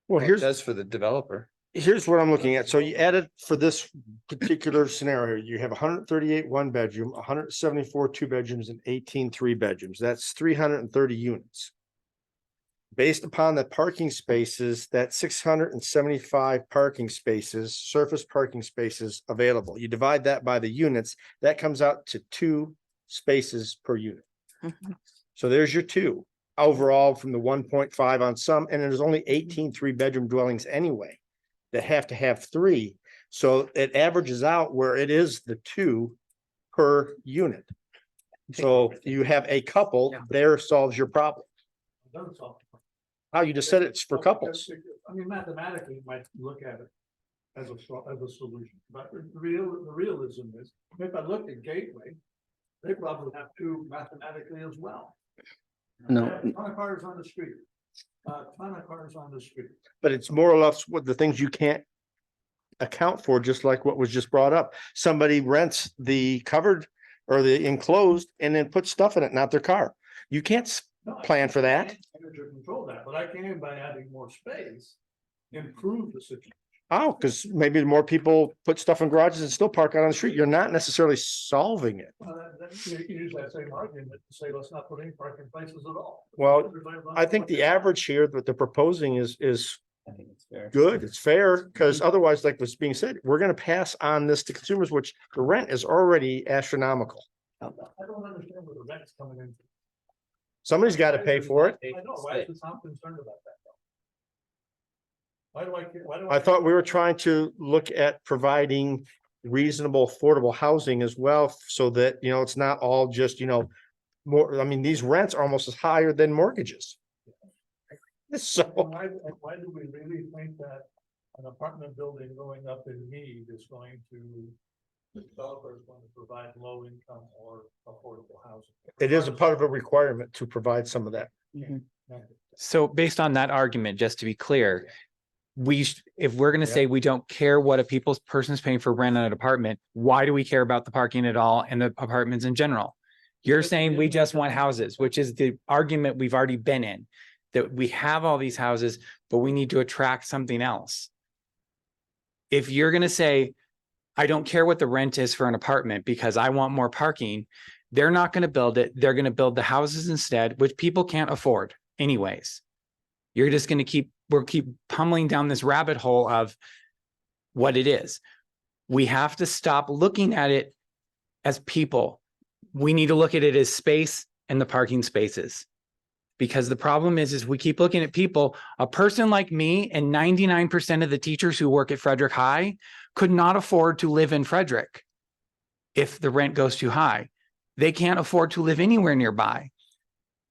Well, It does for the developer. here's what I'm looking at. So you added for this particular scenario, you have 138 1-bedroom, 174 2-bedrooms, and 18 3-bedrooms. That's 330 units. Based upon the parking spaces, that's 675 parking spaces, surface parking spaces available. You divide that by the units, that comes out to 2 spaces per unit. Mhm. So there's your 2 overall from the 1.5 on some, and there's only 18 3-bedroom dwellings anyway that have to have 3. So it averages out where it is the 2 per unit. So you have a couple, there solves your problem. How you just said it's for couples. I mean, mathematically, you might look at it as a solution, but the realism is, if I look at Gateway, they probably have 2 mathematically as well. No. They have a ton of cars on the street, But it's more or less what the things you can't account for, just like what was just brought up. Somebody rents the covered or the enclosed and then puts stuff in it, not their car. You can't plan for that. Manager control that, but I can, by adding more space, improve the situation. Oh, because maybe more people put stuff in garages and still park out on the street. You're not necessarily solving it. You can use that same argument to say, let's not put any parking places at all. Well, I think the average here that they're proposing is I think it's fair. good. It's fair, because otherwise, like was being said, we're gonna pass on this to consumers, which the rent is already astronomical. I don't understand where the rent's coming in. Somebody's got to pay for it. I know, why is the town concerned about that though? Why do I thought we were trying to look at providing reasonable, affordable housing as well, so that, it's not all just, more, I mean, these rents are almost as higher than mortgages. So, Why do we really think that an apartment building going up in Mead is going to, the developer is going to provide low income or affordable housing? it is a part of a requirement to provide some of that. So based on that argument, just to be clear, if we're going to say we don't care what a person's paying for rent on an apartment, why do we care about the parking at all and the apartments in general? You're saying we just want houses, which is the argument we've already been in, that we have all these houses, but we need to attract something else. If you're going to say, I don't care what the rent is for an apartment because I want more parking, they're not going to build it. They're going to build the houses instead, which people can't afford anyways. You're just going to we'll keep pummeling down this rabbit hole of what it is. We have to stop looking at it as people. We need to look at it as space and the parking spaces. Because the problem is we keep looking at people. A person like me and 99% of the teachers who work at Frederick High could not afford to live in Frederick if the rent goes too high. They can't afford to live anywhere nearby.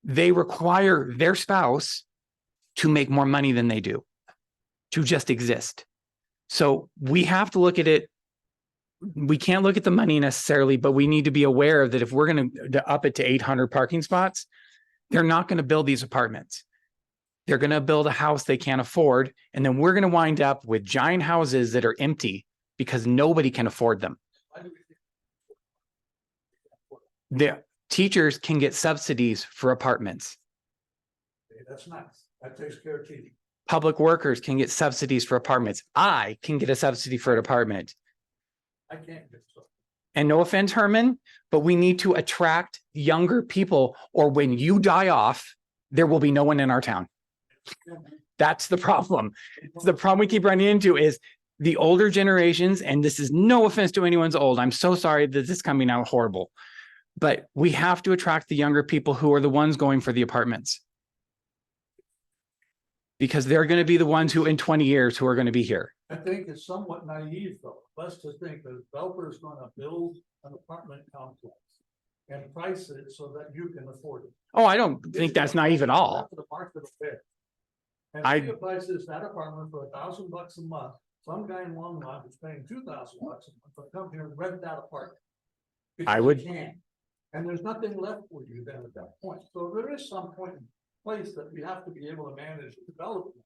They require their spouse to make more money than they do, to just exist. So we have to look at it. We can't look at the money necessarily, but we need to be aware that if we're going to up it to 800 parking spots, they're not going to build these apartments. They're going to build a house they can't afford. And then we're going to wind up with giant houses that are empty because nobody can afford them. The teachers can get subsidies for apartments. That's nice. That takes care of teaching. Public workers can get subsidies for apartments. I can get a subsidy for an apartment. I can't get so. And no offense, Herman, but we need to attract younger people, or when you die off, there will be no one in our town. That's the problem. The problem we keep running into is the older generations, and this is no offense to anyone's old. I'm so sorry that this is coming out horrible. But we have to attract the younger people who are the ones going for the apartments. Because they're going to be the ones who in 20 years who are going to be here. I think it's somewhat naive though, us to think that a developer is gonna build an apartment complex and price it so that you can afford it. Oh, I don't think that's naive at all. The market will bear. And I- if you prices that apartment for $1,000 a month, some guy in Longmont is paying $2,000 a month to come here and rent that apartment. I Because would- he can. And there's nothing left for you then at that point. So there is some point in place that we have to be able to manage the development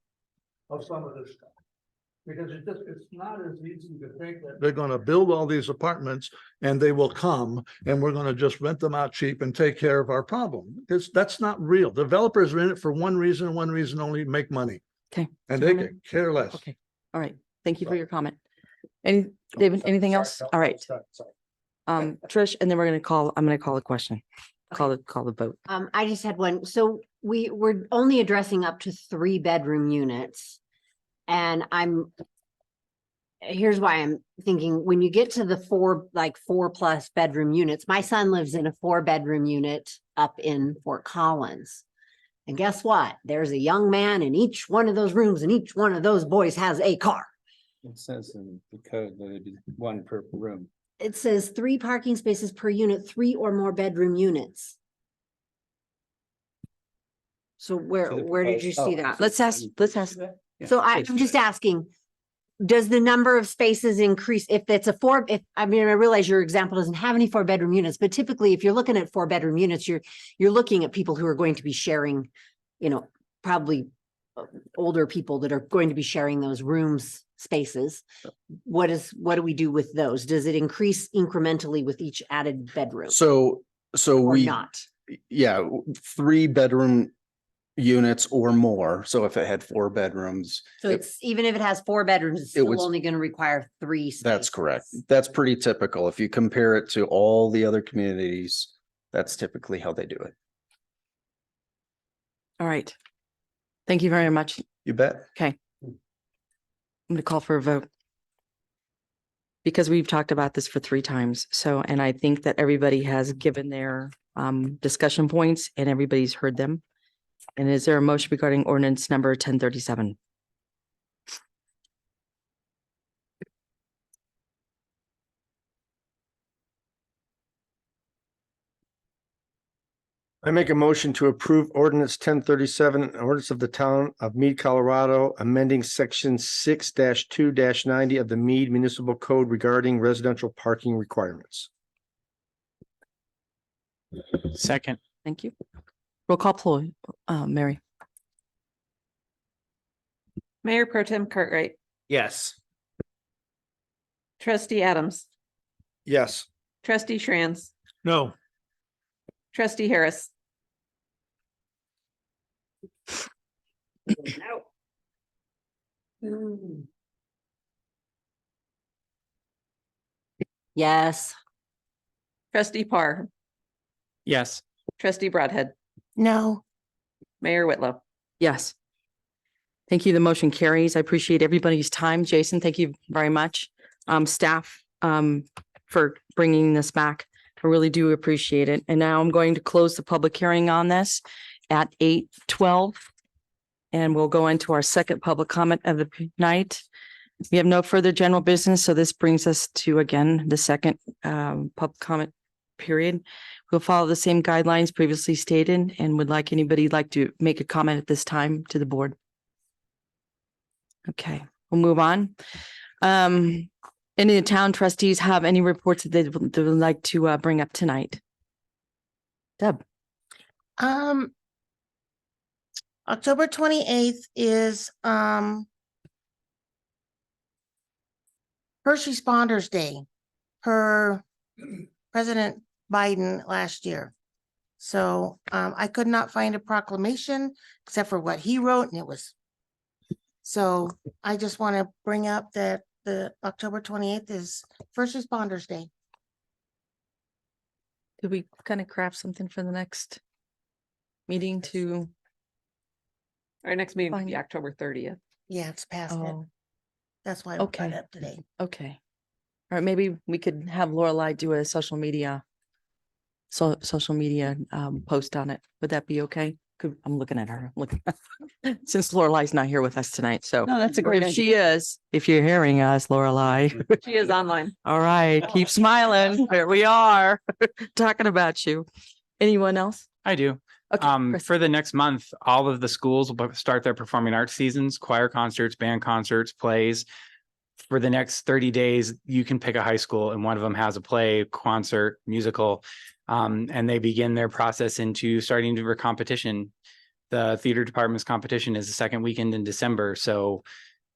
of some of this stuff. Because it's not as easy to think that they're gonna build all these apartments and they will come and we're gonna just rent them out cheap and take care of our problem. Because that's not real. Developers are in it for one reason and one reason only, make money. Okay. And so they Herman- could care less. Okay, all right. Thank you for your comment. Any, David, anything else? All right. Trish, and then I'm gonna call a question. Call the vote. I just had one. So we're only addressing up to 3-bedroom units. And here's why I'm thinking, when you get to the 4+ bedroom units, my son lives in a 4-bedroom unit up in Fort Collins. And guess what? There's a young man in each one of those rooms, and each one of those boys has a car. It says in the code that it'd be 1 per room. It says 3 parking spaces per unit, 3 or more bedroom units. So where did you see that? Let's ask. So I'm just asking, does the number of spaces increase if it's I realize your example doesn't have any 4-bedroom units, but typically if you're looking at 4-bedroom units, you're looking at people who are going to be sharing, probably older people that are going to be sharing those rooms spaces. What do we do with those? Does it increase incrementally with each added bedroom So or we, not? yeah, 3-bedroom units or more. So if it had 4 bedrooms, So it's, even if it has 4 bedrooms, it's It still would- only going to require 3 spaces. that's correct. That's pretty typical. If you compare it to all the other communities, that's typically how they do it. All right. Thank you very much. You bet. I'm gonna call for a vote. Because we've talked about this for 3 times. So, and I think that everybody has given their discussion points and everybody's heard them. And is there a motion regarding ordinance number 1037? I make a motion to approve ordinance 1037, an ordinance of the town of Mead, Colorado, amending section 6-2-90 of the Mead Municipal Code regarding residential parking requirements. Second. Thank you. Roll call, Ploy, Mary. Mayor Pro Tem Cartwright, Yes. Trustee Adams, Yes. Trustee Schranz, No, Trustee Harris. Yes. Trustee Parr, Yes. Trustee Broadhead, No, Mayor Whitlow. Yes. Thank you. The motion carries. I appreciate everybody's time. Jason, thank you very much. Staff, for bringing this back. I really do appreciate it. And now I'm going to close the public hearing on this at 8:12. And we'll go into our second public comment of the night. We have no further general business, so this brings us to, again, the second public comment period. We'll follow the same guidelines previously stated and would anybody like to make a comment at this time to the board? Okay, we'll move on. Any of the town trustees have any reports that they would like to bring up tonight? Deb? October 28th is First Responders Day per President Biden last year. So I could not find a proclamation except for what he wrote, and it was. So I just want to bring up that the October 28th is First Responders Day. Did we kind of craft something for the next meeting to? Our next meeting will Fine. be October 30th. Yeah, it's past it. Oh, That's why I brought okay. it up today. okay. All right, maybe we could have Lorelai do a social media. Social media post on it. Would that be okay? I'm looking at her. Look, since Lorelai's not here with us tonight, so. No, that's a Or great if idea. she is, if you're hearing us, Lorelai. She is online. All right, keep smiling. Here we are talking about you. Anyone else? I do. Okay, Chris. For the next month, all of the schools will start their performing arts seasons, choir concerts, band concerts, plays. For the next 30 days, you can pick a high school and one of them has a play, concert, musical. And they begin their process into starting to competition. The theater department's competition is the second weekend in December. So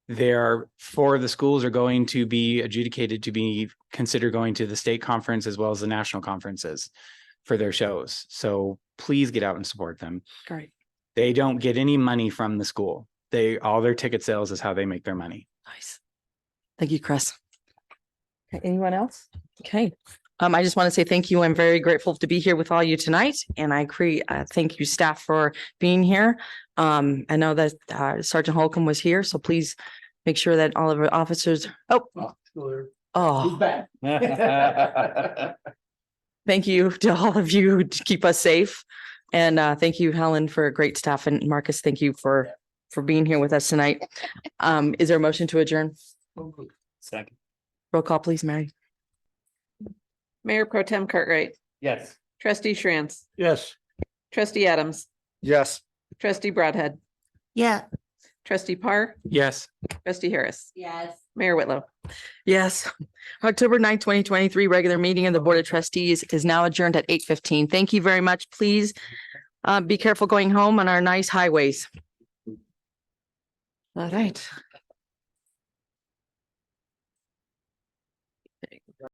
there are 4 of the schools are going to be adjudicated to be considered going to the state conference as well as the national conferences for their shows. So please get out and support them. Great. They don't get any money from the school. All their ticket sales is how they make their money. Nice. Thank you, Chris. Okay, anyone else? Okay. I just want to say thank you. I'm very grateful to be here with all you tonight, and I thank you staff for being here. I know that Sergeant Holcomb was here, so please make sure that all of our officers. Oh, back. thank you to all of you to keep us safe, and thank you, Helen, for a great staff, and Marcus, thank you for being here with us tonight. Is there a motion to adjourn? Second. Roll call, please, Mary. Mayor Pro Tem Cartwright, Yes. Trustee Shranz, Yes. Trustee Adams, Yes. Trustee Broadhead, Yeah, Trustee Parr, Yes. Trustee Harris, Yes. Mayor Whitlow. Yes. October 9th, 2023, regular meeting of the Board of Trustees is now adjourned at 8:15. Thank you very much. Please be careful going home on our nice highways. All right.